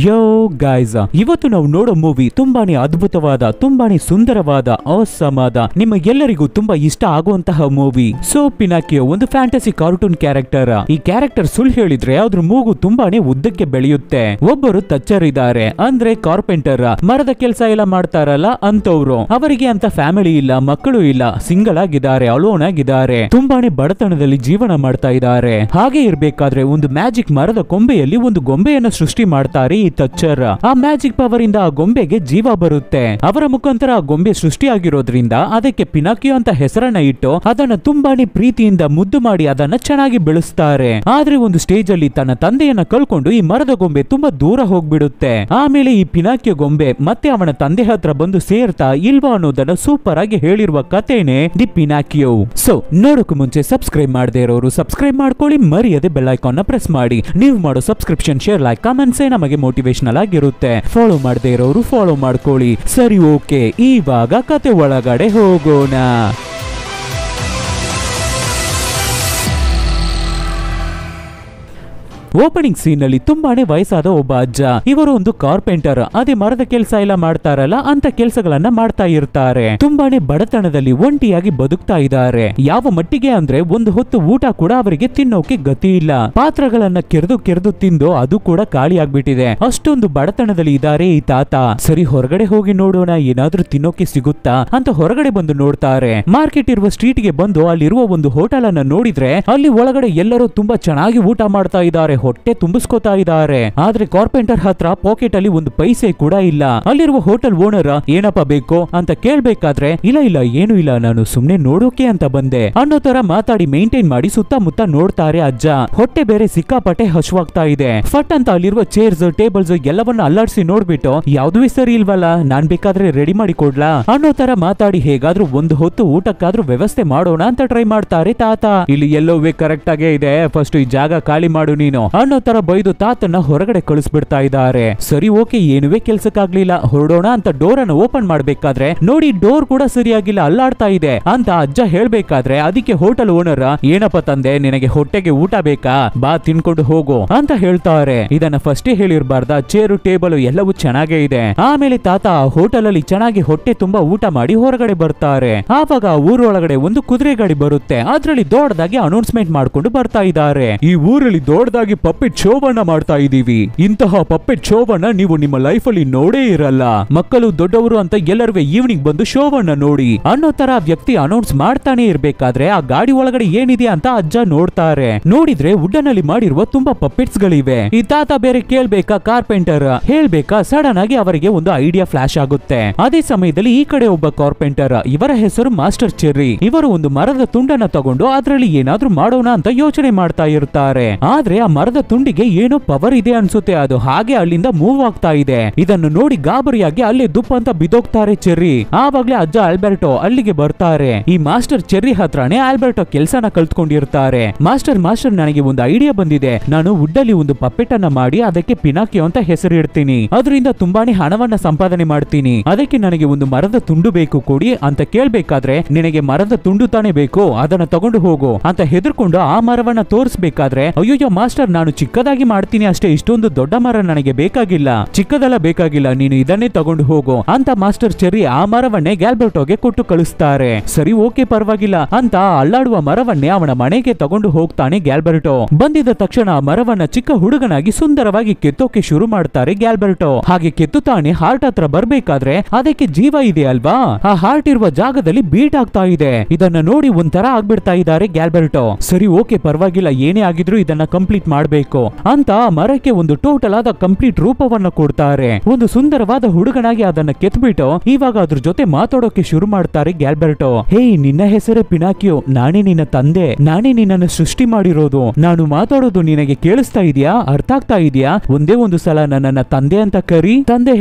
ಯೋ guys, ಇವತ್ತು ನಾವು ನೋಡೋ ಮೂವಿ ತುಂಬಾನೇ ಅದ್ಭುತವಾದ, ತುಂಬಾನೇ ಸುಂದರವಾದ, ಅವಸಮಾದ, ನಿಮಗೆಲ್ಲರಿಗೂ ತುಂಬಾ ಇಷ್ಟ ಆಗುವಂತಹ ಮೂವಿ. ಸೋ ಪಿನಾಕಿಯೋ ಒಂದು ಫ್ಯಾಂಟಸಿ ಕಾರ್ಟೂನ್ ಕ್ಯಾರೆಕ್ಟರ್. ಈ ಕ್ಯಾರೆಕ್ಟರ್ ಸುಳ್ಳು ಹೇಳಿದ್ರೆ ಅದ್ರ ಮೂಗು ತುಂಬಾನೇ ಉದ್ದಕ್ಕೆ ಬೆಳೆಯುತ್ತೆ. ಒಬ್ಬರು ತಚ್ಚರ್ ಇದ್ದಾರೆ, ಅಂದ್ರೆ ಕಾರ್ಪೆಂಟರ್, ಮರದ ಕೆಲಸ ಎಲ್ಲ ಮಾಡ್ತಾರಲ್ಲ ಅಂತವ್ರು. ಅವರಿಗೆ ಅಂತ ಫ್ಯಾಮಿಲಿ ಇಲ್ಲ, ಮಕ್ಕಳು ಇಲ್ಲ, ಸಿಂಗಲ್ ಆಗಿದ್ದಾರೆ, ಅಲೋನ್ ಆಗಿದ್ದಾರೆ, ತುಂಬಾನೇ ಬಡತನದಲ್ಲಿ ಜೀವನ ಮಾಡ್ತಾ ಇದ್ದಾರೆ. ಹಾಗೆ ಇರ್ಬೇಕಾದ್ರೆ ಒಂದು ಮ್ಯಾಜಿಕ್ ಮರದ ಕೊಂಬೆಯಲ್ಲಿ ಒಂದು ಗೊಂಬೆಯನ್ನ ಸೃಷ್ಟಿ ಮಾಡ್ತಾರೆ ಈ ತಚ್ಚರ್. ಆ ಮ್ಯಾಜಿಕ್ ಪವರ್ ಇಂದ ಆ ಗೊಂಬೆಗೆ ಜೀವ ಬರುತ್ತೆ. ಅವರ ಮುಖಾಂತರ ಆ ಗೊಂಬೆ ಸೃಷ್ಟಿಯಾಗಿರೋದ್ರಿಂದ ಅದಕ್ಕೆ ಪಿನಾಕಿಯೋ ಅಂತ ಹೆಸರನ್ನ ಇಟ್ಟು ಅದನ್ನ ತುಂಬಾನೇ ಪ್ರೀತಿಯಿಂದ ಮುದ್ದು ಮಾಡಿ ಅದನ್ನ ಚೆನ್ನಾಗಿ ಬೆಳೆಸ್ತಾರೆ. ಆದ್ರೆ ಒಂದು ಸ್ಟೇಜ್ ಅಲ್ಲಿ ತನ್ನ ತಂದೆಯನ್ನ ಕಳ್ಕೊಂಡು ಈ ಮರದ ಗೊಂಬೆ ತುಂಬಾ ದೂರ ಹೋಗ್ಬಿಡುತ್ತೆ. ಆಮೇಲೆ ಈ ಪಿನಾಕಿಯೋ ಗೊಂಬೆ ಮತ್ತೆ ಅವನ ತಂದೆ ಹತ್ರ ಬಂದು ಸೇರ್ತಾ ಇಲ್ವಾ ಅನ್ನೋದನ್ನ ಸೂಪರ್ ಆಗಿ ಹೇಳಿರುವ ಕಥೆನೇ ದಿ ಪಿನಾಕಿಯೋ. ಸೊ ನೋಡೋಕು ಮುಂಚೆ ಸಬ್ಸ್ಕ್ರೈಬ್ ಮಾಡದೇ ಇರೋರು ಸಬ್ಸ್ಕ್ರೈಬ್ ಮಾಡ್ಕೊಳ್ಳಿ, ಮರೆಯದೆ ಬೆಲ್ ಐಕಾನ್ ನ ಪ್ರೆಸ್ ಮಾಡಿ. ನೀವು ಮಾಡೋ ಸಬ್ಸ್ಕ್ರಿಪ್ಷನ್, ಶೇರ್, ಲೈಕ್, ಕಮೆಂಟ್ಸ್ ನಮಗೆ ಮೋಟಿವೇಶನಲ್ ಆಗಿರುತ್ತೆ. ಫಾಲೋ ಮಾಡದೇ ಇರೋರು ಫಾಲೋ ಮಾಡ್ಕೊಳ್ಳಿ. ಸರಿ, ಓಕೆ, ಇವಾಗ ಕತೆ ಒಳಗಡೆ ಹೋಗೋಣ. ಓಪನಿಂಗ್ ಸೀನ್ ನಲ್ಲಿ ತುಂಬಾನೇ ವಯಸ್ಸಾದ ಒಬ್ಬ ಅಜ್ಜ. ಇವರು ಒಂದು ಕಾರ್ಪೆಂಟರ್, ಅದೇ ಮರದ ಕೆಲಸ ಎಲ್ಲ ಮಾಡ್ತಾರಲ್ಲ ಅಂತ ಕೆಲಸಗಳನ್ನ ಮಾಡ್ತಾ ಇರ್ತಾರೆ. ತುಂಬಾನೇ ಬಡತನದಲ್ಲಿ ಒಂಟಿಯಾಗಿ ಬದುಕ್ತಾ ಇದ್ದಾರೆ. ಯಾವ ಮಟ್ಟಿಗೆ ಅಂದ್ರೆ ಒಂದು ಹೊತ್ತು ಊಟ ಕೂಡ ಅವರಿಗೆ ತಿನ್ನೋಕೆ ಗತಿ ಇಲ್ಲ. ಪಾತ್ರಗಳನ್ನ ಕೆರೆದು ತಿಂದು ಅದು ಕೂಡ ಖಾಲಿ ಆಗ್ಬಿಟ್ಟಿದೆ. ಅಷ್ಟೊಂದು ಬಡತನದಲ್ಲಿ ಇದ್ದಾರೆ ಈ ತಾತ. ಸರಿ, ಹೊರಗಡೆ ಹೋಗಿ ನೋಡೋಣ, ಏನಾದ್ರೂ ತಿನ್ನೋಕೆ ಸಿಗುತ್ತಾ ಅಂತ ಹೊರಗಡೆ ಬಂದು ನೋಡ್ತಾರೆ. ಮಾರ್ಕೆಟ್ ಇರುವ ಸ್ಟ್ರೀಟ್ ಗೆ ಬಂದು ಅಲ್ಲಿರುವ ಒಂದು ಹೋಟೆಲ್ ಅನ್ನ ನೋಡಿದ್ರೆ ಅಲ್ಲಿ ಒಳಗಡೆ ಎಲ್ಲರೂ ತುಂಬಾ ಚೆನ್ನಾಗಿ ಊಟ ಮಾಡ್ತಾ ಇದ್ದಾರೆ, ಹೊಟ್ಟೆ ತುಂಬಿಸ್ಕೋತಾ ಇದ್ದಾರೆ. ಆದ್ರೆ ಕಾರ್ಪೆಂಟರ್ ಹತ್ರ ಪಾಕೆಟ್ ಅಲ್ಲಿ ಒಂದು ಪೈಸೆ ಕೂಡ ಇಲ್ಲ. ಅಲ್ಲಿರುವ ಹೋಟೆಲ್ ಓನರ್ ಏನಪ್ಪ ಬೇಕು ಅಂತ ಕೇಳ್ಬೇಕಾದ್ರೆ ಇಲ್ಲ ಏನು ಇಲ್ಲ, ನಾನು ಸುಮ್ನೆ ನೋಡೋಕೆ ಅಂತ ಬಂದೆ ಅನ್ನೋ ತರ ಮಾತಾಡಿ ಮೇಂಟೈನ್ ಮಾಡಿ ಸುತ್ತಮುತ್ತ ನೋಡ್ತಾರೆ ಅಜ್ಜ. ಹೊಟ್ಟೆ ಬೇರೆ ಸಿಕ್ಕಾಪಟ್ಟೆ ಹಸುವಾಗ್ತಾ ಇದೆ. ಫಟ್ ಅಂತ ಅಲ್ಲಿರುವ ಚೇರ್ಸ್, ಟೇಬಲ್ಸ್ ಎಲ್ಲವನ್ನ ಅಲ್ಲಾಡ್ಸಿ ನೋಡ್ಬಿಟ್ಟು ಯಾವ್ದು ಸರಿ ಇಲ್ವಲ್ಲ, ನಾನ್ ಬೇಕಾದ್ರೆ ರೆಡಿ ಮಾಡಿ ಕೊಡ್ಲಾ ಅನ್ನೋ ತರ ಮಾತಾಡಿ ಹೇಗಾದ್ರೂ ಒಂದು ಹೊತ್ತು ಊಟಕ್ಕಾದ್ರೂ ವ್ಯವಸ್ಥೆ ಮಾಡೋಣ ಅಂತ ಟ್ರೈ ಮಾಡ್ತಾರೆ ತಾತ. ಇಲ್ಲಿ ಎಲ್ಲವೇ ಕರೆಕ್ಟ್ ಆಗೇ ಇದೆ, ಫಸ್ಟ್ ಈ ಜಾಗ ಖಾಲಿ ಮಾಡು ನೀನು ಅನ್ನೋ ತರ ಬೈದು ತಾತನ್ನ ಹೊರಗಡೆ ಕಳಿಸ್ಬಿಡ್ತಾ ಇದ್ದಾರೆ. ಸರಿ, ಓಕೆ, ಏನುವೇ ಕೆಲ್ಸಕ್ಕಾಗ್ಲಿಲ್ಲ, ಹೊರಡೋಣ ಅಂತ ಡೋರ್ ಅನ್ನು ಓಪನ್ ಮಾಡ್ಬೇಕಾದ್ರೆ ನೋಡಿ ಡೋರ್ ಕೂಡ ಸರಿಯಾಗಿಲ್ಲ, ಅಲ್ಲಾಡ್ತಾ ಇದೆ ಅಂತ ಅಜ್ಜ ಹೇಳ್ಬೇಕಾದ್ರೆ ಅದಕ್ಕೆ ಹೋಟೆಲ್ ಓನರ್ ಏನಪ್ಪ ತಂದೆ, ನಿನಗೆ ಹೊಟ್ಟೆಗೆ ಊಟ ಬೇಕಾ, ಬಾ ತಿನ್ಕೊಂಡು ಹೋಗು ಅಂತ ಹೇಳ್ತಾರೆ. ಇದನ್ನ ಫಸ್ಟ್ ಹೇಳಿರ್ಬಾರ್ದ, ಚೇರು ಟೇಬಲ್ ಎಲ್ಲವೂ ಚೆನ್ನಾಗೇ ಇದೆ. ಆಮೇಲೆ ತಾತ ಹೋಟೆಲ್ ಅಲ್ಲಿ ಚೆನ್ನಾಗಿ ಹೊಟ್ಟೆ ತುಂಬಾ ಊಟ ಮಾಡಿ ಹೊರಗಡೆ ಬರ್ತಾರೆ. ಆವಾಗ ಊರೊಳಗಡೆ ಒಂದು ಕುದುರೆ ಗಾಡಿ ಬರುತ್ತೆ. ಅದ್ರಲ್ಲಿ ದೊಡ್ಡದಾಗಿ ಅನೌನ್ಸ್ಮೆಂಟ್ ಮಾಡ್ಕೊಂಡು ಬರ್ತಾ ಇದ್ದಾರೆ. ಈ ಊರಲ್ಲಿ ದೊಡ್ಡದಾಗಿ ಪಪ್ಪೆಟ್ ಶೋವನ್ನ ಮಾಡ್ತಾ ಇದೀವಿ. ಇಂತಹ ಪಪ್ಪೆಟ್ ಶೋವನ್ನ ನೀವು ನಿಮ್ಮ ಲೈಫ್ ಅಲ್ಲಿ ನೋಡೇ ಇರಲ್ಲ. ಮಕ್ಕಳು ದೊಡ್ಡವರು ಅಂತ ಎಲ್ಲರೂ ಈವ್ನಿಂಗ್ ಬಂದು ಶೋವನ್ನ ನೋಡಿ ಅನ್ನೋ ತರ ವ್ಯಕ್ತಿ ಅನೌನ್ಸ್ ಮಾಡ್ತಾನೆ ಇರ್ಬೇಕಾದ್ರೆ ಆ ಗಾಡಿ ಒಳಗಡೆ ಏನಿದೆ ಅಂತ ಅಜ್ಜ ನೋಡ್ತಾರೆ. ನೋಡಿದ್ರೆ ವುಡನ್ ಅಲ್ಲಿ ಮಾಡಿರುವ ತುಂಬಾ ಪಪ್ಪೆಟ್ಸ್ ಗಳಿವೆ. ಈ ತಾತ ಬೇರೆ ಕೇಳ್ಬೇಕಾ, ಕಾರ್ಪೆಂಟರ್ ಹೇಳ್ಬೇಕಾ, ಸಡನ್ ಆಗಿ ಅವರಿಗೆ ಒಂದು ಐಡಿಯಾ ಫ್ಲಾಶ್ ಆಗುತ್ತೆ. ಅದೇ ಸಮಯದಲ್ಲಿ ಈ ಕಡೆ ಒಬ್ಬ ಕಾರ್ಪೆಂಟರ್, ಇವರ ಹೆಸರು ಮಾಸ್ಟರ್ ಚೆರ್ರಿ. ಇವರು ಒಂದು ಮರದ ತುಂಡನ್ನ ತಗೊಂಡು ಅದರಲ್ಲಿ ಏನಾದ್ರೂ ಮಾಡೋಣ ಅಂತ ಯೋಚನೆ ಮಾಡ್ತಾ ಇರ್ತಾರೆ. ಆದ್ರೆ ಆ ಮರದ ತುಂಡಿಗೆ ಏನೋ ಪವರ್ ಇದೆ ಅನ್ಸುತ್ತೆ, ಅದು ಹಾಗೆ ಅಲ್ಲಿಂದ ಮೂವ್ ಆಗ್ತಾ ಇದೆ. ಇದನ್ನು ನೋಡಿ ಗಾಬರಿಯಾಗಿ ಅಲ್ಲಿ ದುಪ್ಪ ಅಂತ ಬಿದೋಗ್ತಾರೆ ಚೆರ್ರಿ. ಆವಾಗ್ಲೇ ಅಜ್ಜ ಆಲ್ಬರ್ಟೋ ಅಲ್ಲಿಗೆ ಬರ್ತಾರೆ. ಈ ಮಾಸ್ಟರ್ ಚೆರ್ರಿ ಹತ್ರನೇ ಆಲ್ಬರ್ಟೋ ಕೆಲ್ಸನ ಕಲ್ತ್ಕೊಂಡಿರ್ತಾರೆ. ಮಾಸ್ಟರ್ ನನಗೆ ಒಂದು ಐಡಿಯಾ ಬಂದಿದೆ, ನಾನು ವುಡ್ಡಲ್ಲಿ ಒಂದು ಪಪ್ಪೆಟ್ ಅನ್ನ ಮಾಡಿ ಅದಕ್ಕೆ ಪಿನಾಕಿಯೋ ಅಂತ ಹೆಸರಿಡ್ತೀನಿ, ಅದರಿಂದ ತುಂಬಾನೇ ಹಣವನ್ನ ಸಂಪಾದನೆ ಮಾಡ್ತೀನಿ, ಅದಕ್ಕೆ ನನಗೆ ಒಂದು ಮರದ ತುಂಡು ಬೇಕು ಕೊಡಿ ಅಂತ ಕೇಳ್ಬೇಕಾದ್ರೆ ನಿನಗೆ ಮರದ ತುಂಡು ತಾನೇ ಬೇಕು, ಅದನ್ನ ತಗೊಂಡು ಹೋಗು ಅಂತ ಹೆದರ್ಕೊಂಡು ಆ ಮರವನ್ನ ತೋರಿಸ್ಬೇಕಾದ್ರೆ ಅಯ್ಯೋ ಮಾಸ್ಟರ್, ನಾನು ಚಿಕ್ಕದಾಗಿ ಮಾಡ್ತೀನಿ ಅಷ್ಟೇ, ಇಷ್ಟೊಂದು ದೊಡ್ಡ ಮರ ನನಗೆ ಬೇಕಾಗಿಲ್ಲ, ಚಿಕ್ಕದೆಲ್ಲ ಬೇಕಾಗಿಲ್ಲ, ನೀನು ಇದನ್ನೇ ತಗೊಂಡು ಹೋಗು ಅಂತ ಮಾಸ್ಟರ್ ಚೆರ್ರಿ ಆ ಮರವನ್ನೇ ಗ್ಯಾಲ್ಬರ್ಟೋಗೆ ಕೊಟ್ಟು ಕಳಿಸ್ತಾರೆ. ಸರಿ, ಓಕೆ, ಪರವಾಗಿಲ್ಲ ಅಂತ ಅಲ್ಲಾಡುವ ಮರವನ್ನೇ ಅವನ ಮನೆಗೆ ತಗೊಂಡು ಹೋಗ್ತಾನೆ ಗ್ಯಾಲ್ಬರ್ಟೋ. ಬಂದಿದ ತಕ್ಷಣ ಆ ಮರವನ್ನ ಚಿಕ್ಕ ಹುಡುಗನಾಗಿ ಸುಂದರವಾಗಿ ಕೆತ್ತೋಕೆ ಶುರು ಮಾಡ್ತಾರೆ ಗ್ಯಾಲ್ಬರ್ಟೋ. ಹಾಗೆ ಕೆತ್ತುತ್ತಾನೆ ಹಾರ್ಟ್ ಹತ್ರ ಬರ್ಬೇಕಾದ್ರೆ ಅದಕ್ಕೆ ಜೀವ ಇದೆ ಅಲ್ವಾ, ಆ ಹಾರ್ಟ್ ಇರುವ ಜಾಗದಲ್ಲಿ ಬೀಟ್ ಆಗ್ತಾ ಇದೆ. ಇದನ್ನ ನೋಡಿ ಒಂಥರ ಆಗ್ಬಿಡ್ತಾ ಇದ್ದಾರೆ ಗ್ಯಾಲ್ಬರ್ಟೋ. ಸರಿ, ಓಕೆ, ಪರವಾಗಿಲ್ಲ, ಏನೇ ಆಗಿದ್ರು ಇದನ್ನ ಕಂಪ್ಲೀಟ್ ಮಾಡ್ಬೇಕು ಅಂತ ಮರಕ್ಕೆ ಒಂದು ಟೋಟಲ್ ಆದ ಕಂಪ್ಲೀಟ್ ರೂಪವನ್ನ ಕೊಡ್ತಾರೆ. ಒಂದು ಸುಂದರವಾದ ಹುಡುಗನಾಗಿ ಅದನ್ನ ಕೆತ್ಬಿಟ್ಟು ಇವಾಗ ಅದ್ರ ಜೊತೆ ಮಾತಾಡೋಕೆ ಶುರು ಮಾಡ್ತಾರೆ ಗ್ಯಾಲ್ಬರ್ಟೋ. ಹೇ, ನಿನ್ನ ಹೆಸರೇ ಪಿನಾಕಿಯೋ, ನಾನೇ ನಿನ್ನ ತಂದೆ, ನಾನೇ ನಿನ್ನನ್ನು ಸೃಷ್ಟಿ ಮಾಡಿರೋದು, ನಾನು ಮಾತಾಡೋದು ನಿನಗೆ ಕೇಳಿಸ್ತಾ ಇದೆಯಾ, ಅರ್ಥ ಆಗ್ತಾ ಇದೆಯಾ, ಒಂದೇ ಒಂದು ಸಲ ನನ್ನನ್ನ ತಂದೆ ಅಂತ ಕರಿ, ತಂದೆ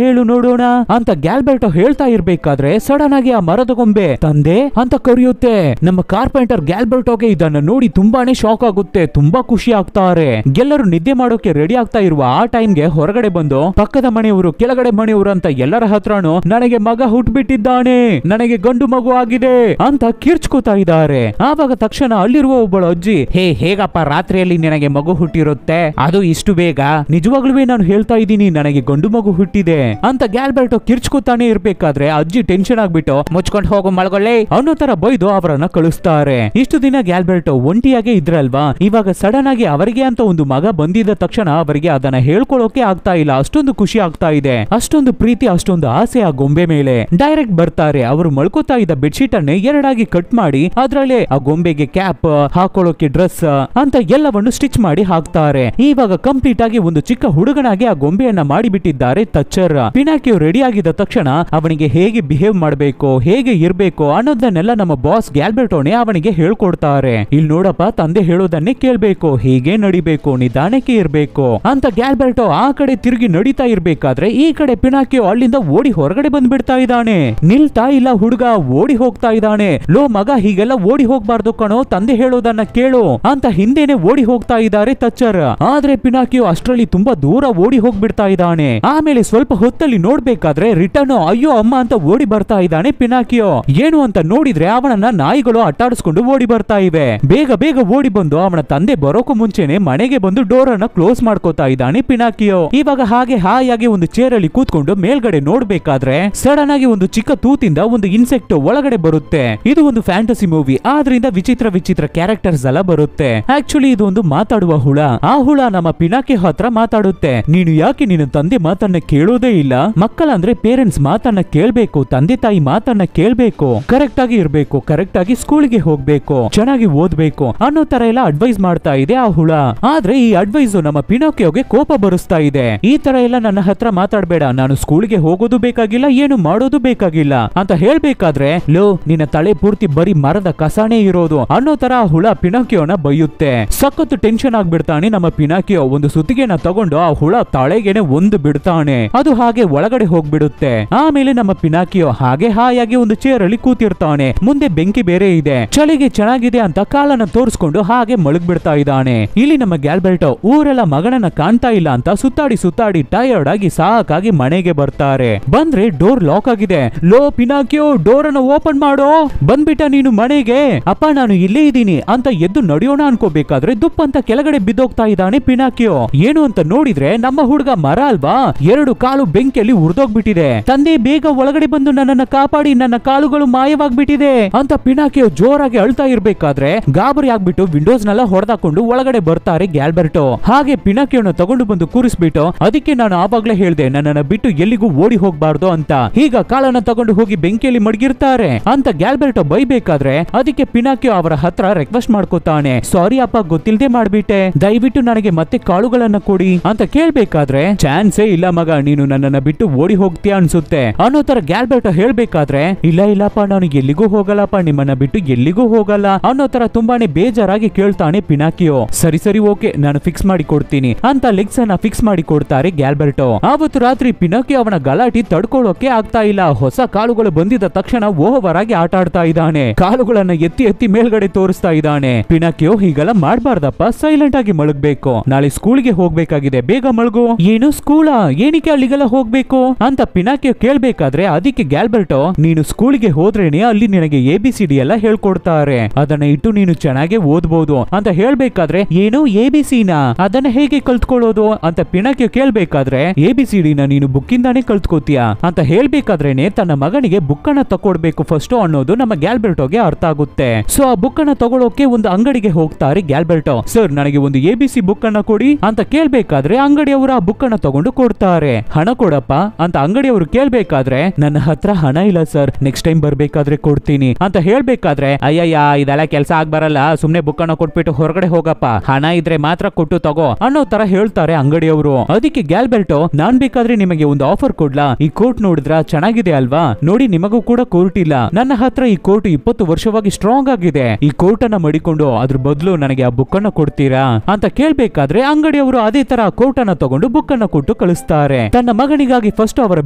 ಹೇಳು ನೋಡೋಣ ಅಂತ ಗ್ಯಾಲ್ಬರ್ಟೋ ಹೇಳ್ತಾ ಇರ್ಬೇಕಾದ್ರೆ ಸಡನ್ ಆಗಿ ಆ ಮರದ ಗೊಂಬೆ ತಂದೆ ಅಂತ ಕರೆಯುತ್ತೆ. ನಮ್ಮ ಕಾರ್ಪೆಂಟರ್ ಗ್ಯಾಲ್ಬರ್ಟೋಗೆ ಇದನ್ನ ನೋಡಿ ತುಂಬಾನೇ ಶಾಕ್ ಆಗುತ್ತೆ, ತುಂಬಾ ಖುಷಿ ಆಗ್ತಾ ಆಗ್ತಾರೆ. ಎಲ್ಲರೂ ನಿದ್ದೆ ಮಾಡೋಕೆ ರೆಡಿ ಆಗ್ತಾ ಇರುವ ಆ ಟೈಮ್ಗೆ ಹೊರಗಡೆ ಬಂದು ಪಕ್ಕದ ಮನೆಯವರು ಕೆಳಗಡೆ ಮನೆಯವರು ಅಂತ ಎಲ್ಲರ ಹತ್ರನು ನನಗೆ ಮಗ ಹುಟ್ಬಿಟ್ಟಿದ್ದಾನೆ, ನನಗೆ ಗಂಡು ಮಗು ಆಗಿದೆ ಅಂತ ಕಿರ್ಚ್ಕೋತಾ ಇದ್ದಾರೆ. ಆವಾಗ ತಕ್ಷಣ ಅಲ್ಲಿರುವ ಒಬ್ಬಳು ಅಜ್ಜಿ, ಹೇಗಪ್ಪ ರಾತ್ರಿಯಲ್ಲಿ ನಿನಗೆ ಮಗು ಹುಟ್ಟಿರುತ್ತೆ, ಅದು ಇಷ್ಟು ಬೇಗ? ನಿಜವಾಗ್ಲೂ ನಾನು ಹೇಳ್ತಾ ಇದ್ದೀನಿ, ನನಗೆ ಗಂಡು ಮಗು ಹುಟ್ಟಿದೆ ಅಂತ ಗ್ಯಾಲ್ಬರ್ಟೋ ಕಿರ್ಚ್ಕೋತಾನೆ ಇರ್ಬೇಕಾದ್ರೆ ಅಜ್ಜಿ ಟೆನ್ಷನ್ ಆಗ್ಬಿಟ್ಟು ಮುಚ್ಕೊಂಡು ಹೋಗು ಮಳಗೊಳ್ಳೆ ಅನ್ನೋ ತರ ಬೈದು ಅವರನ್ನ ಕಳಿಸ್ತಾರೆ. ಇಷ್ಟು ದಿನ ಗ್ಯಾಲ್ಬರ್ಟೋ ಒಂಟಿಯಾಗೆ ಇದ್ರಲ್ವಾ, ಇವಾಗ ಸಡನ್ ಆಗಿ ಅವರಿಗೆ ಅಂತ ಒಂದು ಮಗ ಬಂದಿದ್ದ ತಕ್ಷಣ ಅವರಿಗೆ ಅದನ್ನ ಹೇಳ್ಕೊಳ್ಳೋಕೆ ಆಗ್ತಾ ಇಲ್ಲ. ಅಷ್ಟೊಂದು ಖುಷಿ ಆಗ್ತಾ ಇದೆ, ಅಷ್ಟೊಂದು ಪ್ರೀತಿ, ಅಷ್ಟೊಂದು ಆಸೆ ಆ ಗೊಂಬೆ ಮೇಲೆ. ಡೈರೆಕ್ಟ್ ಬರ್ತಾರೆ, ಅವರು ಮಲ್ಕೋತಾ ಇದ್ದ ಬೆಡ್ಶೀಟ್ ಅನ್ನೇ ಎರಡಾಗಿ ಕಟ್ ಮಾಡಿ ಅದರಲ್ಲೇ ಆ ಗೊಂಬೆಗೆ ಕ್ಯಾಪ್ ಹಾಕೊಳ್ಳೋಕೆ ಡ್ರೆಸ್ ಅಂತ ಎಲ್ಲವನ್ನು ಸ್ಟಿಚ್ ಮಾಡಿ ಹಾಕ್ತಾರೆ. ಇವಾಗ ಕಂಪ್ಲೀಟ್ ಆಗಿ ಒಂದು ಚಿಕ್ಕ ಹುಡುಗನಾಗಿ ಆ ಗೊಂಬೆಯನ್ನ ಮಾಡಿಬಿಟ್ಟಿದ್ದಾರೆ ತಚ್ಚರ್. ಪಿನಾಕಿಯೋ ರೆಡಿ ಆಗಿದ್ದ ತಕ್ಷಣ ಅವನಿಗೆ ಹೇಗೆ ಬಿಹೇವ್ ಮಾಡಬೇಕು, ಹೇಗೆ ಇರ್ಬೇಕು ಅನ್ನೋದನ್ನೆಲ್ಲ ನಮ್ಮ ಬಾಸ್ ಗ್ಯಾಲ್ಬರ್ಟೋನೆ ಅವನಿಗೆ ಹೇಳ್ಕೊಡ್ತಾರೆ. ಇಲ್ಲಿ ನೋಡಪ್ಪ, ತಂದೆ ಹೇಳೋದನ್ನೇ ಕೇಳ್ಬೇಕು, ಹೀಗೆ ನಡಿಬೇಕು, ನಿಧಾನಕ್ಕೆ ಇರ್ಬೇಕು ಅಂತ ಗ್ಯಾಲ್ಬರ್ಟೋ ಆ ಕಡೆ ತಿರುಗಿ ನಡೀತಾ ಇರ್ಬೇಕಾದ್ರೆ ಈ ಕಡೆ ಪಿನಾಕಿಯೋ ಅಲ್ಲಿಂದ ಓಡಿ ಹೊರಗಡೆ ಬಂದ್ಬಿಡ್ತಾ ಇದ್ದಾನೆ. ನಿಲ್ತಾ ಇಲ್ಲ ಹುಡುಗ, ಓಡಿ ಹೋಗ್ತಾ ಇದ್ದಾನೆ. ಲೋ ಮಗ, ಹೀಗೆಲ್ಲ ಓಡಿ ಹೋಗ್ಬಾರ್ದು ಕಣೋ, ತಂದೆ ಹೇಳೋದನ್ನ ಕೇಳು ಅಂತ ಹಿಂದೆನೆ ಓಡಿ ಹೋಗ್ತಾ ಇದ್ದಾರೆ ತಚ್ಚರ್. ಆದ್ರೆ ಪಿನಾಕಿಯೋ ಅಷ್ಟರಲ್ಲಿ ತುಂಬಾ ದೂರ ಓಡಿ ಹೋಗ್ಬಿಡ್ತಾ ಇದ್ದಾನೆ. ಆಮೇಲೆ ಸ್ವಲ್ಪ ಹೊತ್ತಲ್ಲಿ ನೋಡ್ಬೇಕಾದ್ರೆ ರಿಟರ್ನ್ ಅಯ್ಯೋ ಅಮ್ಮ ಅಂತ ಓಡಿ ಬರ್ತಾ ಇದ್ದಾನೆ ಪಿನಾಕಿಯೋ. ಏನು ಅಂತ ನೋಡಿದ್ರೆ ಅವನನ್ನ ನಾಯಿಗಳು ಅಟ್ಟಾಡಿಸ್ಕೊಂಡು ಓಡಿ ಬರ್ತಾ ಇವೆ. ಬೇಗ ಬೇಗ ಓಡಿ ಬಂದು ಅವನ ತಂದೆ ಬರೋಕು ಮುಂಚೆನೆ ಮನೆಗೆ ಬಂದು ಡೋರ್ ಅನ್ನ ಕ್ಲೋಸ್ ಮಾಡ್ಕೋತಾ ಇದ್ದಾನೆ ಪಿನಾಕಿಯೋ. ಇವಾಗ ಹಾಗೆ ಹಾಯಾಗಿ ಒಂದು ಚೇರ್ ಅಲ್ಲಿ ಕೂತ್ಕೊಂಡು ಮೇಲ್ಗಡೆ ನೋಡ್ಬೇಕಾದ್ರೆ ಸಡನ್ ಆಗಿ ಒಂದು ಚಿಕ್ಕ ತೂತಿಂದ ಒಂದು ಇನ್ಸೆಕ್ಟ್ ಒಳಗಡೆ ಬರುತ್ತೆ. ಇದು ಒಂದು ಫ್ಯಾಂಟಸಿ ಮೂವಿ, ಆದ್ರಿಂದ ವಿಚಿತ್ರ ವಿಚಿತ್ರ ಕ್ಯಾರೆಕ್ಟರ್ಸ್ ಎಲ್ಲ ಬರುತ್ತೆ. ಆಕ್ಚುಲಿ ಇದು ಒಂದು ಮಾತಾಡುವ ಹುಳ. ಆ ಹುಳ ನಮ್ಮ ಪಿನಾಕಿ ಹತ್ರ ಮಾತಾಡುತ್ತೆ, ನೀನು ಯಾಕೆ ನಿನ್ನ ತಂದೆ ಮಾತನ್ನ ಕೇಳೋದೇ ಇಲ್ಲ? ಮಕ್ಕಳಂದ್ರೆ ಪೇರೆಂಟ್ಸ್ ಮಾತನ್ನ ಕೇಳ್ಬೇಕು, ತಂದೆ ತಾಯಿ ಮಾತನ್ನ ಕೇಳ್ಬೇಕು, ಕರೆಕ್ಟ್ ಆಗಿ ಇರ್ಬೇಕು, ಕರೆಕ್ಟ್ ಆಗಿ ಸ್ಕೂಲ್ಗೆ ಹೋಗ್ಬೇಕು, ಚೆನ್ನಾಗಿ ಓದ್ಬೇಕು ಅನ್ನೋ ತರ ಎಲ್ಲ ಅಡ್ವೈಸ್ ಮಾಡ್ತಾ ಇದೆ ಆ ಹುಳ. ಆದ್ರೆ ಈ ಅಡ್ವೈಸ್ ನಮ್ಮ ಪಿನಾಕಿಯೋಗೆ ಕೋಪ ಬರುಸ್ತಾ ಇದೆ. ಈ ತರ ಎಲ್ಲ ನನ್ನ ಹತ್ರ ಮಾತಾಡ್ಬೇಡ, ನಾನು ಸ್ಕೂಲ್ಗೆ ಹೋಗೋದು ಬೇಕಾಗಿಲ್ಲ, ಏನು ಮಾಡೋದು ಬೇಕಾಗಿಲ್ಲ ಅಂತ ಹೇಳ್ಬೇಕಾದ್ರೆ ಲೋ ನಿನ್ನ ತಲೆ ಪೂರ್ತಿ ಬರೀ ಮರದ ಕಸಾನೇ ಇರೋದು ಅನ್ನೋ ತರ ಆ ಹುಳ ಪಿನಾಕಿಯೋನ ಬೈಯುತ್ತೆ. ಸಖತ್ತು ಟೆನ್ಷನ್ ಆಗ್ಬಿಡ್ತಾನೆ ನಮ್ಮ ಪಿನಾಕಿಯೋ. ಒಂದು ಸುತ್ತಿಗೆನ ತಗೊಂಡು ಆ ಹುಳ ತಳೆಗೆನೆ ಒಂದು ಬಿಡ್ತಾನೆ, ಅದು ಹಾಗೆ ಒಳಗಡೆ ಹೋಗ್ಬಿಡುತ್ತೆ. ಆಮೇಲೆ ನಮ್ಮ ಪಿನಾಕಿಯೋ ಹಾಗೆ ಹಾಯಾಗಿ ಒಂದು ಚೇರ್ ಅಲ್ಲಿ ಕೂತಿರ್ತಾನೆ. ಮುಂದೆ ಬೆಂಕಿ ಬೇರೆ ಇದೆ, ಚಳಿಗೆ ಚೆನ್ನಾಗಿದೆ ಅಂತ ಕಾಲನ್ನ ತೋರಿಸ್ಕೊಂಡು ಹಾಗೆ ಮಲಗ್ ಬಿಡ್ತಾ ಇದ್ದಾನೆ. ಇಲ್ಲಿ ನಮ್ಮ ಗ್ಯಾಲ್ಬರ್ಟೋ ಊರೆಲ್ಲ ಮಗನನ್ನ ಕಾಣ್ತಾ ಇಲ್ಲ ಅಂತ ಸುತ್ತಾಡಿ ಸುತ್ತಾಡಿ ಟಯರ್ಡ್ ಆಗಿ ಸಾಕಾಗಿ ಮನೆಗೆ ಬರ್ತಾರೆ. ಬಂದ್ರೆ ಡೋರ್ ಲಾಕ್ ಆಗಿದೆ. ಲೋ ಪಿನಾಕಿಯೋ, ಡೋರ್ ಅನ್ನ ಓಪನ್ ಮಾಡೋ, ಬಂದ್ಬಿಟ್ಟ ನೀನು ಮನೆಗೆ? ಅಪ್ಪ ನಾನು ಇಲ್ಲೇ ಇದ್ದೀನಿ ಅಂತ ಎದ್ದು ನಡೆಯೋಣ ಅನ್ಕೋಬೇಕಾದ್ರೆ ದುಪ್ಪ ಅಂತ ಕೆಳಗಡೆ ಬಿದ್ದೋಗ್ತಾ ಇದ್ದಾನೆ ಪಿನಾಕಿಯೋ. ಏನು ಅಂತ ನೋಡಿದ್ರೆ ನಮ್ಮ ಹುಡುಗ ಮರ ಅಲ್ವಾ, ಎರಡು ಕಾಲು ಬೆಂಕಿಯಲ್ಲಿ ಉರ್ದೋಗ್ಬಿಟ್ಟಿದೆ. ತಂದೆ ಬೇಗ ಒಳಗಡೆ ಬಂದು ನನ್ನನ್ನ ಕಾಪಾಡಿ, ನನ್ನ ಕಾಲುಗಳು ಮಾಯವಾಗ್ಬಿಟ್ಟಿದೆ ಅಂತ ಪಿನಾಕಿಯೋ ಜೋರಾಗಿ ಅಳ್ತಾ ಇರ್ಬೇಕಾದ್ರೆ ಗಾಬರಿ ಆಗ್ಬಿಟ್ಟು ವಿಂಡೋಸ್ ನೆಲ್ಲ ಹೊಡೆದಾಕೊಂಡು ಒಳಗಡೆ ಬರ್ತಾರೆ ಗ್ಯಾಲ್ಬರ್ಟೋ. ಹಾಗೆ ಪಿನಾಕಿಯೋನ ತಗೊಂಡು ಬಂದು ಕೂರಿಸ್ಬಿಟ್ಟು, ಅದಕ್ಕೆ ನಾನು ಆವಾಗ್ಲೇ ಹೇಳ್ದೆ ನನ್ನನ್ನ ಬಿಟ್ಟು ಎಲ್ಲಿಗೂ ಓಡಿ ಹೋಗ್ಬಾರ್ದು ಅಂತ, ಈಗ ಕಾಲನ್ನ ತಗೊಂಡು ಹೋಗಿ ಬೆಂಕಿಯಲ್ಲಿ ಮಡಗಿರ್ತಾರೆ ಅಂತ ಗ್ಯಾಲ್ಬರ್ಟೋ ಬೈಬೇಕಾದ್ರೆ ಅದಕ್ಕೆ ಪಿನಾಕಿಯೋ ಅವರ ಹತ್ರ ರಿಕ್ವೆಸ್ಟ್ ಮಾಡ್ಕೋತಾನೆ, ಸಾರಿ ಅಪ್ಪ ಗೊತ್ತಿಲ್ಲದೆ ಮಾಡ್ಬಿಟ್ಟೆ, ದಯವಿಟ್ಟು ನನಗೆ ಮತ್ತೆ ಕಾಳುಗಳನ್ನ ಕೊಡಿ ಅಂತ ಕೇಳ್ಬೇಕಾದ್ರೆ ಚಾನ್ಸೇ ಇಲ್ಲ ಮಗ, ನೀನು ನನ್ನನ್ನ ಬಿಟ್ಟು ಓಡಿ ಹೋಗ್ತೀಯ ಅನ್ಸುತ್ತೆ ಅನ್ನೋ ತರ ಗ್ಯಾಲ್ಬರ್ಟೋ ಹೇಳ್ಬೇಕಾದ್ರೆ ಇಲ್ಲ ಇಲ್ಲಪ್ಪ ನಾನು ಎಲ್ಲಿಗೂ ಹೋಗಲ್ಲಪ್ಪ, ನಿಮ್ಮನ್ನ ಬಿಟ್ಟು ಎಲ್ಲಿಗೂ ಹೋಗಲ್ಲ ಅನ್ನೋ ತರ ತುಂಬಾನೇ ಬೇಜಾರಾಗಿ ಕೇಳ್ತಾನೆ ಪಿನಾಕಿಯೋ. ಸರಿ ಸರಿ ಓಕೆ ನಾನು ಫಿಕ್ಸ್ ಮಾಡಿ ಕೊಡ್ತೀನಿ ಅಂತ ಲೆಗ್ಸ್ ಅನ್ನ ಫಿಕ್ಸ್ ಮಾಡಿ ಕೊಡ್ತಾರೆ ಗ್ಯಾಲ್ಬರ್ಟೋ. ಆವತ್ತು ರಾತ್ರಿ ಪಿನಾಕಿಯೋ ಅವನ ಗಲಾಟಿ ತಡ್ಕೊಳ್ಳೋಕೆ ಆಗ್ತಾ ಇಲ್ಲ. ಹೊಸ ಕಾಳುಗಳು ಬಂದಿದ್ದ ತಕ್ಷಣ ಓವರ್ ಆಗಿ ಆಟ ಆಡ್ತಾ ಇದ್ದಾನೆ, ಕಾಳುಗಳನ್ನ ಎತ್ತಿ ಎತ್ತಿ ಮೇಲ್ಗಡೆ ತೋರಿಸ್ತಾ ಇದ್ದಾನೆ. ಪಿನಾಕಿಯೋ ಹೀಗೆಲ್ಲ ಮಾಡ್ಬಾರ್ದಪ್ಪ, ಸೈಲೆಂಟ್ ಆಗಿ ಮಲಗಬೇಕು, ನಾಳೆ ಸ್ಕೂಲ್ಗೆ ಹೋಗ್ಬೇಕಾಗಿದೆ, ಬೇಗ ಮಲಗು. ಏನು ಸ್ಕೂಲಾ, ಏನಕ್ಕೆ ಅಲ್ಲಿಗೆಲ್ಲ ಹೋಗ್ಬೇಕು ಅಂತ ಪಿನಾಕಿಯೋ ಕೇಳ್ಬೇಕಾದ್ರೆ ಅದಕ್ಕೆ ಗ್ಯಾಲ್ಬರ್ಟೋ ನೀನು ಸ್ಕೂಲ್ಗೆ ಹೋದ್ರೇನೆ ಅಲ್ಲಿ ನಿನಗೆ ABCD ಎಲ್ಲ ಹೇಳ್ಕೊಡ್ತಾರೆ, ಅದನ್ನ ಇಟ್ಟು ನೀನು ಚೆನ್ನಾಗಿ ಓದ್ಬೋದು ಅಂತ ಹೇಳ್ಬೇಕಾದ್ರೆ ಏನು ABCನ ಅದನ್ನ ಹೇಗೆ ಕಲ್ತ್ಕೊಳ್ಳೋದು ಅಂತ ಪಿನಾಕಿಯೋ ಕೇಳ್ಬೇಕಾದ್ರೆ ABCD ನ ನೀನು ಬುಕ್ಕಿಂದಾನೇ ಕಲ್ತ್ಕೋತೀಯ ಅಂತ ಹೇಳ್ಬೇಕಾದ್ರೇನೆ ತನ್ನ ಮಗನಿಗೆ ಬುಕ್ ಅನ್ನ ತಕೊಡ್ಬೇಕು ಫಸ್ಟ್ ಅನ್ನೋದು ನಮ್ಮ ಗ್ಯಾಲ್ಬರ್ಟೋಗೆ ಅರ್ಥ ಆಗುತ್ತೆ. ಸೊ ಆ ಬುಕ್ ಅನ್ನ ತಗೊಳ್ಳೋಕೆ ಒಂದು ಅಂಗಡಿಗೆ ಹೋಗ್ತಾರೆ ಗ್ಯಾಲ್ಬರ್ಟೋ. ಸರ್ ನನಗೆ ಒಂದು ABC ಬುಕ್ ಅನ್ನ ಕೊಡಿ ಅಂತ ಕೇಳ್ಬೇಕಾದ್ರೆ ಅಂಗಡಿಯವರು ಆ ಬುಕ್ ಅನ್ನ ತಗೊಂಡು ಕೊಡ್ತಾರೆ. ಹಣ ಕೊಡಪ್ಪ ಅಂತ ಅಂಗಡಿಯವರು ಕೇಳ್ಬೇಕಾದ್ರೆ ನನ್ನ ಹತ್ರ ಹಣ ಇಲ್ಲ ಸರ್, ನೆಕ್ಸ್ಟ್ ಟೈಮ್ ಬರ್ಬೇಕಾದ್ರೆ ಕೊಡ್ತೀನಿ ಅಂತ ಹೇಳ್ಬೇಕಾದ್ರೆ ಅಯ್ಯಯ್ಯ ಇದೆಲ್ಲ ಕೆಲಸ ಆಗ್ಬರಲ್ಲ, ಸುಮ್ನೆ ಬುಕ್ ಅನ್ನ ಕೊಟ್ಬಿಟ್ಟು ಹೊರಗಡೆ ಹೋಗಪ್ಪ, ಹಣ ಇದ್ರೆ ಮಾತ್ರ ಕೊಟ್ಟು ತಗೋ ಅನ್ನೋ ತರ ಹೇಳ್ತಾರೆ ಅಂಗಡಿಯವರು. ಅದಕ್ಕೆ ಗ್ಯಾಲ್ಬರ್ಟೋ ನಾನ್ ಬೇಕಾದ್ರೆ ನಿಮಗೆ ಒಂದು ಆಫರ್ ಕೊಡ್ಲಾ, ಈ ಕೋಟ್ ನೋಡಿದ್ರ ಚೆನ್ನಾಗಿದೆ ಅಲ್ವಾ, ನೋಡಿ ನಿಮಗೂ ಕೂಡ ಕೋರ್ಟ್ ಇಲ್ಲ, ನನ್ನ ಹತ್ರ ಈ ಕೋಟ್ 20 ವರ್ಷವಾಗಿ ಸ್ಟ್ರಾಂಗ್ ಆಗಿದೆ, ಈ ಕೋಟ್ ಅನ್ನ ಮಡಿಕೊಂಡು ಅದ್ರ ಬದಲು ನನಗೆ ಆ ಬುಕ್ ಅನ್ನ ಕೊಡ್ತೀರಾ ಅಂತ ಕೇಳ್ಬೇಕಾದ್ರೆ ಅಂಗಡಿಯವರು ಅದೇ ತರ ಕೋಟ್ ಅನ್ನ ತಗೊಂಡು ಬುಕ್ ಅನ್ನ ಕೊಟ್ಟು ಕಳಿಸ್ತಾರೆ. ತನ್ನ ಮಗನಿಗಾಗಿ ಫಸ್ಟ್ ಅವರ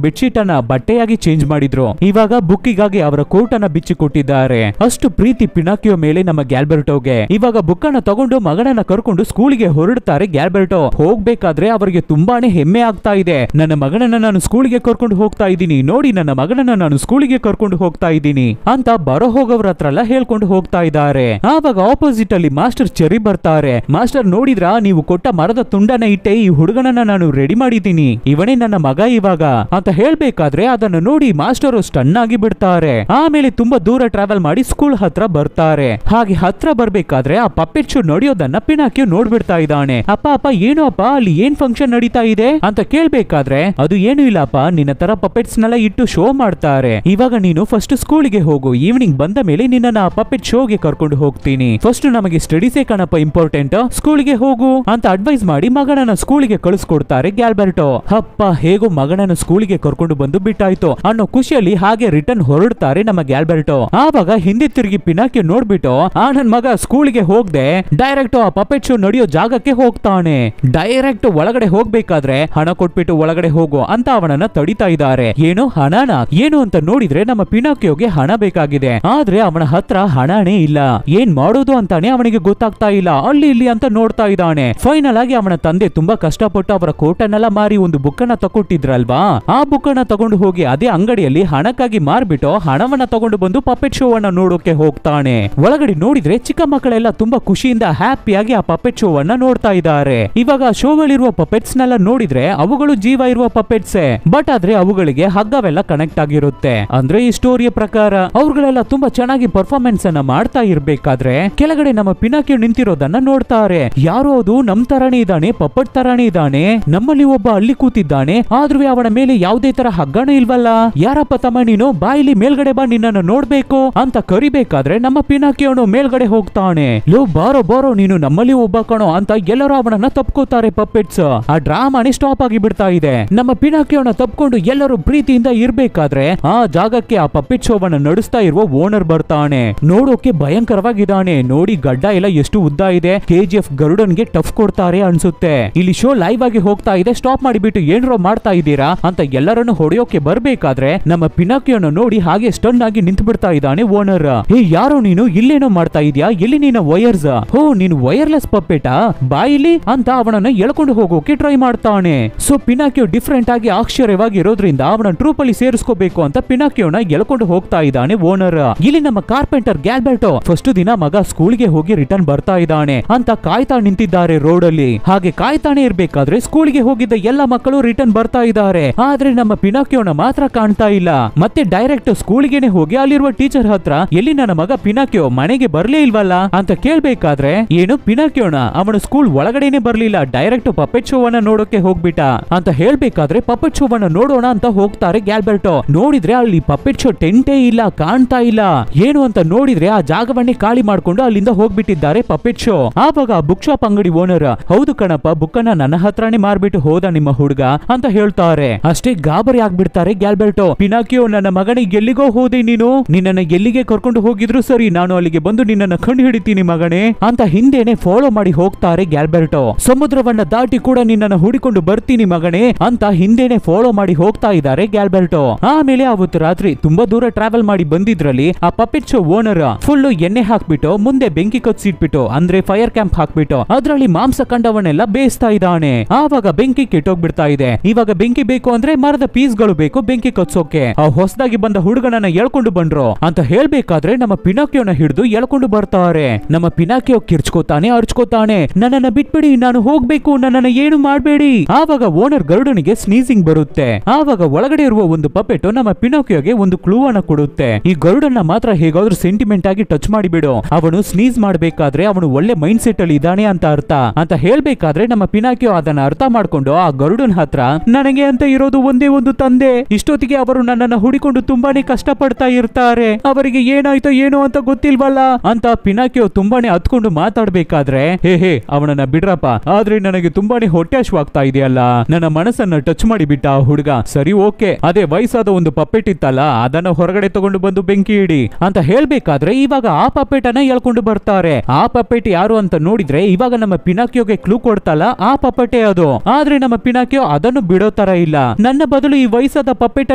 ಬೆಡ್ಶೀಟ್ ಅನ್ನ ಬಟ್ಟೆಯಾಗಿ ಚೇಂಜ್ ಮಾಡಿದ್ರು, ಇವಾಗ ಬುಕ್ಕಿಗಾಗಿ ಅವರ ಕೋಟ್ ಅನ್ನ ಬಿಚ್ಚಿ ಕೊಟ್ಟಿದ್ದಾರೆ. ಅಷ್ಟು ಪ್ರೀತಿ ಪಿನಾಕಿಯೋ ಮೇಲೆ ನಮ್ಮ ಗ್ಯಾಲ್ಬರ್ಟೋಗೆ. ಇವಾಗ ಬುಕ್ ಅನ್ನ ತಗೊಂಡು ಮಗನನ್ನ ಕರ್ಕೊಂಡು ಸ್ಕೂಲಿಗೆ ಹೊರಡ್ತಾರೆ ಗ್ಯಾಲ್ಬರ್ಟೋ. ಹೋಗ್ಬೇಕಾದ್ರೆ ಅವರಿಗೆ ತುಂಬಾನೇ ಹೆಮ್ಮೆ ಆಗ್ತಾ ಇದೆ. ನನ್ನ ಮಗನನ್ನ ನಾನು ಸ್ಕೂಲಿಗೆ ಕರ್ಕೊಂಡು ಹೋಗ್ತಾ ಇದ್ದೀನಿ ನೋಡಿ, ನನ್ನ ಮಗನನ್ನ ನಾನು ಸ್ಕೂಲಿಗೆ ಕರ್ಕೊಂಡು ಹೋಗ್ತಾ ಇದ್ದೀನಿ ಅಂತ ಬರೋ ಹೋಗೋವ್ರ ಹತ್ರ ಎಲ್ಲ ಹೇಳ್ಕೊಂಡು ಹೋಗ್ತಾ ಇದ್ದಾರೆ. ಆವಾಗ ಆಪೋಸಿಟ್ ಅಲ್ಲಿ ಮಾಸ್ಟರ್ ಚೆರಿ ಬರ್ತಾರೆ. ಮಾಸ್ಟರ್ ನೋಡಿದ್ರ, ನೀವು ಕೊಟ್ಟ ಮರದ ತುಂಡನ ಇಟ್ಟೆ ಈ ಹುಡುಗನನ್ನ ನಾನು ರೆಡಿ ಮಾಡಿದ್ದೀನಿ, ಇವನೇ ನನ್ನ ಮಗ ಇವಾಗ ಅಂತ ಹೇಳ್ಬೇಕಾದ್ರೆ ಅದನ್ನು ನೋಡಿ ಮಾಸ್ಟರ್ ಸ್ಟನ್ ಆಗಿ ಬಿಡ್ತಾರೆ. ಆಮೇಲೆ ತುಂಬಾ ದೂರ ಟ್ರಾವೆಲ್ ಮಾಡಿ ಸ್ಕೂಲ್ ಹತ್ರ ಬರ್ತಾರೆ. ಹಾಗೆ ಹತ್ರ ಬರ್ಬೇಕಾದ್ರೆ ಆ ಪಪ್ಪೆಟ್ ಶೋ ನಡೆಯೋದನ್ನ ಪಿನಾಕಿಯೋ ನೋಡ್ಬಿಡ್ತಾ ಇದ್ದಾನೆ. ಅಪ್ಪ ಅಪ್ಪ ಏನು ಅಪ್ಪ, ಅಲ್ಲಿ ಏನ್ ಫಂಕ್ಷನ್ ನಡೀತಾ ಇದೆ ಅಂತ ಕೇಳ್ಬೇಕಾದ್ರೆ ಅದು ಏನು ಇಲ್ಲಪ್ಪ, ನಿನ್ನ ತರ ಪಪ್ಪೆಟ್ಸ್ ನೆಲ್ಲ ಇಟ್ಟು ಶೋ ಮಾಡ್ತಾರೆ. ಇವಾಗ ನೀನು ಫಸ್ಟ್ ಸ್ಕೂಲಿಗೆ ಹೋಗು, ಈವ್ನಿಂಗ್ ಬಂದ ಮೇಲೆ ನಿನ್ನ ಪಪ್ಪೆಟ್ ಶೋಗೆ ಕರ್ಕೊಂಡು ಹೋಗ್ತೀನಿ. ಫಸ್ಟ್ ನಮಗೆ ಸ್ಟಡೀಸೇ ಕಣಪ್ಪ ಇಂಪಾರ್ಟೆಂಟ್, ಸ್ಕೂಲಿಗೆ ಹೋಗು ಅಂತ ಅಡ್ವೈಸ್ ಮಾಡಿ ಮಗನನ್ನ ಸ್ಕೂಲಿಗೆ ಕಳಿಸ್ಕೊಡ್ತಾರೆ ಗ್ಯಾಲ್ಬರ್ಟೋ. ಅಪ್ಪ ಹೇಗೋ ಮಗನನ್ನ ಸ್ಕೂಲಿಗೆ ಕರ್ಕೊಂಡು ಬಂದು ಬಿಟ್ಟಾಯ್ತು ಅನ್ನೋ ಖುಷಿಯಲ್ಲಿ ಹಾಗೆ ರಿಟರ್ನ್ ಹೊರಡ್ತಾರೆ ನಮ್ಮ ಗ್ಯಾಲ್ಬರ್ಟೋ. ಆವಾಗ ಹಿಂದೆ ತಿರುಗಿ ಪಿನಾಕಿಯೋ ನೋಡ್ಬಿಟ್ಟು ನನ್ ಮಗ ಸ್ಕೂಲಿಗೆ ಹೋಗದೆ ಡೈರೆಕ್ಟ್ ಆ ಪಪೆಟ್ ಶೋ ನಡೆಯೋ ಜಾಗಕ್ಕೆ ಹೋಗ್ತಾನೆ. ಡೈರೆಕ್ಟ್ ಒಳಗಡೆ ಹೋಗ್ಬೇಕಾದ್ರೆ ಹಣ ಕೊಟ್ಬಿಟ್ಟು ಒಳಗಡೆ ಹೋಗು ಅಂತ ಅವನನ್ನ ತಡಿತಾ ಇದ್ದಾರೆ. ಏನು ಹಣನ ಏನು ಅಂತ ನೋಡಿದ್ರೆ ನಮ್ಮ ಪಿನಾಕಿಯೋಗೆ ಹಣ ಬೇಕಾಗಿದೆ, ಆದ್ರೆ ಅವನ ಹತ್ರ ಹಣನೇ ಇಲ್ಲ. ಏನ್ ಮಾಡೋದು ಅಂತಾನೆ ಅವನಿಗೆ ಗೊತ್ತಾಗ್ತಾ ಇಲ್ಲ. ಅಲ್ಲಿ ಇಲ್ಲಿ ಅಂತ ನೋಡ್ತಾ ಇದ್ದಾನೆ. ಫೈನಲ್ ಆಗಿ ಅವನ ತಂದೆ ತುಂಬಾ ಕಷ್ಟಪಟ್ಟು ಅವರ ಕೋಟನ್ನೆಲ್ಲ ಮಾರಿ ಒಂದು ಬುಕ್ ಅನ್ನ ತಗೊಟ್ಟಿದ್ರಲ್ವಾ, ಆ ಬುಕ್ ಅನ್ನ ತಗೊಂಡು ಹೋಗಿ ಅದೇ ಅಂಗಡಿಯಲ್ಲಿ ಹಣಕ್ಕಾಗಿ ಮಾರ್ಬಿಟ್ಟು ಹಣವನ್ನ ತಗೊಂಡು ಬಂದು ಪಪೆಟ್ ಶೋ ಅನ್ನ ನೋಡೋಕೆ ಹೋಗ್ತಾನೆ. ಒಳಗಡೆ ನೋಡಿದ್ರೆ ಚಿಕ್ಕ ಮಕ್ಕಳೆಲ್ಲ ತುಂಬಾ ಖುಷಿಯಿಂದ ಹ್ಯಾಪಿಯಾಗಿ ಆ ಪಪೆಟ್ ಶೋ ಅನ್ನ ನೋಡ್ತಾ ಇದ್ದಾರೆ. ಇವಾಗ ಶೋಗಳಿರುವ ಪಪೆಟ್ಸ್ ನೆಲ್ಲ ನೋಡಿದ್ರೆ ಅವುಗಳು ಜೀವ ಇರುವ ಪಪೆಟ್ಸ್, ಬಟ್ ಆದ್ರೆ ಅವುಗಳಿಗೆ ಹಗ್ಗವೆಲ್ಲ ಕನೆಕ್ಟ್ ಆಗಿರುತ್ತೆ. ಅಂದ್ರೆ ಈ ಸ್ಟೋರಿಯ ಪ್ರಕಾರ ಅವ್ರುಗಳೆಲ್ಲ ತುಂಬಾ ಚೆನ್ನಾಗಿ ಪರ್ಫಾರ್ಮೆನ್ಸ್ ಅನ್ನ ಮಾಡ್ತಾ ಇರ್ಬೇಕಾದ್ರೆ ಕೆಳಗಡೆ ನಮ್ಮ ಪಿನಾಕಿಯೋ ನಿಂತಿರೋದನ್ನ ನೋಡ್ತಾರೆ. ಯಾರೋ ಅದು ನಮ್ ತರಾನೇ ಇದ್ದಾನೆ, ಪಪೆಟ್ ತರಾನೇ ಇದ್ದಾನೆ, ನಮ್ಮಲ್ಲಿ ಒಬ್ಬ ಅಲ್ಲಿ ಕೂತಿದ್ದಾನೆ, ಆದ್ರೂ ಅವನ ಮೇಲೆ ಯಾವುದೇ ತರ ಹಗ್ಗಣ ಇಲ್ವಲ್ಲ, ಯಾರಪ್ಪ ತಮ್ಮ ನೀನು, ಬಾಯಿಲಿ ಮೇಲ್ಗಡೆ ಬಾ, ನಿನ್ನನ್ನು ನೋಡ್ಬೇಕು ಅಂತ ಕರಿಬೇಕಾದ್ರೆ ನಮ್ಮ ಪಿನಾಕಿಯೋನು ಮೇಲ್ಗಡೆ ಹೋಗ್ತಾನೆ. ಲೋ ಬಾರೋ ಬಾರೋ, ನೀನು ನಮ್ಮಲ್ಲಿ ಒಬ್ಬ ಕಣೋ ಅಂತ ಎಲ್ಲರೂ ಅವನನ್ನ ತಪ್ಕೋತಾರೆ ಪಪ್ಪೆಟ್ಸ್. ಆ ಡ್ರಾಮಾನೇ ಸ್ಟಾಪ್ ಆಗಿ ಬಿಡ್ತಾ ಇದೆ. ನಮ್ಮ ಪಿನಾಕಿಯೋನ ತಪ್ಕೊಂಡು ಎಲ್ಲರೂ ಪ್ರೀತಿಯಿಂದ ಇರ್ಬೇಕಾದ್ರೆ ಆ ಜಾಗಕ್ಕೆ ಆ ಪಪ್ಪೆಟ್ ಶೋವನ್ನ ನಡೆಸ್ತಾ ಇರುವ ಓನರ್ ಬರ್ತಾನೆ. ನೋಡೋಕೆ ಭಯಂಕರವಾಗಿದ್ದಾನೆ. ನೋಡಿ ಗಡ್ಡ ಎಲ್ಲ ಎಷ್ಟು ಉದ್ದ ಇದೆ, KGF ಗರುಡನ್ಗೆ ಟಫ್ ಕೊಡ್ತಾರೆ ಅನ್ಸುತ್ತೆ. ಇಲ್ಲಿ ಶೋ ಲೈವ್ ಆಗಿ ಹೋಗ್ತಾ ಇದೆ, ಸ್ಟಾಪ್ ಮಾಡಿಬಿಟ್ಟು ಏನ್ರೋ ಮಾಡ್ತಾ ಇದ್ದೀರಾ ಅಂತ ಎಲ್ಲರನ್ನು ಹೊಡೆಯೋಕೆ ಬರ್ಬೇಕಾದ್ರೆ ನಮ್ಮ ಪಿನಾಕಿಯೋನ ನೋಡಿ ಹಾಗೆ ಸ್ಟನ್ ಆಗಿ ನಿಂತು ಬಿಡ್ತಾ ಇದ್ದಾನೆ ಓನರ್. ಹೇ ಯಾರೋ ನೀನು, ಇಲ್ಲೇನೋ ಮಾಡ್ತಾ ಇದೀಯಾ, ಎಲ್ಲಿ ನೀನ ವೈರ್ಸ್, ಹೋ ನೀನು ವೈರ್ಲೆಸ್ ಪಪ್ಪೆಟಾ, ಬಾಯಿಲಿ ಅಂತ ಅವನನ್ನ ಎಳ್ಕೊಂಡು ಹೋಗೋಕೆ ಟ್ರೈ ಮಾಡ್ತಾನೆ. ಸೊ ಪಿನಾಕಿಯೋ ಡಿಫ್ರೆಂಟ್ ಆಗಿ ಆಶ್ಚರ್ಯವಾಗಿ ಇರೋದ್ರಿಂದ ಅವನ ಟ್ರೂಪ್ ಅಲ್ಲಿ ಸೇರಿಸ್ಕೋಬೇಕು ಅಂತ ಪಿನಾಕಿಯೋನ ಎಳ್ಕೊಂಡು ಹೋಗ್ತಾ ಇದ್ದಾನೆ ಓನರ್. ಇಲ್ಲಿ ನಮ್ಮ ಕಾರ್ಪೆಂಟರ್ ಗ್ಯಾಲ್ಬರ್ಟೋ ಫಸ್ಟ್ ದಿನ ಮಗ ಸ್ಕೂಲ್ಗೆ ಹೋಗಿ ರಿಟರ್ನ್ ಬರ್ತಾ ಇದ್ದಾನೆ ಅಂತ ಕಾಯ್ತಾ ನಿಂತಿದ್ದಾರೆ ರೋಡ್ ಅಲ್ಲಿ. ಹಾಗೆ ಕಾಯ್ತಾನೆ ಇರ್ಬೇಕಾದ್ರೆ ಸ್ಕೂಲ್ಗೆ ಹೋಗಿದ್ದ ಎಲ್ಲ ಮಕ್ಕಳು ರಿಟರ್ನ್ ಬರ್ತಾ ಇದ್ದಾರೆ, ಆದ್ರೆ ನಮ್ಮ ಪಿನಾಕಿಯೋನ ಮಾತ್ರ ಕಾಣ್ತಾ ಇಲ್ಲ. ಮತ್ತೆ ಡೈರೆಕ್ಟ್ ಸ್ಕೂಲ್ಗೆನೆ ಹೋಗಿ ಅಲ್ಲಿರುವ ಟೀಚರ್ ಹತ್ರ ಎಲ್ಲಿ ನನ್ನ ಮಗ ಪಿನಾಕಿಯೋ ಮನೆಗೆ ಬರ್ಲೇ ಇಲ್ವಲ್ಲ ಅಂತ ಕೇಳ್ಬೇಕಾದ್ರೆ ಏನು ಪಿನಾಕಿಯೋನ ಅವನು ಸ್ಕೂಲ್ ಒಳಗಡೆನೆ ಬರ್ಲಿಲ್ಲ, ಡೈರೆಕ್ಟ್ ಪಪೆಟ್ ಶೋ ಅನ್ನ ನೋಡೋಕೆ ಹೋಗ್ಬಿಟ್ಟ ಅಂತ ಹೇಳ್ಬೇಕಾದ್ರೆ ಪಪೆಟ್ ಶೋ ಅನ್ನ ನೋಡೋಣ ಅಂತ ಹೋಗ್ತಾರೆ ಗ್ಯಾಲ್ಬರ್ಟೋ. ನೋಡಿದ್ರೆ ಅಲ್ಲಿ ಪಪೆಟ್ ಶೋ ಟೆಂಟೇ ಇಲ್ಲ, ಕಾಣ್ತಾ ಇಲ್ಲ. ಏನು ಅಂತ ನೋಡಿದ್ರೆ ಆ ಜಾಗವನ್ನೇ ಖಾಲಿ ಮಾಡ್ಕೊಂಡು ಅಲ್ಲಿಂದ ಹೋಗ್ಬಿಟ್ಟಿದ್ದಾರೆ ಪಪೆಟ್ ಶೋ. ಆವಾಗ ಬುಕ್ ಶಾಪ್ ಅಂಗಡಿ ಓನರ್, ಹೌದು ಕಣಪ್ಪ, ಬುಕ್ ಅನ್ನ ನನ್ನ ಹತ್ರನೇ ಮಾರ್ಬಿಟ್ಟು ಹೋದ ನಿಮ್ಮ ಹುಡುಗ ಅಂತ ಹೇಳ್ತಾರೆ. ಅಷ್ಟೇ ಗಾಬರಿ ಆಗ್ಬಿಡ್ತಾರೆ ಗ್ಯಾಲ್ಬರ್ಟೋ. ಪಿನಾಕಿಯೋ ನನ್ನ ಮಗನಿಗೆ ಎಲ್ಲಿಗೋ ಹೋದೆ ನೀನು, ನಿನ್ನನ್ನ ಎಲ್ಲಿಗೆ ಕರ್ಕೊಂಡು ಹೋಗಿದ್ರು ಸರಿ, ನಾನು ಅಲ್ಲಿಗೆ ಬಂದು ನಿನ್ನನ್ನ ಕಂಡು ಹಿಡಿತೀನಿ ಮಗನೇ ಅಂತ ಹಿಂದೆನೆ ಫಾಲೋ ಮಾಡಿ ಹೋಗ್ತಾರೆ ಗ್ಯಾಲ್ಬರ್ಟೋ. ಸಮುದ್ರವನ್ನ ದಾಟಿ ಕೂಡ ನಿನ್ನನ್ನ ಹುಡಿಕೊಂಡು ಬರ್ತೀನಿ ಮಗನೇ ಅಂತ ಹಿಂದೆನೆ ಫಾಲೋ ಮಾಡಿ ಹೋಗ್ತಾ ಇದ್ದಾರೆ ಗ್ಯಾಲ್ಬರ್ಟೋ. ಆಮೇಲೆ ಅವತ್ತು ರಾತ್ರಿ ತುಂಬಾ ದೂರ ಟ್ರಾವೆಲ್ ಮಾಡಿ ಬಂದಿದ್ರಲ್ಲಿ ಆ ಪಪೆಟ್ ಶೋ ಓನರ್ ಫುಲ್ ಎಣ್ಣೆ ಹಾಕ್ಬಿಟ್ಟು ಮುಂದೆ ಬೆಂಕಿ ಕಚ್ಚಿಟ್ಬಿಟ್ಟು ಅಂದ್ರೆ ಫೈರ್ ಕ್ಯಾಂಪ್ ಹಾಕ್ಬಿಟ್ಟು ಅದ್ರಲ್ಲಿ ಮಾಂಸ ಕಂಡವನ್ನೆಲ್ಲ ಬೇಯಿಸ್ತಾ ಇದ್ದಾನೆ. ಆವಾಗ ಬೆಂಕಿ ಕೆಟ್ಟೋಗ್ಬಿಡ್ತಾ ಇದೆ. ಇವಾಗ ಬೆಂಕಿ ಬೇಕು ಅಂದ್ರೆ ಮರದ ಪೀಸ್ ಗಳು ಬೇಕು ಬೆಂಕಿ ಕಚ್ಚೋಕೆ. ಆ ಹೊಸದಾಗಿ ಬಂದ ಹುಡುಗನನ್ನ ಎಳ್ಕೊಂಡು ಬಂದ್ರು ಅಂತ ಹೇಳ್ಬೇಕಾದ್ರೆ ನಮ್ಮ ಪಿನಾಕಿಯೋನ ಹಿಡಿದು ಎಳ್ಕೊಂಡು ಬರ್ತಾರೆ. ನಮ್ಮ ಪಿನಾಕಿಯೋ ಕಿರ್ಚ್ಕೋತಾನೆ, ಅರ್ಚ್ಕೋತಾನೆ, ನನ್ನನ್ನ ಬಿಟ್ಬಿಡಿ, ನಾನು ಹೋಗ್ಬೇಕು, ನನ್ನನ್ನ ಏನು ಮಾಡ್ಬೇಡಿ. ಆವಾಗ ಓನರ್ ಗರುಡನಿಗೆ ಸ್ನೀಸಿಂಗ್ ಬರುತ್ತೆ. ಆವಾಗ ಒಳಗಡೆ ಇರುವ ಒಂದು ಪಪೆಟ್ ನಮ್ಮ ಪಿನಾಕಿಯೋಗೆ ಒಂದು ಕ್ಲೂ ಅನ್ನ ಕೊಡುತ್ತೆ. ಈ ಗರುಡನ್ನ ಮಾತ್ರ ಹೇಗಾದ್ರೂ ಸೆಂಟಿಮೆಂಟ್ ಆಗಿ ಟಚ್ ಮಾಡಿಬಿಡು, ಅವನು ಸ್ನೀಸ್ ಮಾಡ್ಬೇಕಾದ್ರೆ ಅವನು ಒಳ್ಳೆ ಮೈಂಡ್ ಸೆಟ್ ಅಲ್ಲಿ ಇದ್ದಾನೆ ಅಂತ ಅರ್ಥ ಅಂತ ಹೇಳ್ಬೇಕಾದ್ರೆ ನಮ್ಮ ಪಿನಾಕಿಯೋ ಅದನ್ನ ಅರ್ಥ ಮಾಡ್ಕೊಂಡು ಆ ಗರುಡನ್ ಹತ್ರ, ನನಗೆ ಅಂತ ಇರೋದು ಒಂದೇ ಒಂದು ತಂದೆ, ಇಷ್ಟೊತ್ತಿಗೆ ಅವರು ನನ್ನನ್ನ ಹುಡಿಕೊಂಡು ತುಂಬಾನೇ ಕಷ್ಟ ಪಡ್ತಾ ಇರ್ತಾರೆ, ಅವರಿಗೆ ಏನಾಯ್ತೋ ಏನೋ ಅಂತ ಗೊತ್ತಿಲ್ವಲ್ಲ ಅಂತ ಪಿನಾಕಿಯೋ ತುಂಬಾನೇ ಹತ್ಕೊಂಡು ಮಾತಾಡ್ಬೇಕಾದ್ರೆ, ಹೇ ಅವನನ್ನ ಬಿಡ್ರಪ್ಪ, ಆದ್ರೆ ನನಗೆ ತುಂಬಾನೇ ಹೊಟ್ಟೆ ಹಶ್ವಾಗ್ತಾ ಇದೆಯಲ್ಲ, ನನ್ನ ಮನಸ್ಸನ್ನ ಟಚ್ ಮಾಡಿ ಬಿಟ್ಟ ಆ ಹುಡುಗ, ಸರಿ ಓಕೆ, ಅದೇ ವಯಸ್ಸಾದ ಒಂದು ಪಪ್ಪೆಟ್ ಇತ್ತಲ್ಲ ಅದನ್ನ ಹೊರಗಡೆ ತಗೊಂಡು ಬಂದು ಬೆಂಕಿ ಇಡಿ ಅಂತ ಹೇಳ್ಬೇಕಾದ್ರೆ ಇವಾಗ ಆ ಪಪ್ಪೆಟ್ ಅನ್ನ ಎಳ್ಕೊಂಡು ಬರ್ತಾರೆ. ಆ ಪಪ್ಪೆಟ್ ಯಾರು ಅಂತ ನೋಡಿದ್ರೆ ಇವಾಗ ನಮ್ಮ ಪಿನಾಕಿಯೋಗೆ ಕ್ಲೂ ಕೊಡ್ತಲ್ಲ ಆ ಪಪ್ಪೆಟೇ ಅದು. ಆದ್ರೆ ನಮ್ಮ ಪಿನಾಕಿಯೋ ಅದನ್ನು ಬಿಡೋ ತರ ಇಲ್ಲ. ನನ್ನ ಬದಲು ಈ ವಯಸ್ಸಾದ ಪಪ್ಪೆಟ್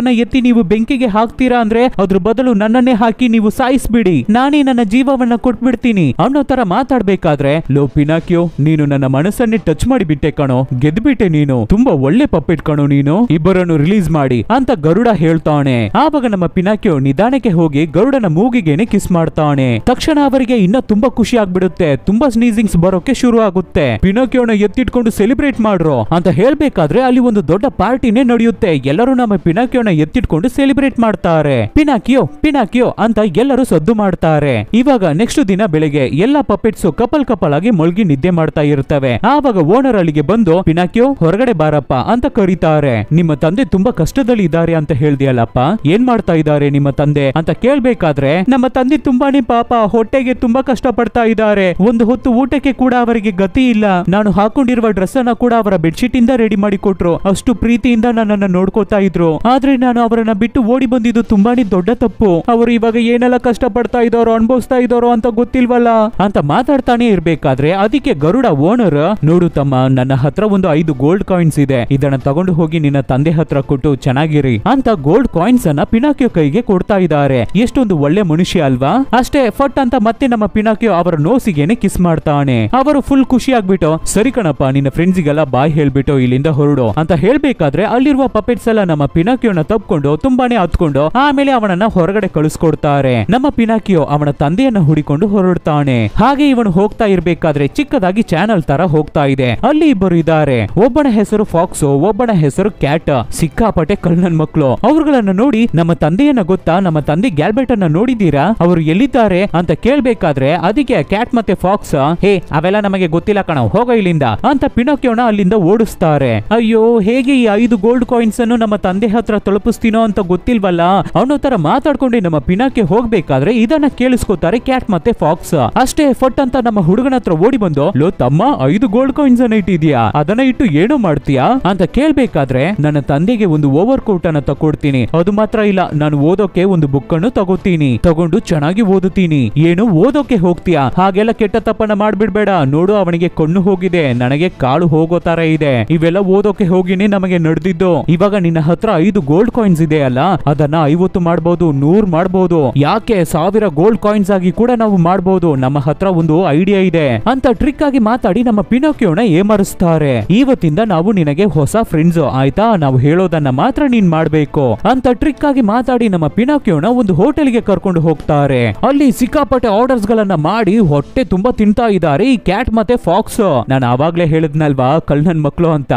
ಅನ್ನ ಎತ್ತಿ ನೀವು ಬೆಂಕಿಗೆ ಹಾಕ್ತೀರಾ ಅಂದ್ರೆ ಅದ್ರ ಬದಲು ನನ್ನನ್ನೇ ಹಾಕಿ ನೀವು ಸಾಯಿಸ್ಬಿಡಿ, ನಾನೇ ನನ್ನ ಜೀವವನ್ನ ಕೊಟ್ಬಿಡ್ತೀನಿ ಅನ್ನೋ ತರ ಮಾತಾಡ್ಬೇಕಾದ್ರೆ ಲೋ ಪಿನಾಕಿಯೋ, ನೀನು ನನ್ನ ಮನಸ್ಸನ್ನೇ ಟಚ್ ಮಾಡಿಬಿಟ್ಟೆ ಕಣೋ, ಗೆದ್ಬಿಟ್ಟೆ ನೀನು, ತುಂಬಾ ಒಳ್ಳೆ ಪಪ್ಪೆಟ್ ಕಣೋ ನೀನು, ಇಬ್ಬರನ್ನು ರಿಲೀಸ್ ಮಾಡಿ ಅಂತ ಗರುಡ ಹೇಳ್ತಾನೆ. ಆವಾಗ ನಮ್ಮ ಪಿನಾಕಿಯೋ ನಿಧಾನಕ್ಕೆ ಹೋಗಿ ಗರುಡನ ಮೂಗಿಗೆನೆ ಕಿಸ್ ಮಾಡ್ತಾನೆ. ತಕ್ಷಣ ಅವರಿಗೆ ಇನ್ನ ತುಂಬಾ ಖುಷಿ ಆಗ್ಬಿಡುತ್ತೆ, ತುಂಬಾ ಸ್ನೀಸಿಂಗ್ಸ್ ಬರೋಕೆ ಶುರು ಆಗುತ್ತೆ. ಪಿನಾಕಿಯೋನ ಎತ್ತಿಟ್ಕೊಂಡು ಸೆಲೆಬ್ರೇಟ್ ಮಾಡ್ರೋ ಅಂತ ಹೇಳ್ಬೇಕಾದ್ರೆ ಅಲ್ಲಿ ಒಂದು ದೊಡ್ಡ ಪಾರ್ಟಿನೇ ನಡೆಯುತ್ತೆ. ಎಲ್ಲರೂ ನಮ್ಮ ಪಿನಾಕಿಯೋನ ಎತ್ತಿಟ್ಕೊಂಡು ಸೆಲೆಬ್ರೇಟ್ ಮಾಡ್ತಾರೆ. ಪಿನಾಕಿಯೋ ಪಿನಾಕಿಯೋ ಅಂತ ಎಲ್ಲರೂ ಸದ್ದು ಮಾಡ್ತಾರೆ. ಇವಾಗ ನೆಕ್ಸ್ಟ್ ದಿನ ಬೆಳಿಗ್ಗೆ ಎಲ್ಲಾ ಪಪೆಟ್ಸ್ ಕಪಲ್ ಆಗಿ ಮೊಳ್ಗಿ ನಿದ್ದೆ ಮಾಡ್ತಾ ಇರ್ತವೆ. ಆವಾಗ ಓನರ್ ಅಲ್ಲಿಗೆ ಬಂದು ಪಿನಾಕಿಯೋ ಹೊರಗಡೆ ಬಾರಪ್ಪ ಅಂತ ಕರೀತಾರೆ. ನಿಮ್ಮ ತಂದೆ ತುಂಬಾ ಕಷ್ಟದಲ್ಲಿ ಇದ್ದಾರೆ ಅಂತ ಹೇಳ್ದಿಯಲ್ಲಪ್ಪ, ಏನ್ ಮಾಡ್ತಾ ಇದ್ದಾರೆ ನಿಮ್ಮ ತಂದೆ ಅಂತ ಕೇಳ್ಬೇಕಾದ್ರೆ, ನಮ್ಮ ತಂದೆ ತುಂಬಾನೇ ಪಾಪ, ಹೊಟ್ಟೆಗೆ ತುಂಬಾ ಕಷ್ಟ ಪಡ್ತಾ ಇದ್ದಾರೆ, ಒಂದು ಹೊತ್ತು ಊಟಕ್ಕೆ ಕೂಡ ಅವರಿಗೆ ಗತಿ ಇಲ್ಲ, ನಾನು ಹಾಕೊಂಡಿರುವ ಡ್ರೆಸ್ ಅನ್ನ ಕೂಡ ಅವರ ಬೆಡ್ಶೀಟ್ ಇಂದ ರೆಡಿ ಮಾಡಿ ಕೊಟ್ರು, ಅಷ್ಟು ಪ್ರೀತಿಯಿಂದ ನನ್ನನ್ನ ನೋಡ್ಕೋತಾ ಇದ್ರು, ಆದ್ರೆ ನಾನು ಅವರನ್ನ ಬಿಟ್ಟು ಓಡಿ ಬಂದಿದ್ದು ತುಂಬಾನೇ ದೊಡ್ಡ ತಪ್ಪು, ಅವರು ಇವಾಗ ಏನೆಲ್ಲ ಕಷ್ಟ ಪಡ್ತಾ ಇದಾರೋ ಅನುಭವಿಸ್ತಾ ಇದಾರೋ ಅಂತ ಗೊತ್ತಿಲ್ವಲ್ಲ ಅಂತ ಮಾತಾಡ್ತಾನೆ ಇರ್ಬೇಕಾದ್ರೆ ಅದಕ್ಕೆ ಗರುಡ ಓನರ್, ನೋಡು ತಮ್ಮ, ನನ್ನ ಹತ್ರ ಒಂದು 5 ಗೋಲ್ಡ್ ಕಾಯಿನ್ಸ್ ಇದೆ, ಇದನ್ನ ತಗೊಂಡು ಹೋಗಿ ನಿನ್ನ ತಂದೆ ಹತ್ರ ಕೊಟ್ಟು ಚೆನ್ನಾಗಿರಿ ಅಂತ ಗೋಲ್ಡ್ ಕಾಯಿನ್ಸ್ ಅನ್ನ ಪಿನಾಕಿಯೋ ಕೈಗೆ ಕೊಡ್ತಾ ಇದ್ದಾರೆ. ಎಷ್ಟೊಂದು ಒಳ್ಳೆ ಮನುಷ್ಯ ಅಲ್ವಾ. ಅಷ್ಟೇ ಫಟ್ ಅಂತ ಮತ್ತೆ ನಮ್ಮ ಪಿನಾಕಿಯೋ ಅವರ ನೋಸಿಗೆನೆ ಕಿಸ್ ಮಾಡ್ತಾನೆ. ಅವರು ಫುಲ್ ಖುಷಿ ಆಗ್ಬಿಟ್ಟು, ಸರಿ ಕಣಪ್ಪ, ನಿನ್ನ ಫ್ರೆಂಡ್ಸಿಗೆಲ್ಲ ಬಾಯ್ ಹೇಳ್ಬಿಟ್ಟು ಇಲ್ಲಿಂದ ಹೊರಡು ಅಂತ ಹೇಳ್ಬೇಕಾದ್ರೆ ಅಲ್ಲಿರುವ ಪಪೆಟ್ಸ್ ಎಲ್ಲ ನಮ್ಮ ಪಿನಾಕಿಯೋನ ತಪ್ಕೊಂಡು ತುಂಬಾನೇ ಹತ್ಕೊಂಡು ಆಮೇಲೆ ಅವನನ್ನ ಹೊರಗಡೆ ಕಳಿಸ್ಕೊಡ್ತಾರೆ. ನಮ್ಮ ಪಿನಾಕಿಯೋ ಅವನ ತಂದೆಯನ್ನ ಹುಡಿಕೊಂಡು ಹೊರಡ್ತಾನೆ. ಹಾಗೆ ಇವನು ಹೋಗ್ತಾ ಇರ್ಬೇಕಾದ್ರೆ ಚಿಕ್ಕದಾಗಿ ಚಾನಲ್ ತರ ಹೋಗ್ತಾ ಇದೆ. ಅಲ್ಲಿ ಇಬ್ಬರು ಇದ್ದಾರೆ. ಒಬ್ಬನ ಹೆಸರು ಫಾಕ್ಸ್, ಒಬ್ಬನ ಹೆಸರು ಕ್ಯಾಟ್. ಸಿಕ್ಕಾಪಟ್ಟೆ ಕಳ್ಳನ್ ಮಕ್ಕಳು. ಅವ್ರುಗಳನ್ನ ನೋಡಿ, ನಮ್ಮ ತಂದೆಯನ್ನ ಗೊತ್ತಾ, ನಮ್ಮ ತಂದೆ ಗ್ಯಾಲ್ಬರ್ಟ್ ಅನ್ನ ನೋಡಿದೀರಾ, ಅವರು ಎಲ್ಲಿದ್ದಾರೆ ಅಂತ ಕೇಳ್ಬೇಕಾದ್ರೆ ಅದಕ್ಕೆ ಕ್ಯಾಟ್ ಮತ್ತೆ ಫಾಕ್ಸ್, ಹೇ ಅವೆಲ್ಲ ನಮಗೆ ಗೊತ್ತಿಲ್ಲ ಕಣ, ಹೋಗೋ ಇಲ್ಲಿಂದ ಅಂತ ಪಿನಾಕಿಯೋನ ಅಲ್ಲಿಂದ ಓಡಿಸ್ತಾರೆ. ಅಯ್ಯೋ, ಹೇಗೆ ಈ 5 ಗೋಲ್ಡ್ ಕಾಯಿನ್ಸ್ ಅನ್ನು ನಮ್ಮ ತಂದೆ ಹತ್ರ ತಲುಪಿಸ್ತೀನೋ ಅಂತ ಗೊತ್ತಿಲ್ವಲ್ಲ ಅನ್ನೋ ತರ ಮಾತಾಡ್ಕೊಂಡು ನಮ್ಮ ಪಿನಾಕಿ ಹೋಗ್ಬೇಕಾದ್ರೆ ಇದನ್ನ ಕೇಳಿಸ್ಕೊತಾರೆ ಕ್ಯಾಟ್ ಮತ್ತೆ ಫಾಕ್ಸ್. ಅಷ್ಟೇ ಫಟ್ ಅಂತ ನಮ್ಮ ಹುಡುಗನ ಹತ್ರ ಓಡಿ ಬಂದು, ಲೋ ತಮ್ಮ, 5 ಗೋಲ್ಡ್ ಕಾಯಿನ್ಸ್ ಅನ್ನ ಇಟ್ಟಿದ್ಯಾ, ಅದನ್ನ ಇಟ್ಟು ಏನು ಮಾಡ್ತೀಯಾ ಅಂತ ಕೇಳ್ಬೇಕಾದ್ರೆ, ನನ್ನ ತಂದೆಗೆ ಒಂದು ಓವರ್ ಕೋಟ್ ಅನ್ನ ತಗೊಡ್ತೀನಿ, ಅದು ಮಾತ್ರ ಇಲ್ಲ, ನಾನು ಓದೋಕೆ ಒಂದು ಬುಕ್ ಅನ್ನು ತಗೊಂಡು ಚೆನ್ನಾಗಿ ಓದುತ್ತೀನಿ. ಏನು ಓದೋಕೆ ಹೋಗ್ತೀಯಾ, ಹಾಗೆಲ್ಲ ಕೆಟ್ಟ ತಪ್ಪನ್ನ ಮಾಡ್ಬಿಡ್ಬೇಡ, ನೋಡು ಅವನಿಗೆ ಕಣ್ಣು ಹೋಗಿದೆ, ನನಗೆ ಕಾಲು ಹೋಗೋ ತರ ಇದೆ, ಇವೆಲ್ಲ ಓದೋಕೆ ಹೋಗಿನೇ ನಮಗೆ ನಡೆದಿದ್ದು. ಇವಾಗ ನಿನ್ನ ಹತ್ರ 5 ಗೋಲ್ಡ್ ಕಾಯಿನ್ಸ್ ಇದೆ ಅಲ್ಲ, ಅದನ್ನ 50 ಮಾಡಬಹುದು, 100 ಮಾಡಬಹುದು, ಯಾಕೆ 1000 ಗೋಲ್ಡ್ ಕಾಯಿನ್ಸ್ ಆಗಿ ಕೂಡ ನಾವು ಮಾಡಬಹುದು, ನಮ್ಮ ಹತ್ರ ಒಂದು ಐಡಿಯಾ ಇದೆ ಅಂತ ಟ್ರಿಕ್ ಆಗಿ ಮಾತಾಡಿ ನಮ್ಮ ಪಿನಾಕಿಯೋನ ಏಮರಿಸ್ತಾರೆ. ಇವತ್ತಿಂದ ನಾವು ನಿನಗೆ ಹೊಸ ಫ್ರೆಂಡ್ಸ್ ಆಯ್ತಾ, ನಾವು ಹೇಳೋದನ್ನ ಮಾತ್ರ ನೀನ್ ಮಾಡ್ಬೇಕು ಅಂತ ಟ್ರಿಕ್ ಆಗಿ ಮಾತಾಡಿ ನಮ್ಮ ಪಿನಾಕಿಯೋನ ಒಂದು ಹೋಟೆಲ್ಗೆ ಕರ್ಕೊಂಡು ಹೋಗ್ತಾರೆ. ಅಲ್ಲಿ ಸಿಕ್ಕಾಪಟ್ಟೆ ಆರ್ಡರ್ಸ್ ಗಳನ್ನ ಮಾಡಿ ಹೊಟ್ಟೆ ತುಂಬಾ ತಿಂತಾ ಇದ್ದಾರೆ ಈ ಕ್ಯಾಟ್ ಮತ್ತೆ ಫಾಕ್ಸ್. ನಾನು ಆವಾಗ್ಲೇ ಹೇಳಿದ್ನಲ್ವಾ ಕಳ್ಳನ್ ಮಕ್ಳು ಅಂತ.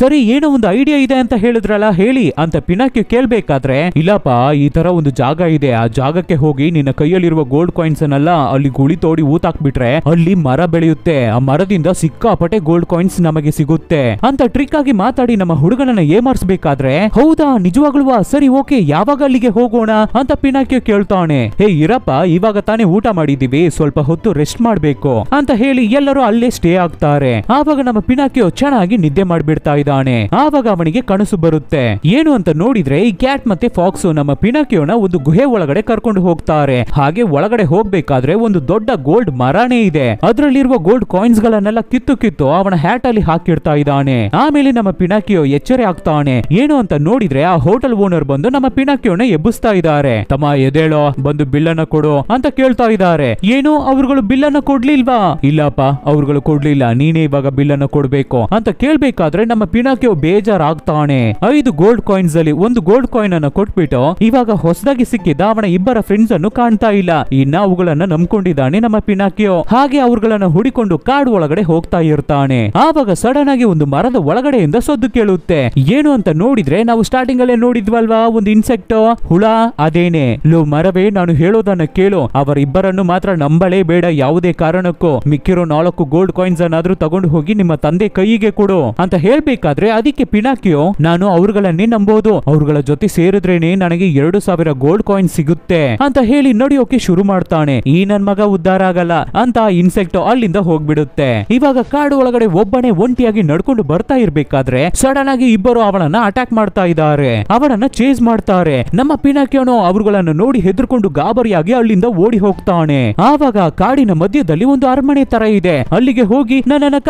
ಸರಿ, ಏನೋ ಒಂದು ಐಡಿಯಾ ಇದೆ ಅಂತ ಹೇಳಿದ್ರಲ್ಲ, ಹೇಳಿ ಅಂತ ಪಿನಾಕಿಯೋ ಕೇಳ್ಬೇಕಾದ್ರೆ, ಇಲ್ಲಪ್ಪ, ಈ ತರ ಒಂದು ಜಾಗ ಇದೆ, ಆ ಜಾಗಕ್ಕೆ ಹೋಗಿ ನಿನ್ನ ಕೈಯಲ್ಲಿರುವ ಗೋಲ್ಡ್ ಕಾಯಿನ್ಸ್ ಅನ್ನಲ್ಲ ಅಲ್ಲಿ ಗುಳಿ ತೋಡಿ ಊತಾಕ್ಬಿಟ್ರೆ ಅಲ್ಲಿ ಮರ ಬೆಳೆಯುತ್ತೆ, ಆ ಮರದಿಂದ ಸಿಕ್ಕಾಪಟ್ಟೆ ಗೋಲ್ಡ್ ಕಾಯಿನ್ಸ್ ನಮಗೆ ಸಿಗುತ್ತೆ ಅಂತ ಟ್ರಿಕ್ ಆಗಿ ಮಾತಾಡಿ ನಮ್ಮ ಹುಡುಗನನ್ನ ಏಮಾರಿಸಬೇಕಾದ್ರೆ, ಹೌದಾ ನಿಜವಾಗ್ಲೂ, ಸರಿ ಓಕೆ, ಯಾವಾಗ ಅಲ್ಲಿಗೆ ಹೋಗೋಣ ಅಂತ ಪಿನಾಕಿಯೋ ಕೇಳ್ತಾನೆ. ಹೇ ಇರಪ್ಪ, ಇವಾಗ ತಾನೇ ಊಟ ಮಾಡಿದೀವಿ, ಸ್ವಲ್ಪ ಹೊತ್ತು ರೆಸ್ಟ್ ಮಾಡ್ಬೇಕು ಅಂತ ಹೇಳಿ ಎಲ್ಲರೂ ಅಲ್ಲೇ ಸ್ಟೇ ಆಗ್ತಾರೆ. ಆವಾಗ ನಮ್ಮ ಪಿನಾಕಿಯೋ ಚೆನ್ನಾಗಿ ನಿದ್ದೆ ಮಾಡ್ಬಿಡ್ತಾ ಇದ್ದಾನೆ. ಆವಾಗ ಅವನಿಗೆ ಕನಸು ಬರುತ್ತೆ. ಏನು ಅಂತ ನೋಡಿದ್ರೆ ಈ ಕ್ಯಾಟ್ ಮತ್ತೆ ಫಾಕ್ಸ್ ನಮ್ಮ ಪಿನಾಕಿಯೋನ ಒಂದು ಗುಹೆ ಒಳಗಡೆ ಕರ್ಕೊಂಡು ಹೋಗ್ತಾರೆ. ಹಾಗೆ ಒಳಗಡೆ ಹೋಗ್ಬೇಕಾದ್ರೆ ಒಂದು ದೊಡ್ಡ ಗೋಲ್ಡ್ ಮರನೇ ಇದೆ, ಅದರಲ್ಲಿರುವ ಗೋಲ್ಡ್ ಕಾಯಿನ್ಸ್ ಗಳನ್ನೆಲ್ಲ ಕಿತ್ತು ಅವನ ಹ್ಯಾಟ್ ಅಲ್ಲಿ ಹಾಕಿಡ್ತಾ ಇದ್ದಾನೆ. ಆಮೇಲೆ ನಮ್ಮ ಪಿನಾಕಿಯೋ ಎಚ್ಚರೆ ಆಗ್ತಾನೆ. ಏನು ಅಂತ ನೋಡಿದ್ರೆ ಆ ಹೋಟೆಲ್ ಓನರ್ ಬಂದು ನಮ್ಮ ಪಿನಾಕಿಯೋನ ಎಬ್ಬಿಸ್ತಾ ಇದ್ದಾರೆ. ತಮ್ಮ ಎದೇಳೋ, ಬಂದು ಬಿಲ್ಲನ್ನ ಕೊಡು ಅಂತ ಕೇಳ್ತಾ ಇದ್ದಾರೆ. ಏನು ಅವ್ರುಗಳು ಬಿಲ್ಲನ್ನ ಕೊಡ್ಲಿಲ್ವಾ? ಇಲ್ಲಪ್ಪ, ಅವ್ರುಗಳು ಕೊಡ್ಲಿಲ್ಲ, ನೀನೇ ಇವಾಗ ಬಿಲ್ಲನ್ನ ಕೊಡ್ಬೇಕು ಅಂತ ಕೇಳ್ಬೇಕಾದ್ರೆ ನಮ್ಮ ಪಿನಾಕಿಯೋ ಬೇಜಾರಾಗ್ತಾನೆ. 5 ಗೋಲ್ಡ್ ಕಾಯಿನ್ಸ್ ಅಲ್ಲಿ ಒಂದು ಗೋಲ್ಡ್ ಕಾಯಿನ್ ಅನ್ನ ಕೊಟ್ಬಿಟ್ಟು ಇವಾಗ ಹೊಸದಾಗಿ ಸಿಕ್ಕಿದ್ದ ಅವನ ಇಬ್ಬರ ಫ್ರೆಂಡ್ಸ್ ಅನ್ನು ಕಾಣ್ತಾ ಇಲ್ಲ. ಇನ್ನ ಅವುಗಳನ್ನ ನಂಬ್ಕೊಂಡಿದ್ದಾನೆ ನಮ್ಮ ಪಿನಾಕಿಯೋ. ಹಾಗೆ ಅವ್ರುಗಳನ್ನ ಹುಡಿಕೊಂಡು ಕಾಡು ಒಳಗಡೆ ಹೋಗ್ತಾ ಇರ್ತಾನೆ. ಆವಾಗ ಸಡನ್ ಆಗಿ ಒಂದು ಮರದ ಒಳಗಡೆಯಿಂದ ಸದ್ದು ಕೇಳುತ್ತೆ. ಏನು ಅಂತ ನೋಡಿದ್ರೆ ನಾವು ಸ್ಟಾರ್ಟಿಂಗ್ ಅಲ್ಲೇ ನೋಡಿದ್ವಲ್ವಾ, ಒಂದು ಇನ್ಸೆಕ್ಟ್ ಹುಳ, ಅದೇನೆ. ಲೋ ಮರವೇ, ನಾನು ಹೇಳೋದನ್ನ ಕೇಳು, ಅವರಿಬ್ಬರನ್ನು ಮಾತ್ರ ನಂಬಲೇ ಬೇಡ ಯಾವುದೇ ಕಾರಣಕ್ಕೂ. ಮಿಕ್ಕಿರೋ 4 ಗೋಲ್ಡ್ ಕಾಯಿನ್ಸ್ ಅನ್ನಾದ್ರೂ ತಗೊಂಡು ಹೋಗಿ ನಿಮ್ಮ ತಂದೆ ಕೈಗೆ ಕೊಡು ಅಂತ ಹೇಳ್ಬೇಕಾದ್ರೆ ಅದಕ್ಕೆ ಪಿನಾಕಿಯೋ, ನಾನು ಅವ್ರುಗಳನ್ನೇ ನಂಬೋದು, ಅವ್ರುಗಳ ಜೊತೆ ಸೇರಿದ್ರೇನೆ ನನಗೆ 2000 ಗೋಲ್ಡ್ ಕಾಯಿನ್ಸ್ ಸಿಗುತ್ತೆ ಅಂತ ಹೇಳಿ ನಡೆಯೋಕೆ ಶುರು ಮಾಡ್ತಾನೆ. ಈ ನನ್ ಮಗ ಉದ್ಧಾರ ಆಗಲ್ಲ ಅಂತ ಇನ್ಸೆಕ್ಟ್ ಅಲ್ಲಿಂದ ಹೋಗ್ಬಿಡುತ್ತೆ. ಇವಾಗ ಕಾಡು ಒಳಗಡೆ ಒಬ್ಬನೇ ಒಂಟಿಯಾಗಿ ನಡ್ಕೊಂಡು ಬರ್ತಾ ಇರ್ಬೇಕಾದ್ರೆ ಸಡನ್ ಆಗಿ ಇಬ್ಬರು ಅವನನ್ನ ಅಟ್ಯಾಕ್ ಮಾಡ್ತಾ ಇದ್ದಾರೆ, ಅವನನ್ನ ಚೇಸ್ ಮಾಡ್ತಾರೆ. ನಮ್ಮ ಪಿನಾಕಿಯೋನೋ ಅವ್ರುಗಳನ್ನ ನೋಡಿ ಹೆದರ್ಕೊಂಡು ಗಾಬರಿಯಾಗಿ ಅಲ್ಲಿಂದ ಓಡಿ ಹೋಗ್ತಾನೆ. ಆವಾಗ ಕಾಡಿನ ಮಧ್ಯದಲ್ಲಿ ಒಂದು ಅರಮನೆ ತರ ಇದೆ, ಅಲ್ಲಿಗೆ ಹೋಗಿ ನನ್ನನ್ನ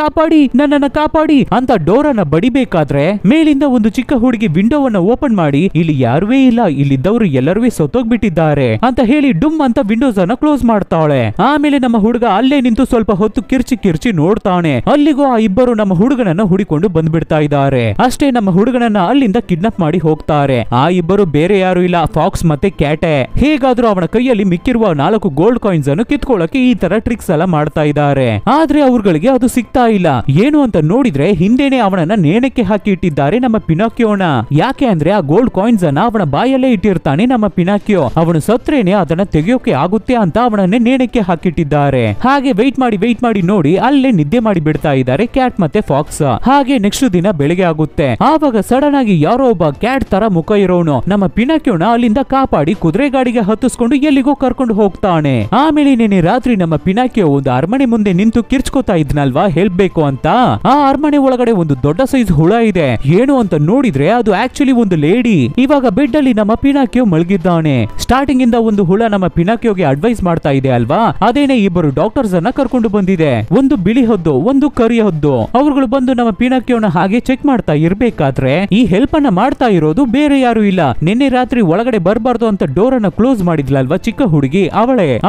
ಕಾಪಾಡಿ ಅಂತ ಡೋರ್ ಅನ್ನ ಬಡಿಬೇಕಾದ್ರೆ ಮೇಲಿಂದ ಒಂದು ಚಿಕ್ಕ ಹುಡುಗಿ ವಿಂಡೋವನ್ನ ಓಪನ್ ಮಾಡಿ, ಇಲ್ಲಿ ಯಾರುವೇ ಇಲ್ಲ, ಇಲ್ಲಿದ್ದವರು ಎಲ್ಲರೂ ಸತ್ತೋಗ್ಬಿಟ್ಟಿದ್ದಾರೆ ಅಂತ ಹೇಳಿ ಡುಮ್ ಅಂತ ವಿಂಡೋಸ್ ಅನ್ನ ಕ್ಲೋಸ್ ಮಾಡ್ತಾಳೆ. ಆಮೇಲೆ ನಮ್ಮ ಹುಡುಗ ಅಲ್ಲೇ ನಿಂತು ಸ್ವಲ್ಪ ಹೊತ್ತು ಕಿರ್ಚಿ ಕಿರ್ಚಿ ನೋಡ್ತಾನೆ. ಅಲ್ಲಿಗೂ ಆ ಇಬ್ಬರು ನಮ್ಮ ಹುಡುಗನನ್ನ ಹುಡಿಕೊಂಡು ಬಂದ್ಬಿಡ್ತಾ ಇದ್ದಾರೆ. ಅಷ್ಟೇ ನಮ್ಮ ಹುಡುಗನನ್ನ ಅಲ್ಲಿಂದ ಕಿಡ್ನಾಪ್ ಮಾಡಿ ಹೋಗ್ತಾರೆ. ಆ ಇಬ್ಬರು ಬೇರೆ ಯಾರು ಇಲ್ಲ, ಫಾಕ್ಸ್ ಮತ್ತೆ ಕ್ಯಾಟೆ. ಹೇಗಾದ್ರೂ ಅವನ ಕೈಯಲ್ಲಿ ಮಿಕ್ಕಿರುವ 4 ಗೋಲ್ಡ್ ಕಾಯಿನ್ಸ್ ಅನ್ನು ಕಿತ್ಕೊಳ್ಳಕ್ಕೆ ಈ ತರ ಟ್ರಿಕ್ಸ್ ಎಲ್ಲ ಮಾಡ್ತಾ ಇದ್ದಾರೆ. ಆದ್ರೆ ಅವ್ರಗಳಿಗೆ ಅದು ಸಿಗ್ತಾ ಇಲ್ಲ. ಏನು ಅಂತ ನೋಡಿದ್ರೆ ಹಿಂದೆನೆ ಅವನನ್ನ ನೇಣಕ್ಕೆ ಹಾಕಿ ಇಟ್ಟಿದ್ದಾರೆ ನಮ್ಮ ಪಿನಾಕಿಯೋನ. ಯಾಕೆ ಅಂದ್ರೆ ಆ ಗೋಲ್ಡ್ ಕಾಯಿನ್ಸ್ ಅನ್ನ ಅವನ ಬಾಯಲ್ಲೇ ಇಟ್ಟಿರ್ತಾನೆ ನಮ್ಮ ಪಿನಾಕಿಯೋ. ಅವನು ಸತ್ರೇನೆ ಅದನ್ನ ತೆಗೆಯೋಕೆ ಆಗುತ್ತೆ ಅಂತ ಅವನನ್ನೇ ನೇಣಕ್ಕೆ ಹಾಕಿಟ್ಟಿದ್ದಾರೆ. ಹಾಗೆ ವೆಯ್ಟ್ ಮಾಡಿ ನೋಡಿ ಅಲ್ಲೇ ನಿದ್ದೆ ಮಾಡಿ ಬಿಡ್ತಾ ಇದ್ದಾರೆ ಕ್ಯಾಟ್ ಮತ್ತೆ ಫಾಕ್ಸ್. ಹಾಗೆ ನೆಕ್ಸ್ಟ್ ದಿನ ಬೆಳಿಗ್ಗೆ ಆಗುತ್ತೆ. ಆವಾಗ ಸಡನ್ ಆಗಿ ಯಾರೋ ಒಬ್ಬ ಕ್ಯಾಟ್ ತರ ಮುಖ ಇರೋನು ನಮ್ಮ ಪಿನಾಕಿಯೋನ ಅಲ್ಲಿಂದ ಕಾಪಾಡಿ ಕುದುರೆ ಗಾಡಿಗೆ ಹತ್ತಿಸ್ಕೊಂಡು ಎಲ್ಲಿಗೋ ಕರ್ಕೊಂಡು ಹೋಗ್ತಾನೆ. ಆಮೇಲೆ ನೆನೆ ರಾತ್ರಿ ನಮ್ಮ ಪಿನಾಕಿಯೋ ಒಂದು ಅರಮನೆ ಮುಂದೆ ನಿಂತು ಕಿರ್ಚ್ಕೋತಾ ಇದ್ನಲ್ವಾ ಹೆಲ್ಪ್ ಬೇಕು ಅಂತ. ಆ ಅರಮನೆ ಒಳಗಡೆ ಒಂದು ದೊಡ್ಡ ಸೈಜ್ ಹುಳ ಇದೆ. ಏನು ಅಂತ ನೋಡಿದ್ರೆ ಅದು ಆಕ್ಚುಲಿ ಒಂದು ಲೇಡಿ. ಇವಾಗ ಬೆಡ್ ಅಲ್ಲಿ ನಮ್ಮ ಪಿನಾಕಿಯೋ ಮಲಗಿದ್ದಾನೆ. ಸ್ಟಾರ್ಟಿಂಗ್ ಇಂದ ಒಂದು ಹುಳ ನಮ್ಮ ಪಿನಾಕಿಯೋಗೆ ಅಡ್ವೈಸ್ ಮಾಡ್ತಾ ಇದೆ ಅಲ್ವಾ, ಅದೇನೆ ಇಬ್ಬರು ಡಾಕ್ಟರ್ಸ್ ಅನ್ನ ಕರ್ಕೊಂಡು ಬಂದಿದೆ. ಒಂದು ಬಿಳಿ ಹದ್ದು, ಒಂದು ಕರಿ ಹದ್ದು. ಅವ್ರುಗಳು ಬಂದು ನಮ್ಮ ಪಿನಾಕಿಯೋನ ಹಾಗೆ ಚೆಕ್ ಮಾಡ್ತಾ ಇರ್ಬೇಕಾದ್ರೆ ಈ ಹೆಲ್ಪ್ ಅನ್ನ ಮಾಡ್ತಾ ಇರೋದು ಬೇರೆ ಯಾರು ಇಲ್ಲ, ನಿನ್ನೆ ರಾತ್ರಿ ಒಳಗಡೆ ಬರಬಾರ್ದು ಅಂತ ಡೋರ್ ಅನ್ನ ಕ್ಲೋಸ್ ಮಾಡಿದ್ಲಲ್ವಾ ಚಿಕ್ಕ ಹುಡುಗಿ,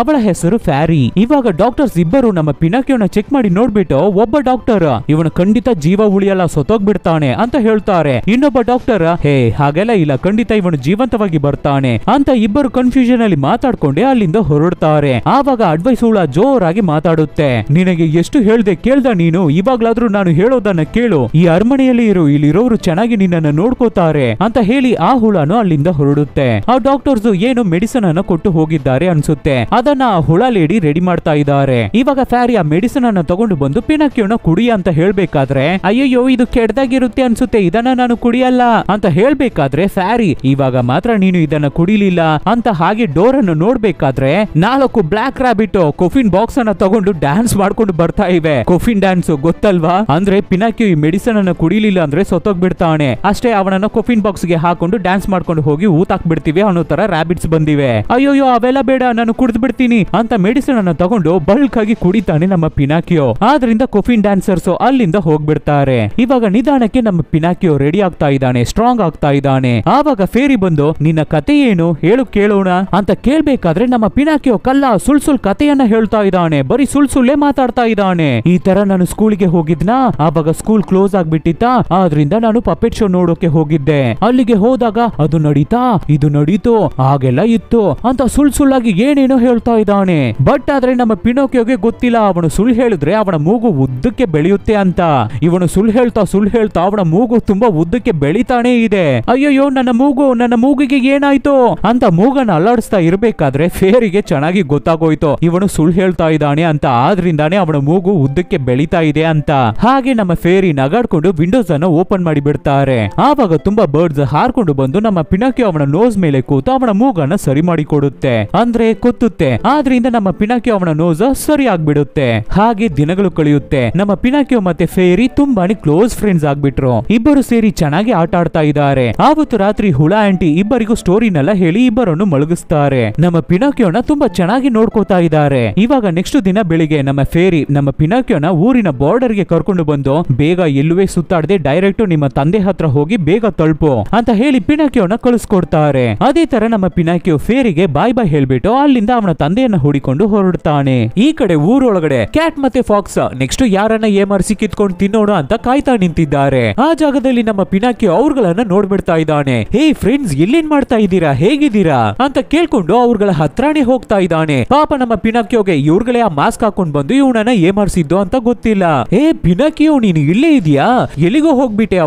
ಅವಳ ಹೆಸರು ಫ್ಯಾರಿ. ಇವಾಗ ಡಾಕ್ಟರ್ಸ್ ಇಬ್ಬರು ನಮ್ಮ ಪಿನಾಕಿಯೋನ ಚೆಕ್ ಮಾಡಿ ನೋಡ್ಬಿಟ್ಟು ಒಬ್ಬ ಡಾಕ್ಟರ್ ಇವನು ಖಂಡಿತ ಜೀವ ಉಳಿಯಲ್ಲ ಸತ್ತೋಗ್ಬಿಡ್ತಾನೆ ಅಂತ ಹೇಳ್ತಾರೆ. ಇನ್ನೊಬ್ಬ ಡಾಕ್ಟರ್ ಹೇ ಹಾಗೆಲ್ಲ ಇಲ್ಲ, ಖಂಡಿತ ಇವನು ಜೀವಂತವಾಗಿ ಬರ್ತಾನೆ ಅಂತ ಇಬ್ಬರು ಕನ್ಫ್ಯೂಷನ್ ಅಲ್ಲಿ ಮಾತಾಡ್ಕೊಂಡೆ ಅಲ್ಲಿಂದ ಹೊರಡ್ತಾರೆ. ಆವಾಗ ಅಡ್ವೈಸ್ ಹುಳ ಜೋರಾಗಿ ಮಾತಾಡುತ್ತೆ. ನಿನಗೆ ಎಷ್ಟು ಹೇಳ್ದೆ ಕೇಳ್ದ ನೀನು? ಇವಾಗ್ಲಾದ್ರೂ ನಾನು ಹೇಳೋದನ್ನ ಕೇಳು. ಈ ಅರಮನೆಯಲ್ಲಿ ಇಲ್ಲಿರೋರು ಚೆನ್ನಾಗಿ ನಿನ್ನನ್ನು ನೋಡ್ಕೋತಾರೆ ಅಂತ ಹೇಳಿ ಆ ಹುಳನು ಅಲ್ಲಿಂದ ಹೊರಡುತ್ತೆ. ಆ ಡಾಕ್ಟರ್ಸ್ ಏನು ಮೆಡಿಸಿನ್ ಅನ್ನ ಕೊಟ್ಟು ಹೋಗಿದ್ದಾರೆ ಅನ್ಸುತ್ತೆ. ಅದನ್ನ ಆ ಹುಳ ಲೇಡಿ ರೆಡಿ ಮಾಡ್ತಾ ಇದ್ದಾರೆ. ಇವಾಗ ಫ್ಯಾರಿ ಆ ಮೆಡಿಸಿನ್ ಅನ್ನ ತಗೊಂಡು ಬಂದು ಪಿನಾಕಿಯೋನ ಕುಡಿ ಅಂತ ಹೇಳ್ಬೇಕಾದ್ರೆ ಅಯ್ಯಯ್ಯೋ ಇದು ಕೆಡ್ದಾಗಿರುತ್ತೆ ಅನ್ಸುತ್ತೆ, ಇದನ್ನ ನಾನು ಕುಡಿಯಲ್ಲ ಅಂತ ಹೇಳ್ಬೇಕಾದ್ರೆ ಫ್ಯಾರಿ ಇವಾಗ ಮಾತ್ರ ನೀನು ಇದನ್ನ ಕುಡಿಲಿಲ್ಲ ಅಂತ ಹಾಗೆ ಡೋರ್ ಅನ್ನು ನೋಡ್ಬೇಕಾದ್ರೆ 4 ಬ್ಲಾಕ್ ರಾಬಿಟ್ ಕೊಫಿನ್ ಬಾಕ್ಸ್ ಅನ್ನ ತಗೊಂಡು ಡ್ಯಾನ್ಸ್ ಮಾಡ್ಕೊಂಡು ಬರ್ತಾ ಇವೆ. ಕೊಫಿನ್ ಡ್ಯಾನ್ಸ್ ಗೊತ್ತಲ್ವಾ, ಅಂದ್ರೆ ಪಿನಾಕಿಯೋ ಈ ಮೆಡಿಸಿನ್ ಅನ್ನ ಕುಡಿಲಿಲ್ಲ ಅಂದ್ರೆ ಸತ್ತೋಗ್ಬಿಡ್ತಾನೆ. ಅಷ್ಟೇ ಅವನನ್ನ ಕೊಫಿನ್ ಬಾಕ್ಸ್ ಗೆ ಹಾಕೊಂಡು ಡ್ಯಾನ್ಸ್ ಮಾಡ್ಕೊಂಡು ಹೋಗಿ ಊತಾಕ್ ಬಿಡ್ತೀವಿ ಅನ್ನೋ ತರ ರಾಬಿಟ್ಸ್ ಬಂದಿವೆ. ಅಯ್ಯೋಯ್ಯೋ ಅವೆಲ್ಲ ಬೇಡ, ನಾನು ಕುಡಿದು ಬಿಡ್ತೀನಿ ಅಂತ ಮೆಡಿಸಿನ್ ಅನ್ನ ತಗೊಂಡು ಬಲ್ಕ್ ಆಗಿ ಕುಡಿತಾನೆ ನಮ್ಮ ಪಿನಾಕಿಯೋ. ಆದ್ರಿಂದ ಕೊಫಿನ್ ಡ್ಯಾನ್ಸರ್ಸ್ ಅಲ್ಲಿಂದ ಹೋಗ್ಬಿಡ್ತಾರೆ. ಇವಾಗ ನಿಧಾನಕ್ಕೆ ನಮ್ಮ ಪಿನಾಕಿಯೋ ರೆಡಿ ಆಗ್ತಾ ಇದ್ದಾನೆ, ಸ್ಟ್ರಾಂಗ್ ಆಗ್ತಾ ಇದ್ದಾನೆ. ಆವಾಗ ಫೇರಿ ಬಂದು ನಿನ್ನ ಕತೆ ಏನು ಹೇಳು ಕೇಳೋಣ ಅಂತ ಕೇಳ್ಬೇಕಾದ್ರೆ ನಮ್ಮ ಪಿನಾಕಿಯೋ ಕಲ್ಲ ಸುಳ್ ಕತೆಯನ್ನ ಹೇಳ್ತಾ ಇದ್ದಾನೆ. ಬರೀ ಸುಳ್ಳೇ ಮಾತಾಡ್ತಾ ಇದ್ದಾನೆ. ಈ ತರ ನಾನು ಸ್ಕೂಲ್ಗೆ ಹೋಗಿದ್ನಾ, ಆವಾಗ ಸ್ಕೂಲ್ ಕ್ಲೋಸ್ ಆಗ್ಬಿಟ್ಟಿತ್ತ, ಆದ್ರಿಂದ ನಾನು ಪಪೆಟ್ ಶೋ ನೋಡೋಕೆ ಹೋಗಿದ್ದೆ. ಅಲ್ಲಿಗೆ ಹೋದಾಗ ಅದು ನಡೀತಾ ಇದು ನಡೀತು ಹಾಗೆಲ್ಲ ಇತ್ತು ಅಂತ ಸುಳ್ಳಾಗಿ ಏನೇನೋ ಹೇಳ್ತಾ ಇದ್ದಾನೆ. ಬಟ್ ಆದ್ರೆ ನಮ್ಮ ಪಿನೋಕಿಯೋಗೆ ಗೊತ್ತಿಲ್ಲ ಅವನು ಸುಳ್ಳು ಹೇಳಿದ್ರೆ ಅವನ ಮೂಗು ಉದ್ದಕ್ಕೆ ಬೆಳೆಯುತ್ತೆ ಅಂತ. ಇವನು ಸುಳ್ಳು ಹೇಳ್ತಾ ಅವನ ಮೂಗು ತುಂಬಾ ಉದ್ದಕ್ಕೆ ಬೆಳಿತಾನೆ ಇದೆ. ಅಯ್ಯಯ್ಯೋ ನನ್ನ ಮೂಗಿಗೆ ಏನಾಯ್ತು ಅಂತ ಮೂಗನ್ನ ಅಲ್ಲಾಡಿಸ್ತಾ ಇರ್ಬೇಕಾದ್ರೆ ಫೇರಿಗೆ ಚೆನ್ನಾಗಿ ಗೊತ್ತಾಗೋಯ್ತು ಇವನು ಸುಳ್ಳು ಹೇಳ್ತಾ ಇದ್ದಾನೆ ಅಂತ. ಆದ್ರಿಂದಾನೇ ಅವನ ಮೂಗು ಉದ್ದಕ್ಕೆ ಬೆಳಿತಾ ಇದೆ ಅಂತ. ಹಾಗೆ ನಮ್ಮ ಫೇರಿ ನಗಾಡ್ಕೊಂಡು ವಿಂಡೋಸ್ ಅನ್ನು ಓಪನ್ ಮಾಡಿ ಬಿಡ್ತಾರೆ. ಆವಾಗ ತುಂಬಾ ಬರ್ಡ್ಸ್ ಹಾರ್ಕೊಂಡು ಬಂದು ನಮ್ಮ ಪಿನಾಕಿಯೋ ಅವನ ನೋಸ್ ಮೇಲೆ ಕೂತು ಅವನ ಮೂಗನ್ನ ಸರಿ ಮಾಡಿ ಕೊಡುತ್ತೆ, ಅಂದ್ರೆ ಕೊತ್ತುತ್ತೆ. ಆದ್ರಿಂದ ನಮ್ಮ ಪಿನಾಕಿಯೋ ಅವನ ನೋಸ್ ಸರಿ ಆಗ್ಬಿಡುತ್ತೆ. ಹಾಗೆ ದಿನಗಳು ಕಳೆಯುತ್ತೆ. ನಮ್ಮ ಪಿನಾಕಿಯೋ ಮತ್ತೆ ಫೇರಿ ತುಂಬಾನೇ ಕ್ಲೋಸ್ ಫ್ರೆಂಡ್ಸ್ ಆಗ್ಬಿಟ್ರು. ಇಬ್ಬರು ಸೇರಿ ಚೆನ್ನಾಗಿ ಆಟ ಆಡ್ತಾ ಇದ್ದಾರೆ. ಆವತ್ತು ರಾತ್ರಿ ಹುಳ ಆಂಟಿ ಇಬ್ಬರಿಗೂ ಸ್ಟೋರಿನೆಲ್ಲ ಹೇಳಿ ಇಬ್ಬರನ್ನು ಮಲಗಿಸ್ತಾರೆ. ನಮ್ಮ ಪಿನಾಕಿಯೋನ ತುಂಬಾ ಚೆನ್ನಾಗಿ ನೋಡ್ಕೋತಾ ಇದ್ದಾರೆ. ಇವಾಗ ನೆಕ್ಸ್ಟ್ ದಿನ ಬೆಳಿಗ್ಗೆ ನಮ್ಮ ಫೇರಿ ನಮ್ಮ ಪಿನಾಕಿಯೋನ ಊರಿನ ಬಾರ್ಡರ್ ಗೆ ಕರ್ಕೊಂಡು ಬಂದು ಬೇಗ ಎಲ್ಲುವೆ ಸುತ್ತಾಡದೆ ಡೈರೆಕ್ಟ್ ನಿಮ್ಮ ತಂದೆ ಹತ್ರ ಹೋಗಿ ಬೇಗ ತಲುಪು ಅಂತ ಹೇಳಿ ಪಿನಾಕಿಯೋನ ಕಳಿಸ್ಕೊಡ್ತಾರೆ. ಅದೇ ತರ ನಮ್ಮ ಪಿನಾಕಿಯೋ ಫೇರಿಗೆ ಬಾಯ್ ಹೇಳ್ಬಿಟ್ಟು ಅಲ್ಲಿಂದ ಅವನ ತಂದೆಯನ್ನ ಹುಡಿಕೊಂಡು ಹೊರಡ್ತಾನೆ. ಈ ಕಡೆ ಊರೊಳಗಡೆ ಕ್ಯಾಟ್ ಮತ್ತೆ ಫಾಕ್ಸ್ ನೆಕ್ಸ್ಟ್ ಯಾರನ್ನ ಏಮರ್ಸಿ ಕಿತ್ಕೊಂಡು ತಿನ್ನೋಣ ಅಂತ ಕಾಯ್ತಾ ನಿಂತಿದ್ದಾರೆ. ಆ ಜಾಗದಲ್ಲಿ ನಮ್ಮ ಪಿನಾಕಿಯೋ ಅವ್ರಗಳನ್ನ ನೋಡ್ಬಿಡ್ತಾ ಇದ್ದಾನೆ. ಹೇ ಫ್ರೆಂಡ್ಸ್ ಎಲ್ಲೇನ್ ಮಾಡ್ತಾ ಇದ್ದೀರಾ, ಹೇಗಿದ್ದೀರಾ ಅಂತ ಕೇಳ್ಕೊಂಡು ಅವ್ರಗಳ ಹತ್ರನೇ ಹೋಗ್ತಾ ಇದ್ದಾನೆ. ಪಾಪ ನಮ್ಮ ಪಿನಾಕಿಯೋಗೆ ಇವ್ರಗಳೇ ಆ ಮಾಸ್ಕ್ ಹಾಕೊಂಡ್ ಬಂದು ಇವನನ್ನ ಏಮರ್ಸಿದ್ದು ಅಂತ ಗೊತ್ತಿಲ್ಲ. ಹೇ ಪಿನಾಕಿಯೋ ನೀನು ಇಲ್ಲೇ ಇದೆಯಾ, ಎಲ್ಲಿಗೋ ಹೋಗ್ಬಿಟ್ಟೆ?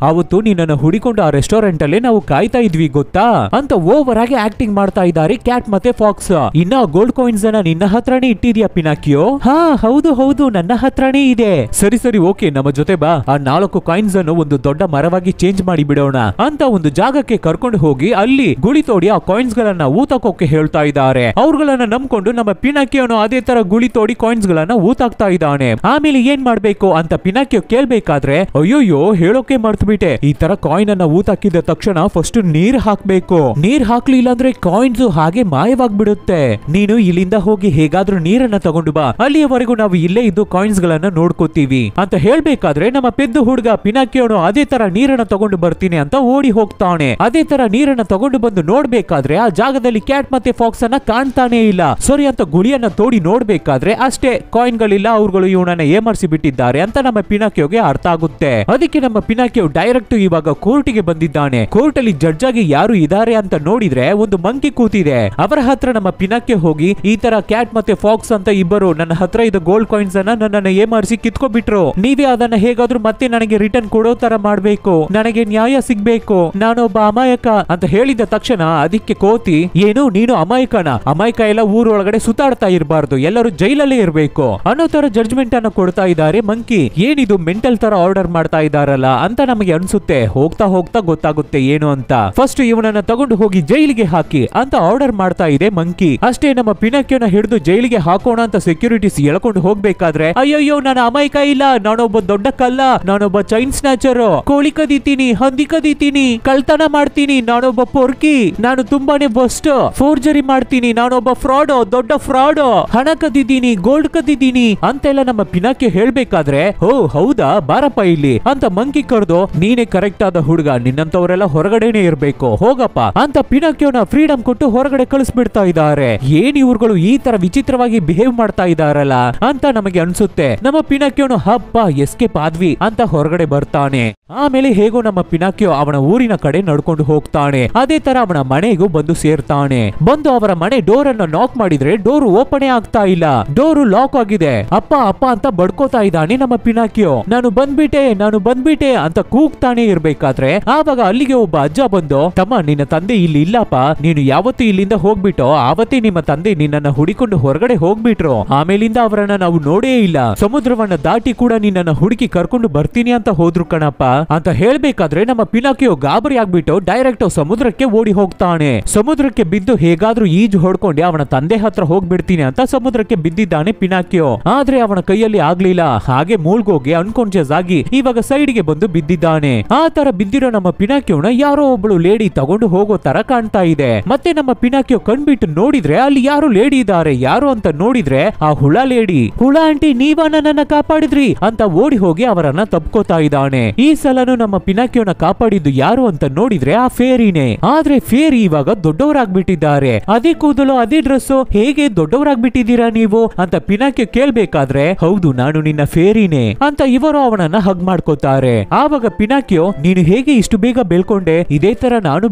ಅವತ್ತು ನಿನ್ನನ್ನು ಹುಡಿಕೊಂಡು ಆ ರೆಸ್ಟೋರೆಂಟ್ ಅಲ್ಲೇ ನಾವು ಕಾಯ್ತಾ ಇದ್ವಿ ಗೊತ್ತಾ ಅಂತ ಓವರ್ ಆಗಿ ಆಕ್ಟಿಂಗ್ ಮಾಡ್ತಾ ಇದ್ದಾರೆ ಕ್ಯಾಟ್ ಮತ್ತೆ ಫಾಕ್ಸ್. ಇನ್ನ ಗೋಲ್ಡ್ ಕಾಯಿನ್ಸ್ ಅನ್ನ ನಿನ್ನ ಹತ್ರನೇ ಇಟ್ಟಿದ್ಯಾ ಪಿನಾಕಿಯೋ? ಹಾ ಹೌದು ನನ್ನ ಹತ್ರನೇ ಇದೆ. ಸರಿ ಓಕೆ, ನಮ್ಮ ಜೊತೆ ಬಾ. ಆ 4 ಕಾಯಿನ್ಸ್ ಅನ್ನು ಒಂದು ದೊಡ್ಡ ಮರವಾಗಿ ಚೇಂಜ್ ಮಾಡಿ ಬಿಡೋಣ ಅಂತ ಒಂದು ಜಾಗಕ್ಕೆ ಕರ್ಕೊಂಡು ಹೋಗಿ ಅಲ್ಲಿ ಗುಳಿ ತೋಡಿ ಆ ಕಾಯಿನ್ಸ್ ಗಳನ್ನ ಊತಾಕೋಕೆ ಹೇಳ್ತಾ ಇದ್ದಾರೆ. ಅವ್ರಗಳನ್ನ ನಂಬ್ಕೊಂಡು ನಮ್ಮ ಪಿನಾಕಿಯೋನು ಅದೇ ತರ ಗುಳಿ ತೋಡಿ ಕಾಯಿನ್ಸ್ ಗಳನ್ನ ಊತಾಕ್ತಾ ಇದ್ದಾನೆ. ಆಮೇಲೆ ಏನ್ ಮಾಡ್ಬೇಕು ಅಂತ ಪಿನಾಕಿಯೋ ಕೇಳ್ಬೇಕಾದ್ರೆ ಅಯ್ಯೋಯ್ಯೋ ಹೇಳೋಕೆ ಮರ್ತ್ಬಿಟ್ಟೆ, ಈ ತರ ಕಾಯಿನ್ ಅನ್ನ ಊತಾಕಿದ ತಕ್ಷಣ ಫಸ್ಟ್ ನೀರ್ ಹಾಕ್ಬೇಕು. ನೀರ್ ಹಾಕ್ಲಿಲ್ಲ ಅಂದ್ರೆ ಕಾಯಿನ್ಸ್ ಹಾಗೆ ಮಾಯವಾಗ್ಬಿಡುತ್ತೆ. ನೀನು ಇಲ್ಲಿಂದ ಹೋಗಿ ಹೇಗಾದ್ರೂ ನೀರನ್ನ ತಗೊಂಡು ಬಾ, ಅಲ್ಲಿಯವರೆಗೂ ನಾವು ಇಲ್ಲೇ ಇದ್ದು ಕಾಯಿನ್ಸ್ ಗಳನ್ನ ನೋಡ್ಕೋತೀವಿ ಅಂತ ಹೇಳ್ಬೇಕಾದ್ರೆ ನಮ್ಮ ಪೆದ್ದು ಹುಡುಗ ಪಿನಾಕಿಯೋನು ಅದೇ ತರ ನೀರನ್ನ ತಗೊಂಡು ಬರ್ತೀನಿ ಅಂತ ಓಡಿ ಹೋಗ್ತಾನೆ. ಅದೇ ತರ ನೀರನ್ನ ತಗೊಂಡು ಬಂದು ನೋಡ್ಬೇಕಾದ್ರೆ ಆ ಜಾಗದಲ್ಲಿ ಕ್ಯಾಟ್ ಮತ್ತೆ ಫಾಕ್ಸ್ ಅನ್ನ ಕಾಣ್ತಾನೆ ಇಲ್ಲ. ಸರಿ ಅಂತ ಗುಳಿಯನ್ನ ತೋಡಿ ನೋಡ್ಬೇಕಾದ್ರೆ ಹೇಳ್ಬೇಕಾದ್ರೆ ಅಷ್ಟೇ ಕಾಯಿನ್ ಗಳಿಲ್ಲ, ಅವ್ರುಗಳು ಇವನನ್ನ ಏಮರ್ಸಿ ಬಿಟ್ಟಿದ್ದಾರೆ ಅಂತ ನಮ್ಮ ಪಿನಾಕಿಯೋಗೆ ಅರ್ಥ ಆಗುತ್ತೆ. ಅದಕ್ಕೆ ನಮ್ಮ ಪಿನಾಕಿಯೋ ಡೈರೆಕ್ಟ್ ಇವಾಗ ಕೋರ್ಟಿಗೆ ಬಂದಿದ್ದಾನೆ. ಕೋರ್ಟ್ ಅಲ್ಲಿ ಜಡ್ಜ್ ಆಗಿ ಯಾರು ಇದಾರೆ ಅಂತ ನೋಡಿದ್ರೆ ಒಂದು ಮಂಕಿ ಕೂತಿದೆ. ಅವರ ಹತ್ರ ನಮ್ಮ ಪಿನಾಕಿಯೋ ಹೋಗಿ ಈ ತರ ಕ್ಯಾಟ್ ಮತ್ತೆ ಫಾಕ್ಸ್ ಅಂತ ಇಬ್ಬರು ನನ್ನ ಹತ್ರ ಇದ್ದ ಗೋಲ್ಡ್ ಕಾಯಿನ್ಸ್ ಅನ್ನ ನನ್ನನ್ನ ಏಮರ್ಸಿ ಕಿತ್ಕೊಬಿಟ್ರು. ನೀವೇ ಅದನ್ನ ಹೇಗಾದ್ರೂ ಮತ್ತೆ ನನಗೆ ರಿಟರ್ನ್ ಕೊಡೋ ತರ ಮಾಡ್ಬೇಕು, ನನಗೆ ನ್ಯಾಯ ಸಿಗ್ಬೇಕು, ನಾನೊಬ್ಬ ಅಮಾಯಕ ಅಂತ ಹೇಳಿದ ತಕ್ಷಣ ಅದಕ್ಕೆ ಕೋತಿ, ಏನು ನೀನು ಅಮಾಯಕನ? ಅಮಾಯಕ ಎಲ್ಲ ಊರೊಳಗಡೆ ಸುತ್ತಾಡ್ತಾ ಇರಬಾರ್ದು, ಎಲ್ಲರೂ ಜೈಲಲ್ಲೇ ಇರಬೇಕು ಅನ್ನೋ ತರ ಜಡ್ಜ್ಮೆಂಟ್ ಅನ್ನು ಕೊಡ್ತಾ ಇದ್ದಾರೆ ಮಂಕಿ. ಏನಿದು ಮೆಂಟಲ್ ತರ ಆರ್ಡರ್ ಮಾಡ್ತಾ ಇದಾರಲ್ಲ ಅಂತ ನಮಗೆ ಅನ್ಸುತ್ತೆ. ಹೋಗ್ತಾ ಹೋಗ್ತಾ ಗೊತ್ತಾಗುತ್ತೆ ಏನು ಅಂತ. ಫಸ್ಟ್ ಇವನನ್ನ ತಗೊಂಡು ಹೋಗಿ ಜೈಲಿಗೆ ಹಾಕಿ ಅಂತ ಆರ್ಡರ್ ಮಾಡ್ತಾ ಇದೆ ಮಂಕಿ. ಅಷ್ಟೇ ನಮ್ಮ ಪಿನಾಕಿಯೋನ ಹಿಡಿದು ಜೈಲಿಗೆ ಹಾಕೋಣ ಅಂತ ಸೆಕ್ಯೂರಿಟೀಸ್ ಎಳ್ಕೊಂಡು ಹೋಗ್ಬೇಕಾದ್ರೆ, ಅಯ್ಯಯ್ಯೋ ನಾನು ಅಮಾಯಕ ಇಲ್ಲ, ನಾನೊಬ್ಬ ದೊಡ್ಡ ಕಲ್ಲ, ನಾನೊಬ್ಬ ಚೈನ್ ಸ್ನ್ಯಾಚರ್, ಕೋಳಿ ಕದೀತೀನಿ, ಹಂದಿ ಕದೀತೀನಿ, ಕಳ್ತನ ಮಾಡ್ತೀನಿ, ನಾನೊಬ್ಬ ಪೊರ್ಕಿ, ನಾನು ತುಂಬಾನೇ ಬಸ್ಟ್, ಫೋರ್ಜರಿ ಮಾಡ್ತೀನಿ, ನಾನೊಬ್ಬ ಫ್ರಾಡ್, ದೊಡ್ಡ ಫ್ರಾಡ್, ಹಣ ಕದಿದ್ದೀನಿ, ಗೋಲ್ಡ್ ಕದಿದ್ದೀನಿ ಅಂತೆಲ್ಲ ನಮ್ಮ ಪಿನಾಕಿಯೋ ಹೇಳ್ಬೇಕಾದ್ರೆ, ಓ ಹೌದಾ ಬಾರಪ್ಪ ಇಲ್ಲಿ ಅಂತ ಮಂಕಿ ಕರೆದು, ನೀನೇ ಕರೆಕ್ಟ್ ಆದ ಹುಡುಗ, ನಿನ್ನಂತವರೆಲ್ಲ ಹೊರಗಡೆನೆ ಇರ್ಬೇಕು, ಹೋಗಪ್ಪ ಅಂತ ಪಿನಾಕಿಯೋನ ಫ್ರೀಡಮ್ ಕೊಟ್ಟು ಹೊರಗಡೆ ಕಳಿಸ್ಬಿಡ್ತಾ ಇದ್ದಾರೆ. ಏನ್ ಇವ್ರುಗಳು ಈ ತರ ವಿಚಿತ್ರವಾಗಿ ಬಿಹೇವ್ ಮಾಡ್ತಾ ಇದಾರಲ್ಲ ಅಂತ ನಮಗೆ ಅನ್ಸುತ್ತೆ. ನಮ್ಮ ಪಿನಾಕಿಯೋನು ಹಬ್ಬ ಎಸ್ಕೇಪ್ ಆದ್ವಿ ಅಂತ ಹೊರಗಡೆ ಬರ್ತಾನೆ. ಆಮೇಲೆ ಹೇಗೋ ನಮ್ಮ ಪಿನಾಕಿಯೋ ಅವನ ಊರಿನ ಕಡೆ ನಡ್ಕೊಂಡು ಹೋಗ್ತಾನೆ. ಅದೇ ತರ ಅವನ ಮನೆಗೂ ಬಂದು ಸೇರ್ತಾನೆ. ಬಂದು ಅವರ ಮನೆ ಡೋರ್ ಅನ್ನು ನಾಕ್ ಮಾಡಿದ್ರೆ ಡೋರ್ ಓಪನ್ ಆಗ್ತಾ ಇಲ್ಲ, ಡೋರ್ ಲಾಕ್ ಆಗಿದೆ. ಅಪ್ಪ ಅಪ್ಪ ಅಂತ ಬಡ್ಕೋತಾ ಇದ್ದಾನೆ ನಮ್ಮ ಪಿನಾಕಿಯೋ. ನಾನು ಬಂದ್ಬಿಟ್ಟೆ ಅಂತ ಕೂಗ್ತಾನೆ ಇರ್ಬೇಕಾದ್ರೆ ಆವಾಗ ಅಲ್ಲಿಗೆ ಒಬ್ಬ ಅಜ್ಜ ಬಂದು, ತಮ್ಮ ನಿನ್ನ ತಂದೆ ಇಲ್ಲಿ ಇಲ್ಲಪ್ಪ, ನೀನು ಯಾವತ್ತು ಇಲ್ಲಿಂದ ಹೋಗ್ಬಿಟ್ಟೋ ಆವತ್ತೇ ನಿಮ್ಮ ತಂದೆ ನಿನ್ನನ್ನ ಹುಡಿಕೊಂಡು ಹೊರಗಡೆ ಹೋಗ್ಬಿಟ್ರು. ಆಮೇಲಿಂದ ಅವರನ್ನ ನಾವು ನೋಡೇ ಇಲ್ಲ, ಸಮುದ್ರವನ್ನ ದಾಟಿ ಕೂಡ ನಿನ್ನನ್ನ ಹುಡುಕಿ ಕರ್ಕೊಂಡು ಬರ್ತೀನಿ ಅಂತ ಹೋದ್ರು ಕಣಪ್ಪ ಅಂತ ಹೇಳ್ಬೇಕಾದ್ರೆ ನಮ್ಮ ಪಿನಾಕಿಯೋ ಗಾಬರಿ ಆಗ್ಬಿಟ್ಟು ಡೈರೆಕ್ಟ್ ಸಮುದ್ರಕ್ಕೆ ಓಡಿ ಹೋಗ್ತಾನೆ. ಸಮುದ್ರಕ್ಕೆ ಬಿದ್ದು ಹೇಗಾದ್ರೂ ಈಜು ಹೊಡ್ಕೊಂಡು ಅವನ ತಂದೆ ಹತ್ರ ಹೋಗ್ಬಿಡ್ತೀನಿ ಅಂತ ಸಮುದ್ರಕ್ಕೆ ಬಿದ್ದಿದ್ದಾನೆ ಪಿನಾಕಿಯೋ. ಆದ್ರೆ ಅವನ ಕೈಯಲ್ಲಿ ಆಗ್ಲಿಲ್ಲ, ಹಾಗೆ ಮೂಳ್ಗೋಗಿ ಅನ್ಕಾನ್ಶಿಯಸ್ ಆಗಿ ಇವಾಗ ಸೈಡ್ಗೆ ಬಂದು ಬಿದ್ದಿದ್ದಾನೆ. ಆ ತರ ಬಿದ್ದಿರೋ ನಮ್ಮ ಪಿನಾಕಿಯೋನ ಯಾರೋ ಒಬ್ಳು ಲೇಡಿ ತಗೊಂಡು ಹೋಗೋ ತರ ಕಾಣ್ತಾ ಇದೆ. ಮತ್ತೆ ನಮ್ಮ ಪಿನಾಕಿಯೋ ಕಣ್ಬಿಟ್ಟು ನೋಡಿದ್ರೆ ಅಲ್ಲಿ ಯಾರು ಲೇಡಿ ಇದ್ದಾರೆ. ಯಾರು ಅಂತ ನೋಡಿದ್ರೆ ಆ ಹುಳ ಲೇಡಿ. ಹುಳ ಆಂಟಿ ನೀವ ನನ್ನನ್ನ ಕಾಪಾಡಿದ್ರಿ ಅಂತ ಓಡಿ ಹೋಗಿ ಅವರನ್ನ ತಪ್ಕೋತಾ ಇದ್ದಾನೆ. ಈ ಸಲನು ನಮ್ಮ ಪಿನಾಕಿಯೋನ ಕಾಪಾಡಿದ್ದು ಯಾರು ಅಂತ ನೋಡಿದ್ರೆ ಆ ಫೇರಿನೇ. ಆದ್ರೆ ಫೇರಿ ಇವಾಗ ದೊಡ್ಡವರಾಗ್ಬಿಟ್ಟಿದ್ದಾರೆ. ಅದೇ ಕೂದಲು ಅದೇ ಡ್ರೆಸ್, ಹೇಗೆ ದೊಡ್ಡವರಾಗ್ಬಿಟ್ಟಿದ್ದೀರಾ ನೀವು ಅಂತ ಪಿನಾಕಿಯೋ ಕೇಳ್ಬೇಕಾದ್ರೆ, ಹೌದು ನಾನು ನಿನ್ನ ಫೇರಿನೇ ಅಂತ ಇವರು ಅವನನ್ನ ಹಗ್ ಮಾಡ್ಕೋತಾರೆ. ಆವಾಗ ಪಿನಾಕಿಯೋ, ನೀನು ಹೇಗೆ ಇಷ್ಟು ಬೇಗ ಬೆಳ್ಕೊಂಡೆ, ಇದೇ ತರ ನಾನು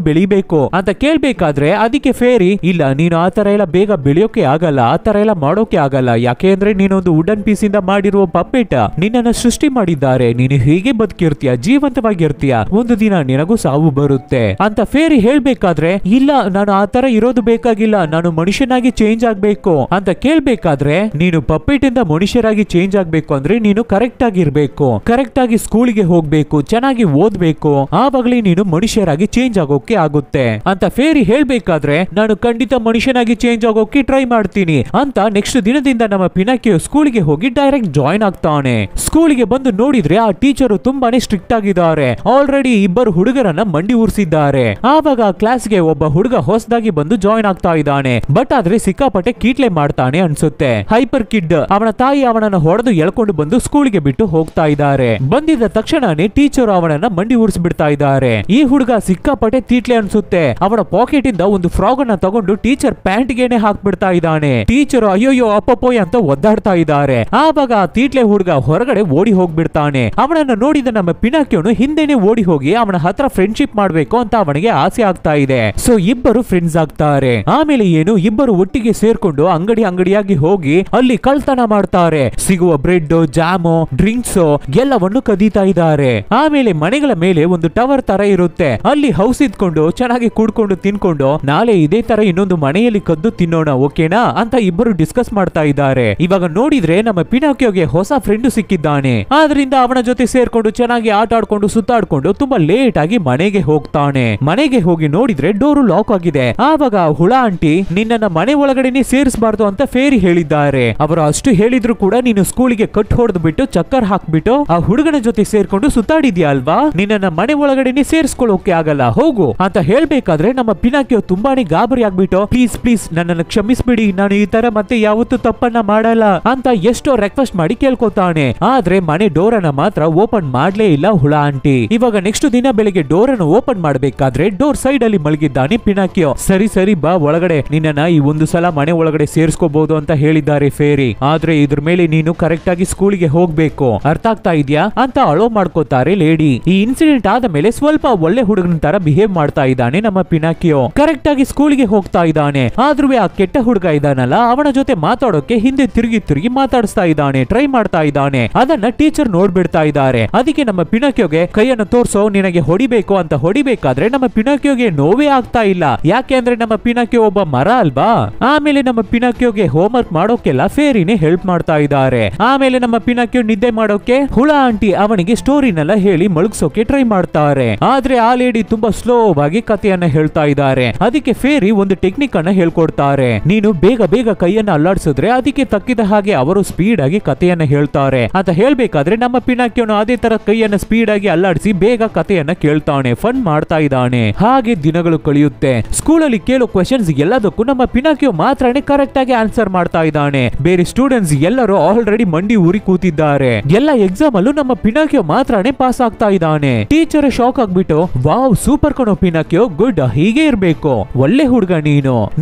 ಬೆಳಿಬೇಕು ಅಂತ ಕೇಳ್ಬೇಕಾದ್ರೆ ಅದಕ್ಕೆ ಫೇರಿ, ಇಲ್ಲ ನೀನು ಆ ತರ ಎಲ್ಲ ಬೇಗ ಬೆಳೆಯೋಕೆ ಆಗಲ್ಲ, ಆ ತರ ಎಲ್ಲ ಮಾಡೋಕೆ ಆಗಲ್ಲ, ಯಾಕೆ ಅಂದ್ರೆ ನೀನೊಂದು ವುಡನ್ ಪೀಸ್ ಇಂದ ಮಾಡಿರುವ ಪಪ್ಪೆಟ, ನಿನ್ನನ್ನ ಸೃಷ್ಟಿ ಮಾಡಿದ್ದಾರೆ, ನೀನು ಹೀಗೆ ಬದುಕಿರ್ತೀಯ, ಜೀವಂತವಾಗಿರ್ತೀಯ, ಒಂದು ದಿನ ನಿನಗೂ ಸಾವು ಬರುತ್ತೆ ಅಂತ ಫೇರಿ ಹೇಳ್ಬೇಕಾದ್ರೆ, ಇಲ್ಲ ನಾನು ಆ ತರ ಇರೋದು ಬೇಕಾಗಿಲ್ಲ, ನಾನು ಮನುಷ್ಯನಾಗಿ ಚೇಂಜ್ ಆಗ್ಬೇಕು ಅಂತ ಕೇಳ್ಬೇಕಾದ್ರೆ, ನೀನು ಪಪ್ಪೆಟ್ ಇಂದ ಮನುಷ್ಯರಾಗಿ ಚೇಂಜ್ ಆಗ್ಬೇಕು ಅಂದ್ರೆ ನೀನು ಕರೆಕ್ಟ್ ಆಗಿರ್ಬೇಕು, ಕರೆಕ್ಟ್ ಆಗಿ ಸ್ಕೂಲ್ಗೆ ಹೋಗ್ಬೇಕು, ಚೆನ್ನಾಗಿ ಓದ್ಬೇಕು, ಆವಾಗಲೇ ನೀನು ಮನುಷ್ಯರಾಗಿ ಚೇಂಜ್ ಆಗೋಕೆ ಆಗುತ್ತೆ ಅಂತ ಫೇರಿ ಹೇಳ್ಬೇಕಾದ್ರೆ, ನಾನು ಖಂಡಿತ ಮನುಷ್ಯನಾಗಿ ಚೇಂಜ್ ಆಗೋಕೆ ಟ್ರೈ ಮಾಡ್ತೀನಿ ಅಂತ ನೆಕ್ಸ್ಟ್ ದಿನದಿಂದ ನಮ್ಮ ಪಿನಾಕಿಯೋ ಸ್ಕೂಲ್ಗೆ ಹೋಗಿ ಡೈರೆಕ್ಟ್ ಜಾಯಿನ್ ಆಗ್ತಾನೆ. ಸ್ಕೂಲ್ಗೆ ಬಂದು ನೋಡಿದ್ರೆ ಆ ಟೀಚರು ತುಂಬಾನೇ ಸ್ಟ್ರಿಕ್ಟ್ ಆಗಿದ್ದಾರೆ. ಆಲ್ರೆಡಿ ಇಬ್ಬರು ಹುಡುಗರನ್ನ ಮಂಡಿ ಊರಿಸಿದ್ದಾರೆ. ಆವಾಗ ಕ್ಲಾಸ್ಗೆ ಒಬ್ಬ ಹುಡುಗ ಹೊಸದಾಗಿ ಬಂದು ಜಾಯಿನ್ ಆಗ್ತಾ ಇದ್ದಾನೆ. ಬಟ್ ಆದ್ರೆ ಸಿಕ್ಕಾಪಟ್ಟೆ ಕೀಟ್ಲೆ ಮಾಡ್ತಾನೆ ಅನ್ಸುತ್ತೆ. Hyper kid. ಅವನ ತಾಯಿ ಅವನನ್ನ ಹೊಡೆದು ಎಳ್ಕೊಂಡು ಬಂದು ಸ್ಕೂಲ್ಗೆ ಬಿಟ್ಟು ಹೋಗ್ತಾ ಇದ್ದಾರೆ. ಬಂದಿದ್ದ ತಕ್ಷಣನೇ ಟೀಚರ್ ಅವನನ್ನ ಮಂಡಿ ಊರಿಸ್ಬಿಡ್ತಾ ಇದ್ದಾರೆ. ಈ ಹುಡುಗ ಸಿಕ್ಕಾಪಟ್ಟೆ ತೀಟ್ಲೆ ಅನ್ಸುತ್ತೆ. ಅವನ ಪಾಕೆಟ್ ಇಂದ ಒಂದು ಫ್ರಾಗ್ ಅನ್ನ ತಗೊಂಡು ಟೀಚರ್ ಪ್ಯಾಂಟ್ ಗೆನೆ ಹಾಕ್ಬಿಡ್ತಾ ಇದ್ದಾನೆ. ಟೀಚರ್ ಅಯ್ಯೋಯ್ಯೋ ಅಪ್ಪಪ್ಪೋಯ್ ಅಂತ ಒದ್ದಾಡ್ತಾ ಇದ್ದಾರೆ. ಆವಾಗ ಆ ತೀಟ್ಲೆ ಹುಡುಗ ಹೊರಗಡೆ ಓಡಿ ಹೋಗ್ಬಿಡ್ತಾನೆ. ಅವನನ್ನ ನೋಡಿದ ನಮ್ಮ ಪಿನಾಕಿಯೋನು ಹಿಂದೆನೆ ಓಡಿ ಹೋಗಿ ಅವನ ಹತ್ರ ಫ್ರೆಂಡ್ಶಿಪ್ ಮಾಡ್ಬೇಕು ಅಂತ ಅವನಿಗೆ ಆಸೆ ಆಗ್ತಾ ಇದೆ. ಸೊ ಇಬ್ಬರು ಫ್ರೆಂಡ್ಸ್ ಆಗ್ತಾರೆ. ಆಮೇಲೆ ಏನು, ಇಬ್ಬರು ಒಟ್ಟಿಗೆ ಸೇರ್ಕೊಂಡು ಅಂಗಡಿಯಾಗಿ ಹೋಗಿ ಅಲ್ಲಿ ಕಳ್ತನ ಮಾಡ್ತಾರೆ. ಸಿಗುವ ಬ್ರೆಡ್, ಜಾಮು, ಡ್ರಿಂಕ್ಸ್ ಎಲ್ಲವನ್ನು ಕದೀತಾ ಇದ್ದಾರೆ. ಆಮೇಲೆ ಮನೆಗಳ ಮೇಲೆ ಒಂದು ಟವರ್ ತರ ಇರುತ್ತೆ. ಅಲ್ಲಿ ಹೌಸ್ ಇದ್ಕೊಂಡು ಚೆನ್ನಾಗಿ ಕೂಡ್ಕೊಂಡು ತಿನ್ಕೊಂಡು ನಾಳೆ ಇದೇ ತರ ಇನ್ನೊಂದು ಮನೆಯಲ್ಲಿ ಕದ್ದು ತಿನ್ನೋಣ ಓಕೆನಾ ಅಂತ ಇಬ್ಬರು ಡಿಸ್ಕಸ್ ಮಾಡ್ತಾ ಇದ್ದಾರೆ. ಇವಾಗ ನೋಡಿದ್ರೆ ನಮ್ಮ ಪಿನಾಕಿಯೋಗೆ ಹೊಸ ಫ್ರೆಂಡ್ ಸಿಕ್ಕಿದ್ದಾನೆ. ಆದ್ರಿಂದ ಅವನ ಜೊತೆ ಸೇರ್ಕೊಂಡು ಚೆನ್ನಾಗಿ ಆಟ ಆಡ್ಕೊಂಡು ಸುತ್ತಾಡ್ಕೊಂಡು ತುಂಬಾ ಲೇಟ್ ಆಗಿ ಮನೆಗೆ ಹೋಗ್ತಾನೆ. ಮನೆಗೆ ಹೋಗಿ ನೋಡಿದ್ರೆ ಡೋರು ಲಾಕ್ ಆಗಿದೆ. ಆವಾಗ ಹುಳ ಆಂಟಿ, ನಿನ್ನನ್ನ ಮನೆ ಒಳಗಡೆನೆ ಸೇರಿಸಬಾರ್ದು ಅಂತ ಫೇರಿ ಹೇಳಿದ್ದಾರೆ. ಅವರು ಅಷ್ಟು ಹೇಳಿದ್ರು ಕೂಡ ನೀನು ಸ್ಕೂಲಿಗೆ ಕಟ್ ಹೊಡೆದು ಬಿಟ್ಟು ಚಕ್ಕರ್ ಹಾಕ್ಬಿಟ್ಟು ಆ ಹುಡುಗನ ಜೊತೆ ಸೇರ್ಕೊಂಡು ಸುತ್ತಾಡಿದ್ಯಾ ಅಲ್ವಾ, ನಿನ್ನನ್ನ ಮನೆ ಒಳಗಡೆನೆ ಸೇರಿಸ್ಕೊಳ್ಳೋಕೆ ಆಗಲ್ಲ, ಹೋಗು ಅಂತ ಹೇಳ್ಬೇಕಾದ್ರೆ ನಮ್ಮ ಪಿನಾಕಿಯೋ ತುಂಬಾನೇ ಗಾಬರಿ ಆಗ್ಬಿಟ್ಟು, ಪ್ಲೀಸ್ ಪ್ಲೀಸ್ ನನ್ನನ್ನು ಕ್ಷಮಿಸ್ಬಿಡಿ, ನಾನು ಈ ತರ ಮತ್ತೆ ಯಾವತ್ತೂ ತಪ್ಪನ್ನ ಮಾಡಲ್ಲ ಅಂತ ಎಷ್ಟೋ ರಿಕ್ವೆಸ್ಟ್ ಮಾಡಿ ಕೇಳ್ಕೊತಾನೆ. ಆದ್ರೆ ಮನೆ ಡೋರ್ ಅನ್ನ ಮಾತ್ರ ಓಪನ್ ಮಾಡ್ಲೇ ಇಲ್ಲ ಹುಳ ಆಂಟಿ. ಇವಾಗ ನೆಕ್ಸ್ಟ್ ದಿನ ಬೆಳಿಗ್ಗೆ ಡೋರ್ ಅನ್ನು ಓಪನ್ ಮಾಡಬೇಕಾದ್ರೆ ಡೋರ್ ಸೈಡ್ ಅಲ್ಲಿ ಮಲಗಿದ್ದಾನೆ ಪಿನಾಕಿಯೋ. ಸರಿ ಸರಿ ಬಾ ಒಳಗಡೆ, ನಿನ್ನ ಈ ಒಂದು ಸಲ ಮನೆ ಒಳಗಡೆ ಸೇರಿಸ್ಕೋಬಹುದು ಅಂತ ಹೇಳಿದ್ದಾರೆ ಫೇರಿ. ಆದ್ರೆ ಇದ್ರ ಮೇಲೆ ನೀನು ಕರೆಕ್ಟ್ ಆಗಿ ಸ್ಕೂಲಿಗೆ ಹೋಗ್ಬೇಕು, ಅರ್ಥ ಆಗ್ತಾ ಇದೆಯಾ ಅಂತ ಅಳೋ ಮಾಡ್ಕೋತಾರೆ ಲೇಡಿ. ಈ ಇನ್ಸಿಡೆಂಟ್ ಆದ ಮೇಲೆ ಸ್ವಲ್ಪ ಒಳ್ಳೆ ಹುಡುಗನ ತರ ಬಿಹೇವ್ ಮಾಡ್ತಾ ಇದ್ದಾನೆ ನಮ್ಮ ಪಿನಾಕಿಯೋ. ಕರೆಕ್ಟ್ ಆಗಿ ಸ್ಕೂಲಿಗೆ ಹೋಗ್ತಾ ಇದ್ದಾನೆ. ಆದ್ರೂ ಆ ಕೆಟ್ಟ ಹುಡುಗ ಇದ್ದಾನಲ್ಲ, ಅವನ ಜೊತೆ ಮಾತಾಡೋಕೆ ಹಿಂದೆ ತಿರುಗಿ ಮಾತಾಡಿಸ್ತಾ ಇದ್ದಾನೆ, ಟ್ರೈ ಮಾಡ್ತಾ ಇದ್ದಾನೆ. ಅದನ್ನ ಟೀಚರ್ ನೋಡ್ಬಿಡ್ತಾ ಇದ್ದಾರೆ. ಅದಕ್ಕೆ ನಮ್ಮ ಪಿನಾಕಿಯೋಗೆ ಕೈಯನ್ನು ತೋರ್ಸೋ, ನಿನಗೆ ಹೊಡಿಬೇಕು ಅಂತ ಹೊಡಿಬೇಕಾದ್ರೆ ನಮ್ಮ ಪಿನಾಕಿಯೋಗೆ ನೋವೇ ಆಗ್ತಾ ಇಲ್ಲ. ಯಾಕೆ ಅಂದ್ರೆ ನಮ್ಮ ಪಿನಾಕಿಯೋ ಒಬ್ಬ ಮರ ಅಲ್ವಾ. ಆಮೇಲೆ ನಮ್ಮ ಪಿನಾಕಿಯೋಗೆ ಹೋಮ್ ವರ್ಕ್ ಮಾಡೋಕೆಲ್ಲ ಫೇರಿನೇ ಹೆಲ್ಪ್ ಮಾಡ್ತಾ ಇದ್ದಾರೆ. ಆಮೇಲೆ ನಮ್ಮ ಪಿನಾಕಿಯೋ ನಿದ್ದೆ ಮಾಡೋಕೆ ಹುಳ ಆಂಟಿ ಅವನಿಗೆ ಸ್ಟೋರಿನೆಲ್ಲ ಹೇಳಿ ಮಲಗಿಸೋಕೆ ಟ್ರೈ ಮಾಡ್ತಾರೆ. ಆದ್ರೆ ಆ ಲೇಡಿ ತುಂಬಾ ಸ್ಲೋ ಆಗಿ ಕಥೆಯನ್ನ ಹೇಳ್ತಾ ಇದ್ದಾರೆ. ಅದಕ್ಕೆ ಫೇರಿ ಒಂದು ಟೆಕ್ನಿಕ್ ಅನ್ನ ಹೇಳ್ಕೊಡ್ತಾರೆ. ನೀನು ಬೇಗ ಬೇಗ ಕೈಯನ್ನ ಅಲ್ಲಾಡಿಸಿದ್ರೆ ಅದಕ್ಕೆ ತಕ್ಕಿದ ಹಾಗೆ ಅವರು ಸ್ಪೀಡ್ ಆಗಿ ಕಥೆಯನ್ನ ಹೇಳ್ತಾರೆ ಅಂತ ಹೇಳ್ಬೇಕಾದ್ರೆ ನಮ್ಮ ಪಿನಾಕಿಯೋನು ಅದೇ ತರ ಕೈಯನ್ನ ಸ್ಪೀಡ್ ಆಗಿ ಅಲ್ಲಾಡಿಸಿ ಬೇಗ ಕಥೆಯನ್ನ ಕೇಳ್ತಾನೆ, ಫನ್ ಮಾಡ್ತಾ ಇದ್ದಾನೆ. ಹಾಗೆ ದಿನಗಳು ಕಳೆಯುತ್ತೆ. ಸ್ಕೂಲಲ್ಲಿ ಕೇಳೋ ಕ್ವೆಶ್ಚನ್ಸ್ ಎಲ್ಲದಕ್ಕೂ ನಮ್ಮ ಪಿನಾಕಿಯೋ ಮಾತ್ರನೇ ಕರೆಕ್ಟ್ ಆಗಿ ಆನ್ಸರ್ ಮಾಡ್ತಾ ಇದ್ದಾನೆ. ಬೇರೆ ಸ್ಟೂಡೆಂಟ್ಸ್ ಎಲ್ಲರೂ ಆಲ್ರೆಡಿ ಮಂಡಿ ಊರಿ ಕೂತಿದ್ದಾರೆ. ಎಲ್ಲ ಎಕ್ಸಾಮ್ ಅಲ್ಲೂ ನಮ್ಮ ಪಿನಾಕಿಯೋ ಮಾತ್ರನೇ ಪಾಸ್ ಆಗ್ತಾ ಇದ್ದಾನೆ. ಟೀಚರ್ ಶಾಕ್ ಆಗ್ಬಿಟ್ಟು, ವಾವ್ ಸೂಪರ್ ಕಣೋ ಪಿನಾಕಿಯೋ, ಗುಡ್, ಹೀಗೆ ಇರ್ಬೇಕು, ಒಳ್ಳೆ ಹುಡುಗ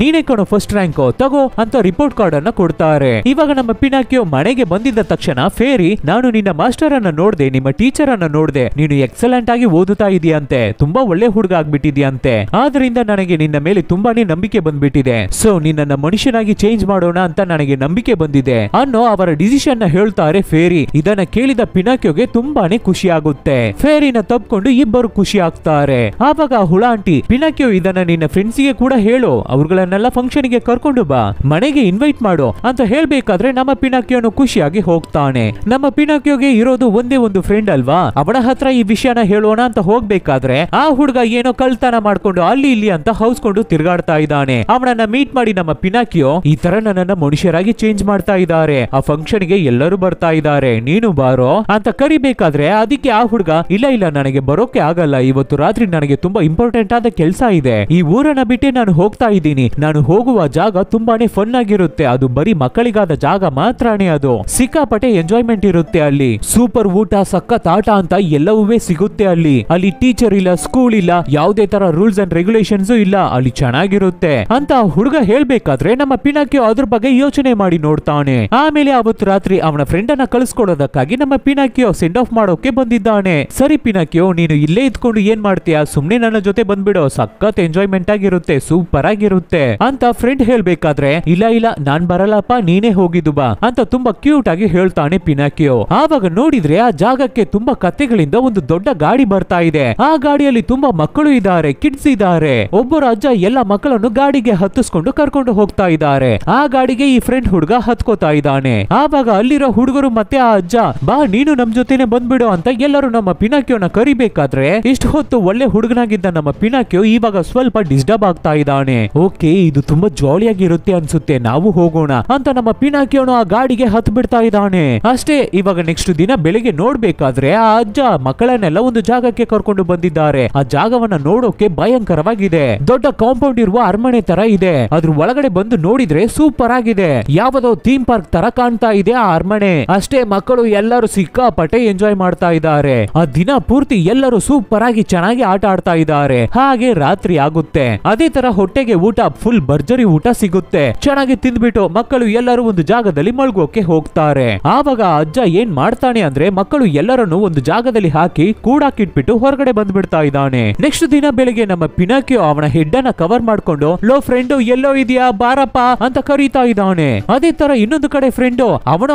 ನೀನೇ ಕಣೋ ಫಸ್ಟ್ ರ್ಯಾಂಕ್, ತಗೋ ಅಂತ ರಿಪೋರ್ಟ್ ಕಾರ್ಡ್ ಅನ್ನ ಕೊಡ್ತಾರೆ. ಇವಾಗ ನಮ್ಮ ಪಿನಾಕಿಯೋ ಮನೆಗೆ ಬಂದಿದ್ದ ತಕ್ಷಣ ಫೇರಿ, ನಾನು ನಿನ್ನ ಮಾಸ್ಟರ್ ಅನ್ನ ನೋಡ್ದೆ, ನಿಮ್ಮ ಟೀಚರ್ ಅನ್ನ ನೋಡ್ದೆ, ನೀನು ಎಕ್ಸಲೆಂಟ್ ಆಗಿ ಓದುತ್ತಾ ಇದೆಯಂತೆ, ತುಂಬಾ ಒಳ್ಳೆ ಹುಡುಗ ಆಗ್ಬಿಟ್ಟಿದ್ಯಂತೆ. ಆದ್ರಿಂದ ನನಗೆ ನಿನ್ನ ಮೇಲೆ ತುಂಬಾನೇ ನಂಬಿಕೆ ಬಂದ್ಬಿಟ್ಟಿದೆ. ಸೊ ನಿನ್ನ ಮನುಷ್ಯನಾಗಿ ಚೇಂಜ್ ಮಾಡೋಣ ಅಂತ ನನಗೆ ನಂಬಿಕೆ ಬಂದಿದೆ ಅನ್ನೋ ಅವರ ಡಿಸಿಷನ್ ನ ಹೇಳ್ತಾರೆ ಫೇರಿ. ಇದನ್ನ ಕೇಳಿದ ಪಿನಾಕಿಯೋಗೆ ತುಂಬಾನೇ ಖುಷಿ ಆಗುತ್ತೆ. ಫೇರಿನ ತಪ್ಪಿಕೊಂಡು ಇಬ್ಬರು ಖುಷಿ ಆಗ್ತಾರೆ. ಆವಾಗ ಹುಳ ಆಂಟಿ, ಪಿನಾಕಿಯೋ ಇದನ್ನ ನಿನ್ನ ಫ್ರೆಂಡ್ಸ್ ಗೆ ಕೂಡ ಹೇಳು, ಅವ್ರಗಳನ್ನೆಲ್ಲ ಫಂಕ್ಷನ್ ಗೆ ಕರ್ಕೊಂಡು ಬಾ, ಮನೆಗೆ ಇನ್ವೈಟ್ ಮಾಡು ಅಂತ ಹೇಳ್ಬೇಕಾದ್ರೆ ನಮ್ಮ ಪಿನಾಕಿಯೋನು ಖುಷಿಯಾಗಿ ಹೋಗ್ತಾನೆ. ನಮ್ಮ ಪಿನಾಕಿಯೋಗೆ ಇರೋದು ಒಂದೇ ಒಂದು ಫ್ರೆಂಡ್ ಅಲ್ವಾ, ಅವನ ಹತ್ರ ಈ ವಿಷಯನ ಹೇಳೋಣ ಅಂತ ಹೋಗ್ಬೇಕಾದ್ರೆ ಆ ಹುಡುಗ ಏನೋ ಕಳ್ತನ ಮಾಡ್ಕೊಂಡು ಅಲ್ಲಿ ಇಲ್ಲಿ ಅಂತ ಹೌಸ್ಕೊಂಡು ತಿರುಗಾಡ್ತಾ ಇದ್ದಾನೆ. ಅವನನ್ನ ಮೀಟ್ ಮಾಡಿ ನಮ್ಮ ಪಿನಾಕಿಯೋ, ಈ ತರ ನನ್ನನ್ನ ಮನುಷ್ಯರಾಗಿ ಚೇಂಜ್ ಮಾಡ್ತಾ ಇದ್ದಾರೆ, ಆ ಫಂಕ್ಷನ್ ಗೆ ಎಲ್ಲರೂ ಬರ್ತಾ ಇದ್ದಾರೆ, ನೀನು ಬಾರೋ ಅಂತ ಕರಿಬೇಕಾದ್ರೆ ಅದಕ್ಕೆ ಆ ಹುಡುಗ, ಇಲ್ಲ ನನಗೆ ಬರೋಕೆ ಆಗಲ್ಲ, ಇವತ್ತು ರಾತ್ರಿ ನನಗೆ ತುಂಬಾ ಇಂಪಾರ್ಟೆಂಟ್ ಆದ ಕೆಲಸ ಇದೆ, ಈ ಊರನ್ನ ಬಿಟ್ಟೆ ನಾನು ಹೋಗ್ತಾ ಇದ್ದೀನಿ, ನಾನು ಹೋಗುವ ಜಾಗ ತುಂಬಾನೇ ಫನ್ ಆಗಿರುತ್ತೆ, ಅದು ಬರೀ ಮಕ್ಕಳಿಗಾದ ಜಾಗ ಮಾತ್ರನೇ, ಅದು ಸಿಕ್ಕಾಪಟ್ಟೆ ಎಂಜಾಯ್ಮೆಂಟ್ ಇರುತ್ತೆ, ಅಲ್ಲಿ ಸೂಪರ್ ಊಟ, ಸಖತ್ ಆಟ ಅಂತ ಎಲ್ಲವೂ ಸಿಗುತ್ತೆ, ಅಲ್ಲಿ ಟೀಚರ್ ಇಲ್ಲ, ಸ್ಕೂಲ್ ಇಲ್ಲ, ಯಾವುದೇ ತರ ರೂಲ್ಸ್ ಅಂಡ್ ರೆಗ್ಯುಲೇಷನ್ಸ್ ಇಲ್ಲ, ಅಲ್ಲಿ ಚೆನ್ನಾಗಿರುತ್ತೆ ಅಂತ ಹುಡುಗ ಹೇಳ್ಬೇಕಾದ್ರೆ ನಮ್ಮ ಪಿನಾಕಿಯೋ ಅದ್ರ ಬಗ್ಗೆ ಯೋಚನೆ ಮಾಡಿ ನೋಡ್ತಾನೆ. ಆಮೇಲೆ ಅವತ್ತು ರಾತ್ರಿ ಅವನ ಫ್ರೆಂಡ್ ಅನ್ನ ಕಳಿಸ್ಕೊಡೋದಕ್ಕಾಗಿ ನಮ್ಮ ಪಿನಾಕಿಯೋ ಸೆಂಡ್ ಆಫ್ ಮಾಡೋಕೆ ಬಂದಿದ್ದಾನೆ. ಸರಿ ಪಿನಾಕಿಯೋ, ನೀನು ಇಲ್ಲೇ ಇದ್ಕೊಂಡು ಏನ್ ಮಾಡ್ತೀಯಾ, ಸುಮ್ನೆ ನನ್ನ ಜೊತೆ ಬಂದ್ಬಿಡೋ, ಸಖತ್ ಎಂಜಾಯ್ಮೆಂಟ್ ಆಗಿರುತ್ತೆ, ಸೂಪರ್ ಆಗಿರುತ್ತೆ ಅಂತ ಫ್ರೆಂಡ್ ಹೇಳ್ಬೇಕಾದ್ರೆ, ಇಲ್ಲ ನಾನ್ ಬರಲ್ಲಪ್ಪ, ನೀನೇ ಹೋಗಿದ್ದು ಬಾ ಅಂತ ತುಂಬಾ ಕ್ಯೂಟ್ ಆಗಿ ಹೇಳ್ತಾನೆ ಪಿನಾಕಿಯೋ. ಆವಾಗ ನೋಡಿದ್ರೆ ಆ ಜಾಗಕ್ಕೆ ತುಂಬಾ ಕತ್ತೆಗಳಿಂದ ಒಂದು ದೊಡ್ಡ ಗಾಡಿ ಬರ್ತಾ ಇದೆ. ಆ ಗಾಡಿಯಲ್ಲಿ ತುಂಬಾ ಮಕ್ಕಳು ಇದ್ದಾರೆ, ಕಿಡ್ಸ್ ಇದ್ದಾರೆ. ಒಬ್ಬರು ಅಜ್ಜ ಎಲ್ಲ ಮಕ್ಕಳನ್ನು ಗಾಡಿಗೆ ಹತ್ತಿಸ್ಕೊಂಡು ಕರ್ಕೊಂಡು ಹೋಗ್ತಾ ಇದ್ದಾರೆ. ಆ ಗಾಡಿಗೆ ಈ ಫ್ರೆಂಡ್ ಹುಡುಗ ಹತ್ಕೋತಾ ಇದ್ದಾನೆ. ಆವಾಗ ಅಲ್ಲಿರೋ ಹುಡುಗರು ಮತ್ತೆ ಆ ಅಜ್ಜ, ಬಾ ನೀನು ನಮ್ ಜೊತೆನೆ ಬಂದ್ಬಿಡು ಅಂತ ಎಲ್ಲರೂ ನಮ್ಮ ಪಿನಾಕಿಯೋನ ಕರಿಬೇಕಾದ್ರೆ, ಇಷ್ಟು ಹೊತ್ತು ಒಳ್ಳೆ ಹುಡುಗನಾಗಿದ್ದ ನಮ್ಮ ಪಿನಾಕಿಯೋ ಇವಾಗ ಸ್ವಲ್ಪ ಡಿಸ್ಟರ್ಬ್ ಆಗ್ತಾ ಇದ್ದಾನೆ. ಓಕೆ, ಇದು ತುಂಬಾ ಜಾಲಿಯಾಗಿರುತ್ತೆ ಅನ್ಸುತ್ತೆ, ನಾವು ಹೋಗೋಣ ಅಂತ ನಮ್ಮ ಪಿನಾಕಿಯೋನು ಆ ಗಾಡಿಗೆ ಹತ್ ಬಿಡ್ತಾ ಇದ್ದಾನೆ. ಅಷ್ಟೇ, ಇವಾಗ ನೆಕ್ಸ್ಟ್ ದಿನ ಬೆಳಿಗ್ಗೆ ನೋಡ್ಬೇಕಾದ್ರೆ ಆ ಅಜ್ಜ ಮಕ್ಕಳನ್ನೆಲ್ಲ ಒಂದು ಜಾಗಕ್ಕೆ ಕರ್ಕೊಂಡು ಬಂದಿದ್ದಾರೆ. ಆ ಜಾಗವನ್ನ ನೋಡೋಕೆ ಭಯಂಕರವಾಗಿದೆ, ದೊಡ್ಡ ಕಾಂಪೌಂಡ್ ಇರುವ ಅರಮನೆ ತರ ಇದೆ. ಅದ್ರ ಒಳಗಡೆ ಬಂದು ನೋಡಿದ್ರೆ ಸೂಪರ್ ಆಗಿದೆ, ಯಾವುದೋ ಥೀಮ್ ಪಾರ್ಕ್ ತರ ಕಾಣ್ತಾ ಇದೆ ಆ ಅರಮನೆ. ಅಷ್ಟೇ, ಮಕ್ಕಳು ಎಲ್ಲರೂ ಸಿಕ್ಕಾಪಟ್ಟೆ ಎಂಜಾಯ್ ಮಾಡ್ತಾ ಇದ್ದಾರೆ. ಆ ದಿನ ಪೂರ್ತಿ ಎಲ್ಲರೂ ಸೂಪರ್ ಆಗಿ ಚೆನ್ನಾಗಿ ಆಟ ಆಡ್ತಾ ಇದ್ದಾರೆ. ಹಾಗೆ ರಾತ್ರಿ ಆಗುತ್ತೆ. ಅದೇ ತರ ಹೊಟ್ಟೆಗೆ ಊಟ, ಫುಲ್ ಭರ್ಜರಿ ಊಟ ಸಿಗುತ್ತೆ. ಚೆನ್ನಾಗಿ ತಿಂದ್ಬಿಟ್ಟು ಮಕ್ಕಳು ಎಲ್ಲರೂ ಒಂದು ಜಾಗದಲ್ಲಿ ಮಲ್ಗೋಕೆ ಹೋಗ್ತಾರೆ. ಆವಾಗ ಅಜ್ಜ ಏನ್ ಮಾಡ್ತಾನೆ ಅಂದ್ರೆ, ಮಕ್ಕಳು ಎಲ್ಲರನ್ನು ಒಂದು ಜಾಗದಲ್ಲಿ ಹಾಕಿ ಕೂಡಾಕಿಟ್ಬಿಟ್ಟು ಹೊರಗಡೆ ಬಂದ್ಬಿಡ್ತಾ ಇದ್ದಾನೆ. ನೆಕ್ಸ್ಟ್ ದಿನ ಬೆಳಿಗ್ಗೆ ನಮ್ಮ ಪಿನಾಕಿಯೋ ಅವನ ಹೆಡ್ ಅನ್ನ ಕವರ್ ಮಾಡ್ಕೊಂಡು, ಲೋ ಫ್ರೆಂಡು ಎಲ್ಲೋ ಇದೆಯಾ, ಬಾರಪ್ಪ ಅಂತ ಕರೀತಾ ಇದ್ದಾನೆ. ಅದೇ ತರ ಇನ್ನೊಂದು ಕಡೆ ಫ್ರೆಂಡು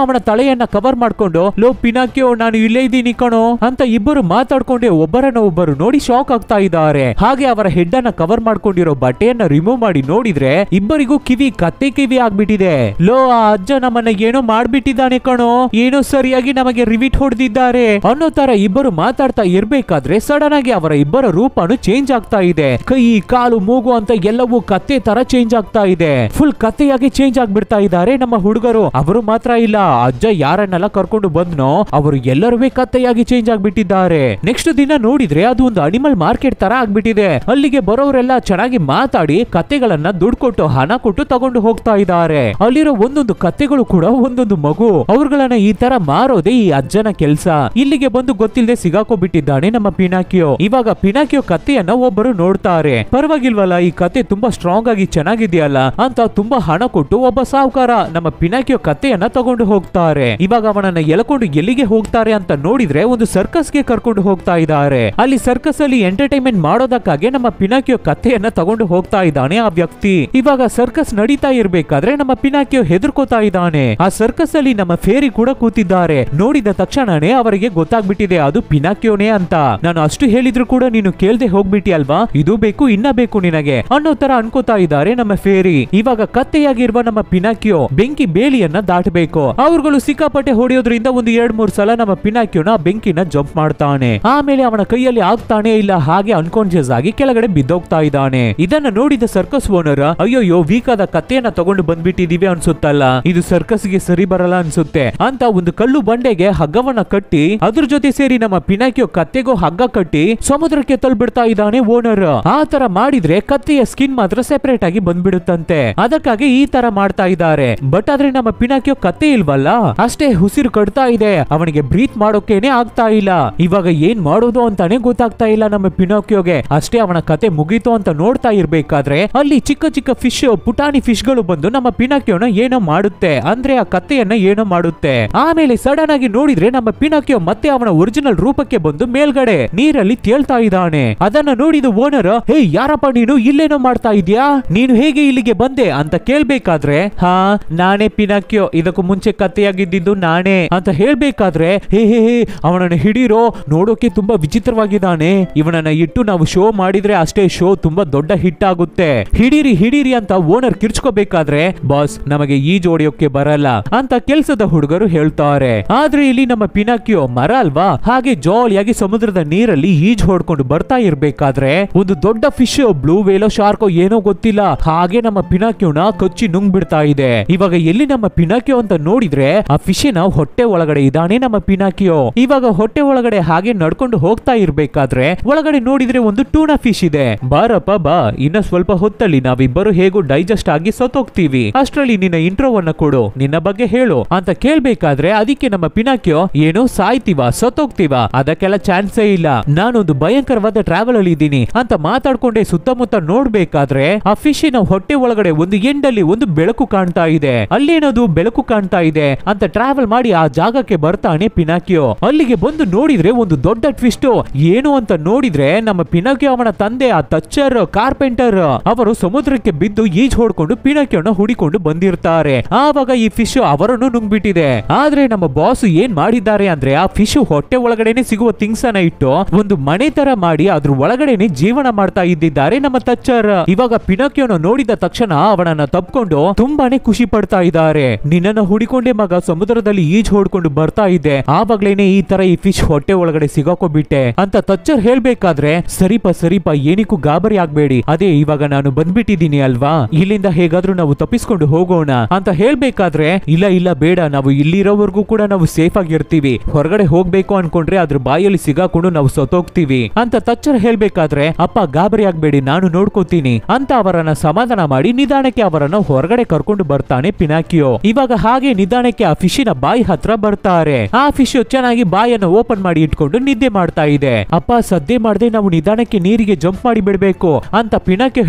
ಅವನ ತಲೆಯನ್ನ ಕವರ್ ಮಾಡ್ಕೊಂಡು, ಲೋ ಪಿನಾಕಿಯೋ ನಾನು ಇಲ್ಲೇ ಇದ್ದೀನಿ ಕಣೋ ಅಂತ ಇಬ್ಬರು ಮಾತಾಡ್ಕೊಂಡೆ ಒಬ್ಬರನ್ನ ಒಬ್ಬರು ನೋಡಿ ಶಾಕ್ ಆಗ್ತಾ ಇದ್ದಾರೆ. ಹಾಗೆ ಅವರ ಹೆಡ್ ಅನ್ನ ಕವರ್ ಮಾಡ್ಕೊಂಡಿರೋ ಬಟ್ಟೆಯನ್ನ ರಿಮೂವ್ ಮಾಡಿ ನೋಡಿದ್ರೆ ಇಬ್ಬರಿಗೂ ಕತ್ತೆ ಕಿವಿ ಆಗ್ಬಿಟ್ಟಿದೆ. ಲೋ, ಆ ಅಜ್ಜ ನಮ್ಮನ್ನ ಏನೋ ಮಾಡ್ಬಿಟ್ಟಿದ್ದಾನೆ ಕಣೋ, ಏನೋ ಸರಿಯಾಗಿ ನಮಗೆ ರಿವಿಟ್ ಹೊಡೆದಿದ್ದಾರೆ ಅನ್ನೋ ತರ ಇಬ್ಬರು ಮಾತಾಡ್ತಾ ಇರ್ಬೇಕಾದ್ರೆ ಸಡನ್ ಆಗಿ ಅವರ ಇಬ್ಬರ ರೂಪನು ಚೇಂಜ್ ಆಗ್ತಾ ಇದೆ. ಕೈ, ಕಾಲು, ಮೂಗು ಅಂತ ಎಲ್ಲವೂ ಕತ್ತೆ ತರ ಚೇಂಜ್ ಆಗ್ತಾ ಇದೆ. ಫುಲ್ ಕತ್ತೆಯಾಗಿ ಚೇಂಜ್ ಆಗ್ಬಿಡ್ತಾ ಇದ್ದಾರೆ ನಮ್ಮ ಹುಡುಗರು. ಅವರು ಮಾತ್ರ ಇಲ್ಲ, ಅಜ್ಜ ಯಾರನ್ನೆಲ್ಲ ಕರ್ಕೊಂಡು ಬಂದ್ನೋ ಅವರು ಎಲ್ಲರೂ ಕತ್ತೆಯಾಗಿ ಚೇಂಜ್ ಆಗ್ಬಿಟ್ಟಿದ್ದಾರೆ. ನೆಕ್ಸ್ಟ್ ದಿನ ನೋಡಿದ್ರೆ ಅದು ಒಂದು ಅನಿಮಲ್ ಮಾರ್ಕೆಟ್ ತರ ಆಗ್ಬಿಟ್ಟಿದೆ. ಅಲ್ಲಿಗೆ ಬರೋರೆಲ್ಲ ಚೆನ್ನಾಗಿ ಮಾತಾಡಿ ಕತ್ತೆಗಳನ್ನ ದುಡ್ಡು ಕೊಟ್ಟು ಹಣ ಕೊಟ್ಟು ತಗೊಂಡು ಹೋಗ್ತಾ ಇದ್ದಾರೆ. ಅಲ್ಲಿರೋ ಒಂದೊಂದು ಕತ್ತೆಗಳು ಕೂಡ ಒಂದೊಂದು ಮಗು. ಅವ್ರಗಳನ್ನ ಈ ತರ ಮಾರೋದೇ ಈ ಅಜ್ಜನ ಕೆಲ್ಸ. ಇಲ್ಲಿಗೆ ಬಂದು ಗೊತ್ತಿಲ್ಲದೆ ಸಿಗಾಕೋಬಿಟ್ಟಿದ್ದಾನೆ ನಮ್ಮ ಪಿನಾಕಿಯೋ. ಇವಾಗ ಪಿನಾಕಿಯೋ ಕತ್ತೆಯನ್ನ ಒಬ್ಬರು ನೋಡ್ತಾರೆ. ಪರವಾಗಿಲ್ವಲ್ಲ, ಈ ಕತೆ ತುಂಬಾ ಸ್ಟ್ರಾಂಗ್ ಆಗಿ ಚೆನ್ನಾಗಿದೆಯಲ್ಲ ಅಂತ ತುಂಬಾ ಹಣ ಕೊಟ್ಟು ಒಬ್ಬ ಸಾಹುಕಾರ ನಮ್ಮ ಪಿನಾಕಿಯೋ ಕತ್ತೆಯನ್ನ ತಗೊಂಡು ಹೋಗ್ತಾರೆ. ಇವಾಗ ಅವನನ್ನ ಎಳ್ಕೊಂಡು ಎಲ್ಲಿಗೆ ಹೋಗ್ತಾರೆ ಅಂತ ನೋಡಿದ್ರೆ ಒಂದು ಸರ್ಕಸ್ ಗೆ ಕರ್ಕೊಂಡು ಹೋಗ್ತಾ ಇದ್ದಾರೆ. ಅಲ್ಲಿ ಸರ್ಕಸ್ ಅಲ್ಲಿ ಎಂಟರ್ಟೈನ್ಮೆಂಟ್ ಮಾಡೋದಕ್ಕಾಗಿ ನಮ್ಮ ಪಿನಾಕಿಯೋ ಕತ್ತೆಯನ್ನ ತಗೊಂಡು ಹೋಗ್ತಾ ಇದ್ದಾನೆ ಆ ವ್ಯಕ್ತಿ. ಇವಾಗ ಸರ್ಕಸ್ ನಡೀತಾ ಇರ್ಬೇಕಾದ್ರೆ ನಮ್ಮ ಪಿನಾಕಿಯೋ ಹೆದರ್ಕೋತಾ ಇದ್ದಾನೆ. ಆ ಸರ್ಕಸ್ ಅಲ್ಲಿ ನಮ್ಮ ಫೇರಿ ಕೂಡ ಕೂತಿದ್ದಾರೆ. ನೋಡಿದ ತಕ್ಷಣನೇ ಅವರಿಗೆ ಗೊತ್ತಾಗ್ಬಿಟ್ಟಿದೆ ಅದು ಪಿನಾಕಿಯೋನೇ ಅಂತ. ನಾನು ಅಷ್ಟು ಹೇಳಿದ್ರು ಕೂಡ ನೀನು ಕೇಳ್ದೆ ಹೋಗ್ಬಿಟ್ಟಿ ಅಲ್ವಾ, ಇದು ಬೇಕು ಇನ್ನ ಬೇಕು ನಿನಗೆ ಅನ್ನೋ ತರ ಅನ್ಕೋತಾ ಇದ್ದಾರೆ ನಮ್ಮ ಫೇರಿ. ಇವಾಗ ಕತ್ತೆಯಾಗಿರುವ ನಮ್ಮ ಪಿನಾಕಿಯೋ ಬೆಂಕಿ ಬೇಲಿಯನ್ನ ದಾಟಬೇಕು. ಅವರುಗಳು ಸಿಕ್ಕಾಪಟ್ಟೆ ಹೊಡೆಯೋದ್ರಿಂದ ಒಂದು 2-3 ಸಲ ನಮ್ಮ ಪಿನಾಕಿಯೋನ ಬೆಂಕಿನ ಜಂಪ್ ಮಾಡ್ತಾನೆ. ಆಮೇಲೆ ಅವನ ಕೈಯಲ್ಲಿ ಆಗ್ತಾನೆ ಇಲ್ಲ, ಹಾಗೆ ಅನ್ಕಾನ್ಶಿಯಸ್ ಆಗಿ ಕೆಳಗಡೆ ಬಿದ್ದೋಗ್ತಾ ಇದ್ದಾನೆ. ಇದನ್ನ ನೋಡಿದ ಸರ್ಕಸ್ ಓನರ್ ಅಯ್ಯೋಯ್ಯೋ ವೀಕ್ ಆದ ಕತ್ತೆಯನ್ನ ತಗೊಂಡು ಬಂದ್ಬಿಟ್ಟಿದೀವಿ ಅನ್ಸುತ್ತಲ್ಲ, ಇದು ಸರ್ಕಸ್ ಗೆ ಸರಿ ಬರಲ್ಲ ಅನ್ಸುತ್ತೆ ಅಂತ ಒಂದು ಕಲ್ಲು ಬಂಡೆಗೆ ಹಗ್ಗವನ್ನ ಕಟ್ಟಿ ಅದ್ರ ಜೊತೆ ಸೇರಿ ನಮ್ಮ ಪಿನಾಕಿಯೋ ಕತ್ತೆಗೂ ಹಗ್ಗ ಕಟ್ಟಿ ಸಮುದ್ರಕ್ಕೆ ತಳ್ಬಿಡ್ತಾ ಇದ್ದಾನೆ ಓನರ್. ಆ ತರ ಮಾಡಿದ್ರೆ ಕತ್ತೆಯ ಸ್ಕಿನ್ ಮಾತ್ರ ಸೆಪರೇಟ್ ಆಗಿ ಬಂದ್ಬಿಡುತ್ತಂತೆ. ಅದಕ್ಕಾಗಿ ಈ ತರ ಮಾಡ್ತಾ ಇದ್ದಾರೆ. ಬಟ್ ಆದ್ರೆ ನಮ್ಮ ಪಿನಾಕಿಯೋ ಕತ್ತೆ ಇಲ್ವಲ್ಲ, ಅಷ್ಟೇ ಉಸಿರು ಕಟ್ತಾ ಇದೆ, ಅವನಿಗೆ ಬ್ರೀತ್ ಮಾಡೋಕೇನೆ ಆಗ್ತಾ ಇಲ್ಲ. ಇವಾಗ ಏನ್ ಮಾಡೋದು ಅಂತಾನೆ ಗೊತ್ತಾಗ್ತಾ ಇಲ್ಲ ನಮ್ಮ ಪಿನಾಕಿಯೋಗೆ. ಅಷ್ಟೇ ಅವನ ಕತೆ ಮುಗೀತು ಅಂತ ನೋಡ್ತಾ ಇರ್ಬೇಕಾದ್ರೆ ಅಲ್ಲಿ ಚಿಕ್ಕ ಚಿಕ್ಕ ಫಿಶ್, ಪುಟಾಣಿ ಫಿಶ್ ಗಳು ಬಂದು ನಮ್ಮ ಪಿನಾಕಿಯೋನ ಏನೋ ಮಾಡುತ್ತೆ, ಅಂದ್ರೆ ಆ ಕತ್ತೆಯನ್ನ ಏನೋ ಮಾಡುತ್ತೆ. ಆಮೇಲೆ ಸಡನ್ ಆಗಿ ನೋಡಿದ್ರೆ ನಮ್ಮ ಪಿನಾಕಿಯೋ ಮತ್ತೆ ಅವನ ಒರಿಜಿನಲ್ ರೂಪಕ್ಕೆ ಬಂದು ಮೇಲ್ಗಡೆ ನೀರಲ್ಲಿ ತೇಲ್ತಾ ಇದ್ದಾನೆ. ಅದನ್ನ ನೋಡಿದ ಓನರ್, ಹೇ ಯಾರಪ್ಪ ನೀನು, ಇಲ್ಲೇನೋ ಮಾಡ್ತಾ ಇದ್ಯಾ, ನೀನು ಹೇಗೆ ಇಲ್ಲಿಗೆ ಬಂದೆ ಅಂತ ಕೇಳ್ಬೇಕಾದ್ರೆ, ಹಾ ನಾನೇ ಪಿನಾಕಿಯೋ, ಇದಕ್ಕೂ ಮುಂಚೆ ಕತ್ತೆಯಾಗಿದ್ದು ನಾನೇ ಅಂತ ಹೇಳ್ಬೇಕಾದ್ರೆ, ಹೇ ಹೇ ಹೇ ಅವನನ್ನ ಹಿಡೀರೋ, ನೋಡೋಕೆ ತುಂಬಾ ವಿಚಿತ್ರವಾಗಿದ್ದಾನೆ, ಇವನನ್ನ ಇಟ್ಟು ನಾವು ಶೋ ಮಾಡಿದ್ರೆ ಅಷ್ಟೇ ಶೋ ತುಂಬಾ ದೊಡ್ಡ ಹಿಟ್ ಆಗುತ್ತೆ, ಹಿಡೀರಿ ಹಿಡೀರಿ ಅಂತ ಓನರ್ ಕಿರ್ಚ್ಕೋಬೇಕಾದ್ರೆ, ಬಾಸ್ ನಮಗೆ ಈಜು ಹೊಡೆಯೋಕೆ ಬರಲ್ಲ ಅಂತ ಕೆಲ್ಸದ ಹುಡುಗರು ಹೇಳ್ತಾರೆ. ಆದ್ರೆ ಇಲ್ಲಿ ನಮ್ಮ ಪಿನಾಕಿಯೋ ಮರ ಅಲ್ವಾ, ಹಾಗೆ ಜಾಲಿಯಾಗಿ ಸಮುದ್ರದ ನೀರಲ್ಲಿ ಈಜು ಹೊಡ್ಕೊಂಡು ಬರ್ತಾ ಇರ್ಬೇಕಾದ್ರೆ ಒಂದು ದೊಡ್ಡ ಫಿಶ್, ಬ್ಲೂ ವೇಲೋ ಶಾರ್ಕೋ ಏನೋ ಗೊತ್ತಿಲ್ಲ, ಹಾಗೆ ನಮ್ಮ ಪಿನಾಕಿಯೋನ ಕಚ್ಚಿ ನುಂಗ್ ಬಿಡ್ತಾ ಇದೆ. ಇವಾಗ ಎಲ್ಲಿ ನಮ್ಮ ಪಿನಾಕಿಯೋ ಅಂತ ನೋಡಿದ್ರೆ ಆ ಫಿಶಿನ ಹೊಟ್ಟೆ ಒಳಗಡೆ ಇದ್ದಾನೆ ನಮ್ಮ ಪಿನಾಕಿಯೋ. ಇವಾಗ ಹೊಟ್ಟೆ ಒಳಗಡೆ ಹಾಗೆ ನಡ್ಕೊಂಡು ಹೋಗ್ತಾ ಇರ್ಬೇಕಾದ್ರೆ ಒಳಗಡೆ ನೋಡಿದ್ರೆ ಒಂದು ಟೂನಾ ಫಿಶ್ ಇದೆ. ಬಾರಪ್ಪ ಬಾ, ಇನ್ನ ಸ್ವಲ್ಪ ಹೊತ್ತಲ್ಲಿ ನಾವಿಬ್ಬರು ಹೇಗೂ ಡೈಜೆಸ್ಟ್ ಆಗಿ ಸತ್ತೋಗ್ತೀವಿ, ಅಷ್ಟರಲ್ಲಿ ನಿನ್ನ ಇಂಟ್ರೋವನ್ನ ಕೊಡು, ನಿನ್ನ ಬಗ್ಗೆ ಹೇಳು ಅಂತ ಕೇಳ್ಬೇಕಾದ್ರೆ ಅದಕ್ಕೆ ನಮ್ಮ ಪಿನಾಕಿಯೋ, ಏನು ಸಾಯ್ತೀವ ಸತ್ತೋಗ್ತೀವ, ಅದಕ್ಕೆಲ್ಲ ಚಾನ್ಸೇ ಇಲ್ಲ, ನಾನೊಂದು ಭಯಂಕರವಾದ ಟ್ರಾವೆಲ್ ಅಲ್ಲಿ ಇದ್ದೀನಿ ಅಂತ ಮಾತಾಡ್ಕೊಂಡೆ ಸುತ್ತಮುತ್ತ ನೋಡ್ಬೇಕಾದ್ರೆ ಆ ಫಿಶಿನ ಹೊಟ್ಟೆ ಒಳಗಡೆ ಒಂದು ಎಂಡಲ್ಲಿ ಒಂದು ಬೆಳಕು ಕಾಣ್ತಾ ಇದೆ. ಅಲ್ಲೇನದು ಬೆಳಕು ಕಾಣ್ತಾ ಇದೆ ಅಂತ ಟ್ರಾವೆಲ್ ಮಾಡಿ ಆ ಜಾಗಕ್ಕೆ ಬರ್ತಾನೆ ಪಿನಾಕಿಯೋ. ಅಲ್ಲಿಗೆ ಬಂದು ನೋಡಿದ್ರೆ ಒಂದು ದೊಡ್ಡ ಟ್ವಿಸ್ಟ್ ಏನು ಅಂತ ನೋಡಿದ್ರೆ ನಮ್ಮ ಪಿನಾಕಿಯೋ ಅವನ ತಂದೆ ಆ ತಚ್ಚರ್ ಕಾರ್ಪೆಂಟರ್ ಅವರು ಸಮುದ್ರಕ್ಕೆ ಬಿದ್ದು ಈಜ್ ಹೊಡ್ಕೊಂಡು ಪಿನಾಕಿಯೋನ ಹುಡಿಕೊಂಡು ಬಂದಿರ್ತಾರೆ. ಆವಾಗ ಈ ಫಿಶ್ ಅವರನ್ನು ನುಂಗ್ಬಿಟ್ಟಿದೆ. ಆದ್ರೆ ನಮ್ಮ ಬಾಸ್ ಏನ್ ಮಾಡಿದ್ದಾರೆ ಅಂದ್ರೆ ಆ ಫಿಶ್ ಹೊಟ್ಟೆ ಒಳಗಡೆನೆ ಸಿಗುವ ಥಿಂಗ್ಸ್ ಅನ್ನ ಇಟ್ಟು ಒಂದು ಮನೆ ತರ ಮಾಡಿ ಅದ್ರ ಒಳಗಡೆನೆ ಜೀವನ ಮಾಡ್ತಾ ಇದ್ದಿದ್ದಾರೆ ನಮ್ಮ ತಚ್ಚರ್. ಇವಾಗ ಪಿನಾಕಿಯೋನ ನೋಡಿದ ತಕ್ಷಣ ಅವನನ್ನ ತಪ್ಕೊಂಡು ತುಂಬಾನೇ ಖುಷಿ ಪಡ್ತಾ ಇದ್ದಾರೆ. ನಿನ್ನನ್ನ ಹುಡಿಕೊಂಡೆ ಮಗ ಸಮುದ್ರದಲ್ಲಿ ಈಜ್ ಹೊಡ್ಕೊಂಡು ಬರ್ತಾ ಇದ್ದೆ, ಆವಾಗ್ಲೇನೆ ಈ ತರ ಈ ಫಿಶ್ ಹೊಟ್ಟೆ ಒಳಗಡೆ ಸಿಗಾಕೋಬಿಟ್ಟೆ ಅಂತ ತಚ್ಚರ್ ಹೇಳ್ಬೇಕಾದ್ರೆ, ಸರಿಪ ಏನಿಕ್ಕೂ ಗಾಬರಿ ಆಗ್ಬೇಡಿ, ಅದೇ ಇವಾಗ ನಾನು ಬಂದ್ಬಿಟ್ಟಿದ್ದೀನಿ ಅಲ್ವಾ, ಇಲ್ಲಿಂದ ಹೇಗಾದ್ರೂ ನಾವು ತಪ್ಪಿಸ್ಕೊಂಡು ಹೋಗೋಣ ಅಂತ ಹೇಳ್ಬೇಕಾದ್ರೆ, ಇಲ್ಲ ಬೇಡ, ನಾವು ಇಲ್ಲಿರೋವರೆಗೂ ಕೂಡ ನಾವು ಸೇಫ್ ಆಗಿರ್ತೀವಿ, ಹೊರಗಡೆ ಹೋಗ್ಬೇಕು ಅನ್ಕೊಂಡ್ರೆ ಅದ್ರ ಬಾಯಲ್ಲಿ ಸಿಗಾಕೊಂಡು ನಾವು ಸತ್ತೋಗ್ತೀವಿ ಅಂತ ತಚ್ಚರ್ ಹೇಳ್ಬೇಕಾದ್ರೆ, ಅಪ್ಪ ಗಾಬರಿ ಆಗ್ಬೇಡಿ ನಾನು ನೋಡ್ಕೋತೀನಿ ಅಂತ ಅವರನ್ನ ಸಮಾಧಾನ ಮಾಡಿ ನಿಧಾನಕ್ಕೆ ಅವರನ್ನ ಹೊರಗಡೆ ಕರ್ಕೊಂಡು ಬರ್ತಾನೆ ಪಿನಾಕಿಯೋ. ಇವಾಗ ಹಾಗೆ ನಿಧಾನಕ್ಕೆ ಆ ಫಿಶಿನ ಬಾಯಿ ಹತ್ರ ಬರ್ತಾರೆ. ಆ ಫಿಶ್ ಚೆನ್ನಾಗಿ ಬಾಯನ್ನು ಓಪನ್ ಮಾಡಿ ಇಟ್ಕೊಂಡು ನಿದ್ದೆ ಮಾಡ್ತಾ ಇದೆ. ಅಪ್ಪ ಸದ್ದೆ ಮಾಡದೆ ನಾವು ನಿಧಾನಕ್ಕೆ ನೀರಿಗೆ ಜಂಪ್ ಮಾಡಿ ಬಿಡ್ಬೇಕು ಅಂತ ಪಿನಾಕಿಯೋ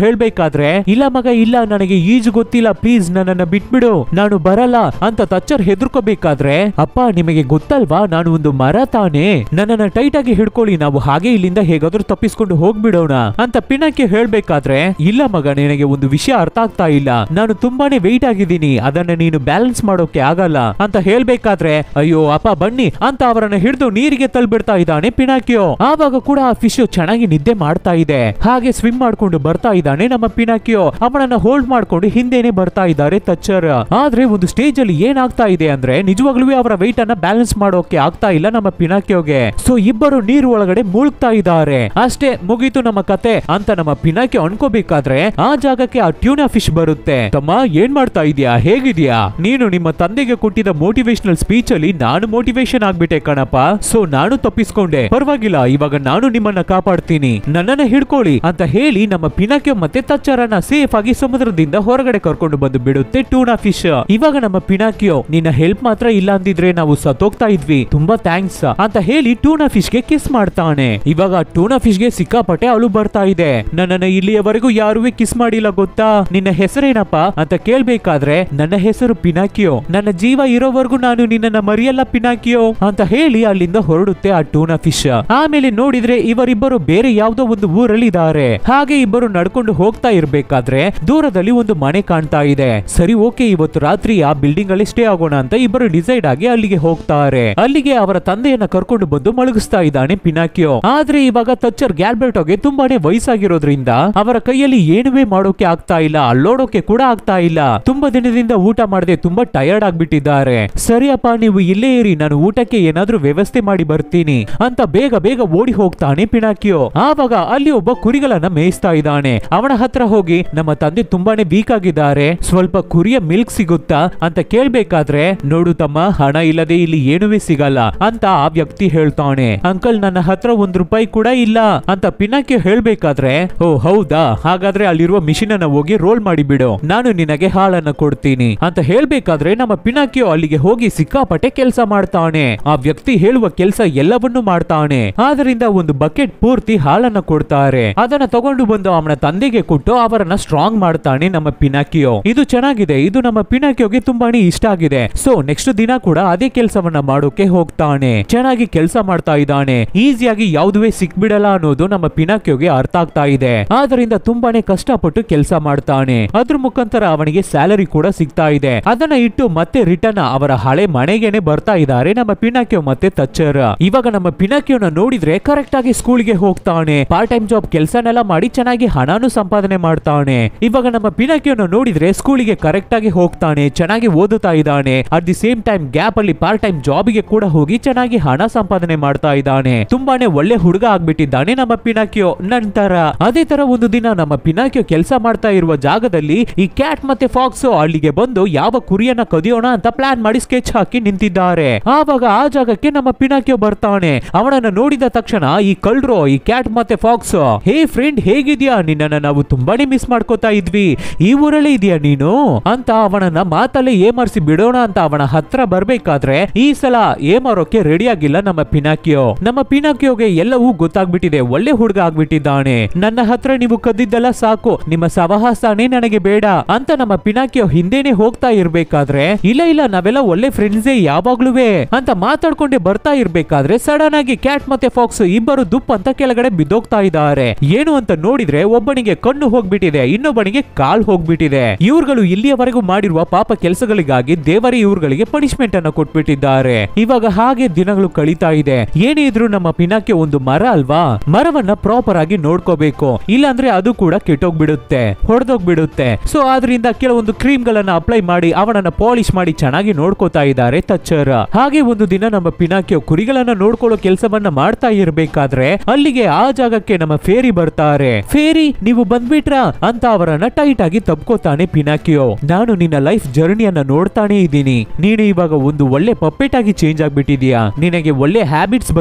ಹೇಳ್ಬೇಕಾದ್ರೆ, ಇಲ್ಲ ಮಗ ಇಲ್ಲ, ನನಗೆ ಈಜು ಗೊತ್ತಿಲ್ಲ, ಪ್ಲೀಸ್ ನನ್ನನ್ನ ಬಿಟ್ಬಿಡು, ನಾನು ಬರಲ್ಲ ಅಂತ ತಚ್ಚರ್ ಹೆದರ್ಕೋಬೇಕಾದ್ರೆ, ಅಪ್ಪ ನಿಮಗೆ ಗೊತ್ತಲ್ವಾ ನಾನು ಒಂದು ಮರ ತಾನೆ, ನನ್ನನ್ನ ಟೈಟ್ ಆಗಿ ಹಿಡ್ಕೊಳ್ಳಿ, ನಾವು ಹಾಗೆ ಇಲ್ಲಿಂದ ಹೇಗಾದ್ರೂ ತಪ್ಪಿಸ್ಕೊಂಡು ಹೋಗ್ಬಿಡೋಣ ಅಂತ ಪಿನಾಕಿಯೋ ಹೇಳ್ಬೇಕಾದ್ರೆ, ಇಲ್ಲ ಮಗ ನಿನಗೆ ಒಂದು ವಿಷಯ ಅರ್ಥ ಆಗ್ತಾ ಇಲ್ಲ, ನಾನು ತುಂಬಾನೇ ವೆಯ್ಟ್ ಆಗಿದ್ದೀನಿ, ಅದನ್ನ ನೀನು ಬ್ಯಾಲೆನ್ಸ್ ಮಾಡೋಕೆ ಆಗಲ್ಲ ಅಂತ ಹೇಳ್ಬೇಕಾದ್ರೆ, ಅಯ್ಯೋ ಅಪ್ಪ ಬನ್ನಿ ಅಂತ ಅವರನ್ನ ಹಿಡಿದು ನೀರಿಗೆ ತಳ್ಬಿಡ್ತಾ ಇದ್ದಾನೆ ಪಿನಾಕಿಯೋ. ಆವಾಗ ಕೂಡ ಆ ಫಿಶ್ ಚೆನ್ನಾಗಿ ನಿದ್ದೆ ಮಾಡ್ತಾ ಇದೆ. ಹಾಗೆ ಸ್ವಿಮ್ ಮಾಡ್ಕೊಂಡು ಬರ್ತಾ ಇದ್ದಾನೆ ನಮ್ಮ ಪಿನಾಕಿಯೋ. ಅವನನ್ನ ಹೋಲ್ಡ್ ಮಾಡ್ಕೊಂಡು ಹಿಂದೆನೆ ಬರ್ತಾ ಇದ್ದಾರೆ ತಚ್ಚರ್. ಆದ್ರೆ ಒಂದು ಸ್ಟೇಜ್ ಅಲ್ಲಿ ಏನಾಗ್ತಾ ಇದೆ ಅಂದ್ರೆ ನಿಜವಾಗ್ಲೂ ಅವರ ವೆಯ್ಟ್ ಅನ್ನ ಬ್ಯಾಲೆನ್ಸ್ ಮಾಡೋಕೆ ಆಗ್ತಾ ಇಲ್ಲ ನಮ್ಮ ಪಿನಾಕಿಯೋಗೆ. ಸೊ ಇಬ್ಬರು ನೀರು ಒಳಗಡೆ ಮುಳುಗ್ತಾ ಇದ್ದಾರೆ. ಅಷ್ಟೇ ಮುಗೀತು ನಮ್ಮ ಕತೆ ಅಂತ ನಮ್ಮ ಪಿನಾಕಿಯೋ ಅನ್ಕೋಬೇಕಾದ್ರೆ ಆ ಜಾಗಕ್ಕೆ ಆ ಟ್ಯೂನಾ ಫಿಶ್ ಬರುತ್ತೆ. ತಮ್ಮ ಏನ್ ಮಾಡ್ತಾ ಇದೀಯಾ, ಹೇಗಿದ್ಯಾ, ನೀನು ನಿಮ್ಮ ತಂದೆಗೆ ಕೊಟ್ಟಿದ್ದ ಮೋಟಿವೇಶನಲ್ ಸ್ಪೀಚ್ ಅಲ್ಲಿ ನಾನು ಮೋಟಿವೇಶನ್ ಆಗ್ಬಿಟ್ಟೆ ಕಣಪ್ಪ, ಸೊ ನಾನು ತಪ್ಪಿಸ್ಕೊಂಡೆ, ಪರವಾಗಿಲ್ಲ ಇವಾಗ ನಾನು ನಿಮ್ಮನ್ನ ಕಾಪಾಡ್ತೀನಿ, ನನ್ನನ್ನ ಹಿಡ್ಕೊಳ್ಳಿ ಅಂತ ಹೇಳಿ ನಮ್ಮ ಪಿನಾಕಿಯೋ ಮತ್ತೆ ತಚ್ಚರನ್ನ ಸೇಫ್ ಆಗಿ ಸಮುದ್ರದಿಂದ ಹೊರಗಡೆ ಕರ್ಕೊಂಡು ಬಂದು ಬಿಡುತ್ತೆ ಟ್ಯೂನಾ ಫಿಶ್. ಇವಾಗ ನಮ್ಮ ಪಿನಾಕಿಯೋ, ನಿನ್ನ ಹೆಲ್ಪ್ ಮಾತ್ರ ಇಲ್ಲ ಅಂದಿದ್ರೆ ನಾವು ಸತ್ತೋಗ್ತಾ ಇದ್ವಿ, ತುಂಬಾ ಥ್ಯಾಂಕ್ಸ್ ಅಂತ ಹೇಳಿ ಟೂನಾ ಫಿಶ್ ಗೆ ಕಿಸ್ ಮಾಡ್ತಾನೆ. ಇವಾಗ ಟೂನಾ ಫಿಶ್ ಗೆ ಸಿಕ್ಕಾಪಟ್ಟೆ ಅಳು ಬರ್ತಾ ಇದೆ. ನನ್ನನ್ನ ಇಲ್ಲಿಯವರೆಗೂ ಯಾರೂ ಕಿಸ್ ಮಾಡಿಲ್ಲ ಗೊತ್ತಾ, ನಿನ್ನ ಹೆಸರೇನಪ್ಪ ಅಂತ ಕೇಳ್ಬೇಕಾದ್ರೆ ನನ್ನ ಹೆಸರು ಪಿನಾಕಿಯೋ, ನನ್ನ ಜೀವ ಇರೋವರೆಗೂ ನಾನು ನಿನ್ನನ್ನ ಮರಿಯಲ್ಲ ಪಿನಾಕಿಯೋ ಅಂತ ಹೇಳಿ ಅಲ್ಲಿಂದ ಹೊರಡುತ್ತೆ ಆ ಟೂನಾ ಫಿಶ್. ಆಮೇಲೆ ನೋಡಿದ್ರೆ ಇವರಿಬ್ಬರು ಬೇರೆ ಯಾವ್ದೋ ಒಂದು ಊರಲ್ಲಿ ಇದ್ದಾರೆ. ಹಾಗೆ ಇಬ್ಬರು ನಡ್ಕೊಂಡು ಹೋಗ್ತಾ ಇರ್ಬೇಕಾದ್ರೆ ದೂರದಲ್ಲಿ ಒಂದು ಮನೆ ಕಾಣ್ತಾ ಇದೆ. ಸರಿ ಓಕೆ, ಇವತ್ತು ರಾತ್ರಿ ಆ ಬಿಲ್ಡಿಂಗ್ ಅಲ್ಲಿ ಸ್ಟೇ ಆಗೋಣ ಅಂತ ಇಬ್ಬರು ಡಿಸೈಡ್ ಆಗಿ ಅಲ್ಲಿಗೆ ಹೋಗ್ತಾರೆ. ಅಲ್ಲಿಗೆ ಅವರ ತಂದೆಯನ್ನ ಕರ್ಕೊಂಡು ಬಂದು ಮಲಗಿಸ್ತಾ ಇದ್ದಾನೆ ಪಿನಾಕಿಯೋ. ಆದ್ರೆ ಇವಾಗ ತಚ್ಚರ್ ಗ್ಯಾಲ್ಬರ್ಟೋಗೆ ತುಂಬಾನೇ ವಯಸ್ಸಾಗಿರೋದ್ರಿಂದ ಅವರ ಕೈಯಲ್ಲಿ ಏನುವೇ ಮಾಡೋಕೆ ಆಗ್ತಾ ಇಲ್ಲ, ಅಲ್ಲೋಡೋಕೆ ಕೂಡ ಆಗ್ತಾ ಇಲ್ಲ. ತುಂಬಾ ದಿನದಿಂದ ಊಟ ಮಾಡದೆ ತುಂಬಾ ಟಯರ್ಡ್ ಆಗ್ಬಿಟ್ಟಿದ್ದಾರೆ. ಸರಿಯಪ್ಪ, ನೀವು ಇಲ್ಲೇ ಇರಿ, ನಾನು ಊಟಕ್ಕೆ ಏನಾದ್ರೂ ವ್ಯವಸ್ಥೆ ಮಾಡಿ ಬರ್ತೀನಿ ಅಂತ ಬೇಗ ಬೇಗ ಓಡಿ ಹೋಗ್ತಾನೆ ಪಿನಾಕಿಯೋ. ಆವಾಗ ಅಲ್ಲಿ ಒಬ್ಬ ಕುರಿಗಳನ್ನ ಮೇಯಿಸ್ತಾ ಇದ್ದಾನೆ. ಅವನ ಹತ್ರ ಹೋಗಿ ನಮ್ಮ ತಂದೆ ತುಂಬಾನೇ ವೀಕ್ ಆಗಿದ್ದಾರೆ, ಸ್ವಲ್ಪ ಕುರಿಯ ಮಿಲ್ಕ್ ಸಿಗುತ್ತಾ ಅಂತ ಕೇಳ್ಬೇಕಾದ್ರೆ, ನೋಡು ತಮ್ಮ, ಹಣ ಇಲ್ಲದೆ ಇಲ್ಲಿ ಏನುವೇ ಸಿಗಲ್ಲ ಅಂತ ಆ ವ್ಯಕ್ತಿ ಹೇಳ್ತಾನೆ. ಅಂಕಲ್, ನನ್ನ ಹತ್ರ ₹1 ಕೂಡ ಇಲ್ಲ ಅಂತ ಪಿನಾಕಿಯೋ ಹೇಳ್ಬೇಕಾದ್ರೆ, ಓ ಹೌದಾ, ಹಾಗಾದ್ರೆ ಅಲ್ಲಿರುವ ಮಿಷಿನ್ ಅನ್ನ ಹೋಗಿ ರೋಲ್ ಮಾಡಿ ಬಿಡು, ನಾನು ನಿನಗೆ ಹಾಲನ್ನ ಕೊಡ್ತೀನಿ ಅಂತ ಹೇಳ್ಬೇಕಾದ್ರೆ ನಮ್ಮ ಪಿನಾಕಿಯೋ ಅಲ್ಲಿಗೆ ಹೋಗಿ ಸಿಕ್ಕಾಪಟ್ಟೆ ಕೆಲಸ ಮಾಡ್ತಾನೆ. ಆ ವ್ಯಕ್ತಿ ಹೇಳುವ ಕೆಲಸ ಎಲ್ಲವನ್ನೂ ಮಾಡ್ತಾನೆ. ಆದ್ರಿಂದ ಒಂದು ಬಕೆಟ್ ಪೂರ್ತಿ ಹಾಲನ್ನ ಕೊಡ್ತಾರೆ. ಅದನ್ನ ತಗೊಂಡು ಬಂದು ಅವನ ತಂದೆಗೆ ಕೊಟ್ಟು ಅವರನ್ನ ಸ್ಟ್ರಾಂಗ್ ಮಾಡ್ತಾನೆ ನಮ್ಮ ಪಿನಾಕಿಯೋ. ಇದು ಚೆನ್ನಾಗಿದೆ, ಇದು ನಮ್ಮ ಪಿನಾಕಿಯೋಗೆ ತುಂಬಾನೇ ಇಷ್ಟ ಆಗಿದೆ. ಸೊ ನೆಕ್ಸ್ಟ್ ದಿನ ಕೂಡ ಅದೇ ಕೆಲಸವನ್ನ ಮಾಡೋಕೆ ಹೋಗ್ತಾನೆ. ಚೆನ್ನಾಗಿ ಕೆಲಸ ಮಾಡ್ತಾ ಇದ್ದಾನೆ. ಈಸಿಯಾಗಿ ಯಾವುದುವೇ ಸಿಕ್ಬಿಡಲ್ಲ ಅನ್ನೋದು ನಮ್ಮ ಪಿನಾಕಿಯೋಗೆ ಅರ್ಥ ಆಗ್ತಾ ಇದೆ. ಆದ್ರಿಂದ ತುಂಬಾನೇ ಕಷ್ಟಪಟ್ಟು ಕೆಲಸ ಮಾಡ್ತಾನೆ. ಅದ್ರ ಮುಖಾಂತರ ಅವನಿಗೆ ಸ್ಯಾಲರಿ ಕೂಡ ಸಿಗ್ತಾ ಇದೆ. ಅದನ್ನ ಇಟ್ಟು ಮತ್ತೆ ರಿಟರ್ನ್ ಅವರ ಹಳೆ ಮನೆಗೆನೆ ಬರ್ತಾ ಇದ್ದಾರೆ ನಮ್ಮ ಪಿನಾಕಿಯೋ ಮತ್ತೆ ತಚ್ಚರ್. ಇವಾಗ ನಮ್ಮ ಪಿನಾಕಿಯೋನ ನೋಡಿದ್ರೆ ಕರೆಕ್ಟ್ ಆಗಿ ಸ್ಕೂಲ್ಗೆ ಹೋಗ್ತಾನೆ. ಪಾರ್ಟ್ ಟೈಮ್ ಜಾಬ್ ಕೆಲಸನೆಲ್ಲ ಮಾಡಿ ಚೆನ್ನಾಗಿ ಹಣನು ಸಂಪಾದನೆ ಮಾಡ್ತಾನೆ. ಇವಾಗ ನಮ್ಮ ಪಿನಾಕಿಯೋನ ನೋಡಿದ್ರೆ ಸ್ಕೂಲಿಗೆ ಕರೆಕ್ಟ್ ಆಗಿ ಹೋಗ್ತಾನೆ, ಚೆನ್ನಾಗಿ ಓದುತ್ತಾ ಇದ್ದಾನೆ. At the same time gap ಅಲ್ಲಿ ಪಾರ್ಟ್ ಟೈಮ್ ಜಾಬ್ ಗೆ ಕೂಡ ಹೋಗಿ ಚೆನ್ನಾಗಿ ಹಣ ಸಂಪಾದನೆ ಮಾಡ್ತಾ ಇದ್ದಾನೆ. ತುಂಬಾನೇ ಒಳ್ಳೆ ಹುಡುಗ ಆಗ್ಬಿಟ್ಟಿದ್ದಾನೆ ನಮ್ಮ ಪಿನಾಕಿಯೋ. ನಂತರ ಅದೇ ತರ ಒಂದು ದಿನ ನಮ್ಮ ಪಿನಾಕಿಯೋ ಕೆಲಸ ಮಾಡ್ತಾ ಇರುವ ಜಾಗದಲ್ಲಿ ಈ ಕ್ಯಾಟ್ ಮತ್ತೆ ಫಾಕ್ಸ್ ಅಲ್ಲಿಗೆ ಬಂದು ಯಾವ ಕುರಿಯನ್ನ ಕದಿಯೋಣ ಅಂತ ಪ್ಲಾನ್ ಮಾಡಿ ಸ್ಕೆಚ್ ಹಾಕಿ ನಿಂತಿದ್ದಾರೆ. ಆವಾಗ ಆ ಜಾಗಕ್ಕೆ ನಮ್ಮ ಪಿನಾಕಿಯೋ ಬರ್ತಾನೆ. ಅವನನ್ನ ನೋಡಿದ ತಕ್ಷಣ ಈ ಕಳ್ರು, ಈ ಕ್ಯಾಟ್ ಮತ್ತೆ ಫಾಕ್ಸ್, ಹೇ ಫ್ರೆಂಡ್ ಹೇಗಿದ್ಯಾ, ನಿನ್ನನ್ನ ನಾವು ತುಂಬಾನೇ ಮಿಸ್ ಮಾಡ್ಕೋತಾ ಇದ್ವಿ, ಈ ಊರಲ್ಲೇ ಇದೆಯಾ ನೀನು ಅಂತ ಅವನನ್ನ ಮಾತಲ್ಲೇ ಏಮರ್ಸಿ ಬಿಡೋಣ ಅಂತ ಅವನ ಹತ್ರ ಬರ್ಬೇಕಾದ್ರೆ ಈ ಸಲ ಏಮಾರೋಕೆ ರೆಡಿ ಆಗಿಲ್ಲ ನಮ್ಮ ಪಿನಾಕಿಯೋ. ನಮ್ಮ ಪಿನಾಕಿಯೋಗೆ ಎಲ್ಲವೂ ಗೊತ್ತಾಗ್ಬಿಟ್ಟಿದೆ, ಒಳ್ಳೆ ಹುಡುಗ ಆಗ್ಬಿಟ್ಟಿದ್ದಾನೆ. ನನ್ನ ಹತ್ರ ನೀವು ಕದ್ದಿದ್ದೆಲ್ಲ ಸಾಕು, ನಿಮ್ಮ ಸಹವಾಸನೇ ನನಗೆ ಬೇಡ ಅಂತ ನಮ್ಮ ಪಿನಾಕಿಯೋ ಹಿಂದೆನೆ ಹೋಗ್ತಾ ಇರ್ಬೇಕಾದ್ರೆ, ಇಲ್ಲ ಇಲ್ಲ ನಾವೆಲ್ಲ ಒಳ್ಳೆ ಫ್ರೆಂಡ್ಸೇ ಯಾವಾಗ್ಲೂವೆ ಅಂತ ಮಾತಾಡ್ಕೊಂಡೆ ಬರ್ತಾ ಇರ್ಬೇಕಾದ್ರೆ ಸಡನ್ ಆಗಿ ಕ್ಯಾಟ್ ಮತ್ತೆ ಫಾಕ್ಸ್ ಇಬ್ಬರು ದುಪ್ ಅಂತ ಕೆಳಗಡೆ ಬಿದ್ದೋಗ್ತಾ ಇದ್ದಾರೆ. ಏನು ಅಂತ ನೋಡಿದ್ರೆ ಒಬ್ಬನಿಗೆ ಕಣ್ಣು ಹೋಗ್ಬಿಟ್ಟಿದೆ, ಇನ್ನೊಬ್ಬನಿಗೆ ಕಾಲ್ ಹೋಗ್ಬಿಟ್ಟಿದೆ. ಇವ್ರುಗಳು ಇಲ್ಲಿಯವರೆಗೂ ಮಾಡಿರುವ ಪಾಪ ಕೆಲಸಗಳಿಗಾಗಿ ದೇವರೇ ಇವ್ರುಗಳಿಗೆ ಪನಿಷ್ಮೆಂಟ್ ಅನ್ನ ಕೊಟ್ಬಿಟ್ಟಿದ್ದಾರೆ. ಇವಾಗ ಹಾಗೆ ದಿನಗಳು ಕಳೀತಾ ಇದೆ. ಏನೇ ಇದ್ರು ನಮ್ಮ ಪಿನಾಕಿಯೋ ಒಂದು ಮರ ಅಲ್ವಾ, ಮರವನ್ನ ಪ್ರಾಪರ್ ಆಗಿ ನೋಡ್ಕೋಬೇಕು, ಇಲ್ಲಾಂದ್ರೆ ಅದು ಕೂಡ ಕೆಟ್ಟೋಗ್ಬಿಡುತ್ತೆ, ಹೊಡೆದೋಗ್ಬಿಡುತ್ತೆ. ಸೊ ಆದ್ರಿಂದ ಕೆಲವೊಂದು ಕ್ರೀಮ್ ಗಳನ್ನ ಅಪ್ಲೈ ಮಾಡಿ ಅವನನ್ನ ಪಾಲಿಶ್ ಮಾಡಿ ಚೆನ್ನಾಗಿ ನೋಡ್ಕೋತಾ ಇದ್ದಾರೆ ತಚ್ಚರ್. ಹಾಗೆ ಒಂದು ದಿನ ನಮ್ಮ ಪಿನಾಕಿಯೋ ಕುರಿಗಳನ್ನ ನೋಡ್ಕೊಳ್ಳೋ ಕೆಲಸವನ್ನ ಮಾಡ್ತಾ ಇರ್ಬೇಕಾದ್ರೆ ಅಲ್ಲಿಗೆ ಆ ಜಾಗಕ್ಕೆ ನಮ್ಮ ಫೇರಿ ಬರ್ತಾರೆ. ಫೇರಿ ನೀವು ಬಂದ್ಬಿಟ್ರಾ ಅಂತ ಅವರನ್ನ ಟೈಟ್ ಆಗಿ ತಬ್ಕೋತಾನೆ ಪಿನಾಕಿಯೋ. ನಾನು ನಿನ್ನ ಲೈಫ್ ಜರ್ನಿಯನ್ನ ನೋಡ್ತಾನೆ ಇದ್ದೀನಿ, ನೀನು ಇವಾಗ ಒಂದು ಒಳ್ಳೆ ಪಪ್ಪೆಟ್ ಆಗಿ ಚೇಂಜ್ ಆಗ್ಬಿಟ್ಟಿದ್ಯಾ, ನಿನಗೆ ಒಳ್ಳೆ ಹ್ಯಾಬಿಟ್ಸ್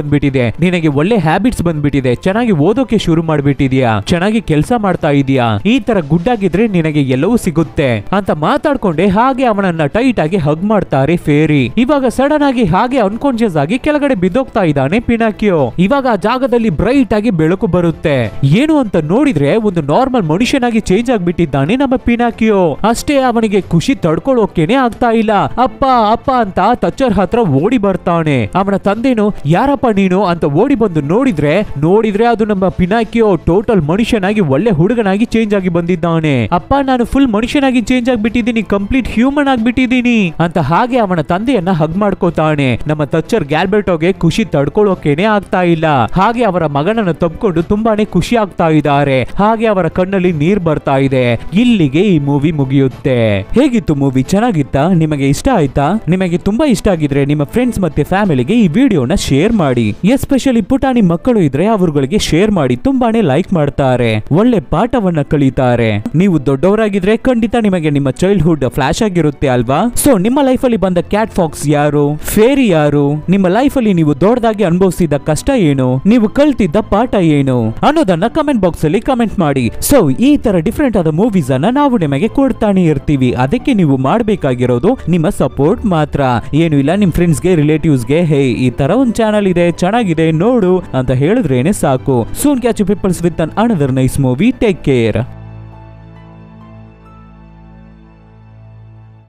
ಬಂದ್ಬಿಟ್ಟಿದೆ, ಚೆನ್ನಾಗಿ ಓದೋಕೆ ಶುರು ಮಾಡ್ಬಿಟ್ಟಿದ್ಯಾ, ಚೆನ್ನಾಗಿ ಕೆಲಸ ಮಾಡ್ತಾ ಇದೀಯಾ, ಈ ತರ ಗುಡ್ ಆಗಿದ್ರೆ ನಿನಗೆ ಎಲ್ಲವೂ ಸಿಗುತ್ತೆ ಅಂತ ಮಾತಾಡ್ಕೊಂಡೆ ಹಾಗೆ ಅವನನ್ನ ಟೈಟ್ ಆಗಿ ಹಗ್ ಮಾಡ್ತಾರೆ ಫೇರಿ. ಇವಾಗ ಸಡನ್ ಆಗಿ ಹಾಗೆ ಅನ್ಕಾನ್ಶಿಯಸ್ ಆಗಿ ಕೆಳಗಡೆ ಬಿದ್ದೋಗ್ತಾ ಇದ್ದಾನೆ ಪಿನಾಕಿಯೋ. ಇವಾಗ ಆ ಜಾಗದಲ್ಲಿ ಬ್ರೈಟ್ ಆಗಿ ಬೆಳಕು ಬರುತ್ತೆ. ಏನು ಅಂತ ನೋಡಿದ್ರೆ ಒಂದು ನಾರ್ಮಲ್ ಮನುಷ್ಯನಾಗಿ ಚೇಂಜ್ ಆಗ್ಬಿಟ್ಟಿದ್ದಾನೆ ನಮ್ಮ ಪಿನಾಕಿಯೋ. ಅಷ್ಟೇ ಅವನಿಗೆ ಖುಷಿ ತಡ್ಕೊಳ್ಳೋಕೆನೆ ಆಗ್ತಾ ಇಲ್ಲ. ಅಪ್ಪ ಅಪ್ಪ ಅಂತ ತಚ್ಚರ್ ಹತ್ರ ಓಡಿ ಬರ್ತಾನೆ. ಅವನ ತಂದೆನು ಯಾರಪ್ಪ ನೀನು ಅಂತ ಓಡಿ ಬಂದು ನೋಡಿದ್ರೆ ಅದು ನಮ್ಮ ಪಿನಾಕಿಯೋ ಟೋಟಲ್ ಮನುಷ್ಯನಾಗಿ ಒಳ್ಳೆ ಹುಡುಗನಾಗಿ ಚೇಂಜ್ ಆಗಿ ಬಂದಿದ್ದಾನೆ. ಅಪ್ಪ ನಾನು ಫುಲ್ ಮನುಷ್ಯನಾಗಿ ಚೇಂಜ್ ಆಗ್ಬಿಟ್ಟಿದ್ದೀನಿ, ಕಂಪ್ಲೀಟ್ ಹ್ಯೂಮನ್ ಆಗ್ಬಿಟ್ಟಿದ್ದೀನಿ ಅಂತ ಹಾಗೆ ಅವನ ತಂದೆಯನ್ನ ಹಗ್ ಮಾಡ್ಕೋತಾನೆ. ನಮ್ಮ ತಚ್ಚರ್ ಗ್ಯಾಲ್ಬರ್ಟೋಗೆ ಖುಷಿ ತಡ್ಕೊಳ್ಳೋಕೆನೆ ಆಗ್ತಾ ಇಲ್ಲ. ಹಾಗೆ ಅವರ ಮಗನನ್ನು ತಬ್ಕೊಂಡು ತುಂಬಾನೇ ಖುಷಿ ಆಗ್ತಾ ಇದ್ದಾರೆ. ಹಾಗೆ ಅವರ ಕಣ್ಣಲ್ಲಿ ನೀರ್ ಬರ್ತಾ ಇದೆ. ಇಲ್ಲಿಗೆ ಈ ಮೂವಿ ಮುಗಿಯುತ್ತೆ. ಹೇಗಿತ್ತು ಮೂವಿ? ಚೆನ್ನಾಗಿತ್ತಾ? ನಿಮಗೆ ಇಷ್ಟ ಆಯ್ತಾ? ನಿಮಗೆ ತುಂಬಾ ಇಷ್ಟ ಆಗಿದ್ರೆ ನಿಮ್ಮ ಫ್ರೆಂಡ್ಸ್ ಮತ್ತೆ ಫ್ಯಾಮಿಲಿಗೆ ಈ ವಿಡಿಯೋನ ಶೇರ್ ಮಾಡಿ. ಎಸ್ಪೆಷಲಿ ಪುಟಾಣಿ ಮಕ್ಕಳು ಇದ್ರೆ ಅವರುಗಳಿಗೆ ಶೇರ್ ಮಾಡಿ, ತುಂಬಾನೇ ಲೈಕ್ ಮಾಡ್ತಾರೆ, ಒಳ್ಳೆ ಪಾಠವನ್ನ ಕಲಿತಾರೆ. ನೀವು ದೊಡ್ಡವರಾಗಿದ್ರೆ ಖಂಡಿತ ನಿಮಗೆ ನಿಮ್ಮ ಚೈಲ್ಡ್ಹುಡ್ ಫ್ಲಾಶ್ ಆಗಿರುತ್ತೆ ಅಲ್ವಾ? ಸೊ ನಿಮ್ಮ ಲೈಫ್ ಅಲ್ಲಿ ಬಂದ ಕ್ಯಾಟ್ ಫಾಕ್ಸ್ ಯಾರು, ಫೇರಿ ಯಾರು, ನಿಮ್ಮ ಲೈಫ್ ಅಲ್ಲಿ ನೀವು ದೊಡ್ಡದಾಗಿ ಅನುಭವಿಸಿದ ಕಷ್ಟ ಏನು, ನೀವು ಕಲ್ತಿದ್ದ ಪಾಠ ಏನು ಅನ್ನೋದನ್ನ ಕಮೆಂಟ್ ಬಾಕ್ಸ್ ಅಲ್ಲಿ ಕಮೆಂಟ್ ಮಾಡಿ. ಸೊ ಈ ತರ ಡಿಫ್ರೆಂಟ್ ಆದ ಮೂವೀಸ್ ಅನ್ನ ನಾವು ನಿಮಗೆ ಕೊಡ್ತಾನೆ ಇರ್ತೀವಿ. ಅದಕ್ಕೆ ನೀವು ಮಾಡಬೇಕಾಗಿರೋದು ನಿಮ್ಮ ಸಪೋರ್ಟ್ ಮಾತ್ರ, ಏನು ಇಲ್ಲ. ನಿಮ್ ಫ್ರೆಂಡ್ಸ್ ಗೆ ರಿಲೇಟಿವ್ಸ್ ಗೆ ಹೇ ಈ ತರ ಒಂದು ಚಾನಲ್ ಇದೆ, ಚೆನ್ನಾಗಿದೆ ನೋಡು ಅಂತ ಹೇಳಿದ್ರೇನೆ ಸಾಕು. Soon catch you peoples with an another nice movie. Take care.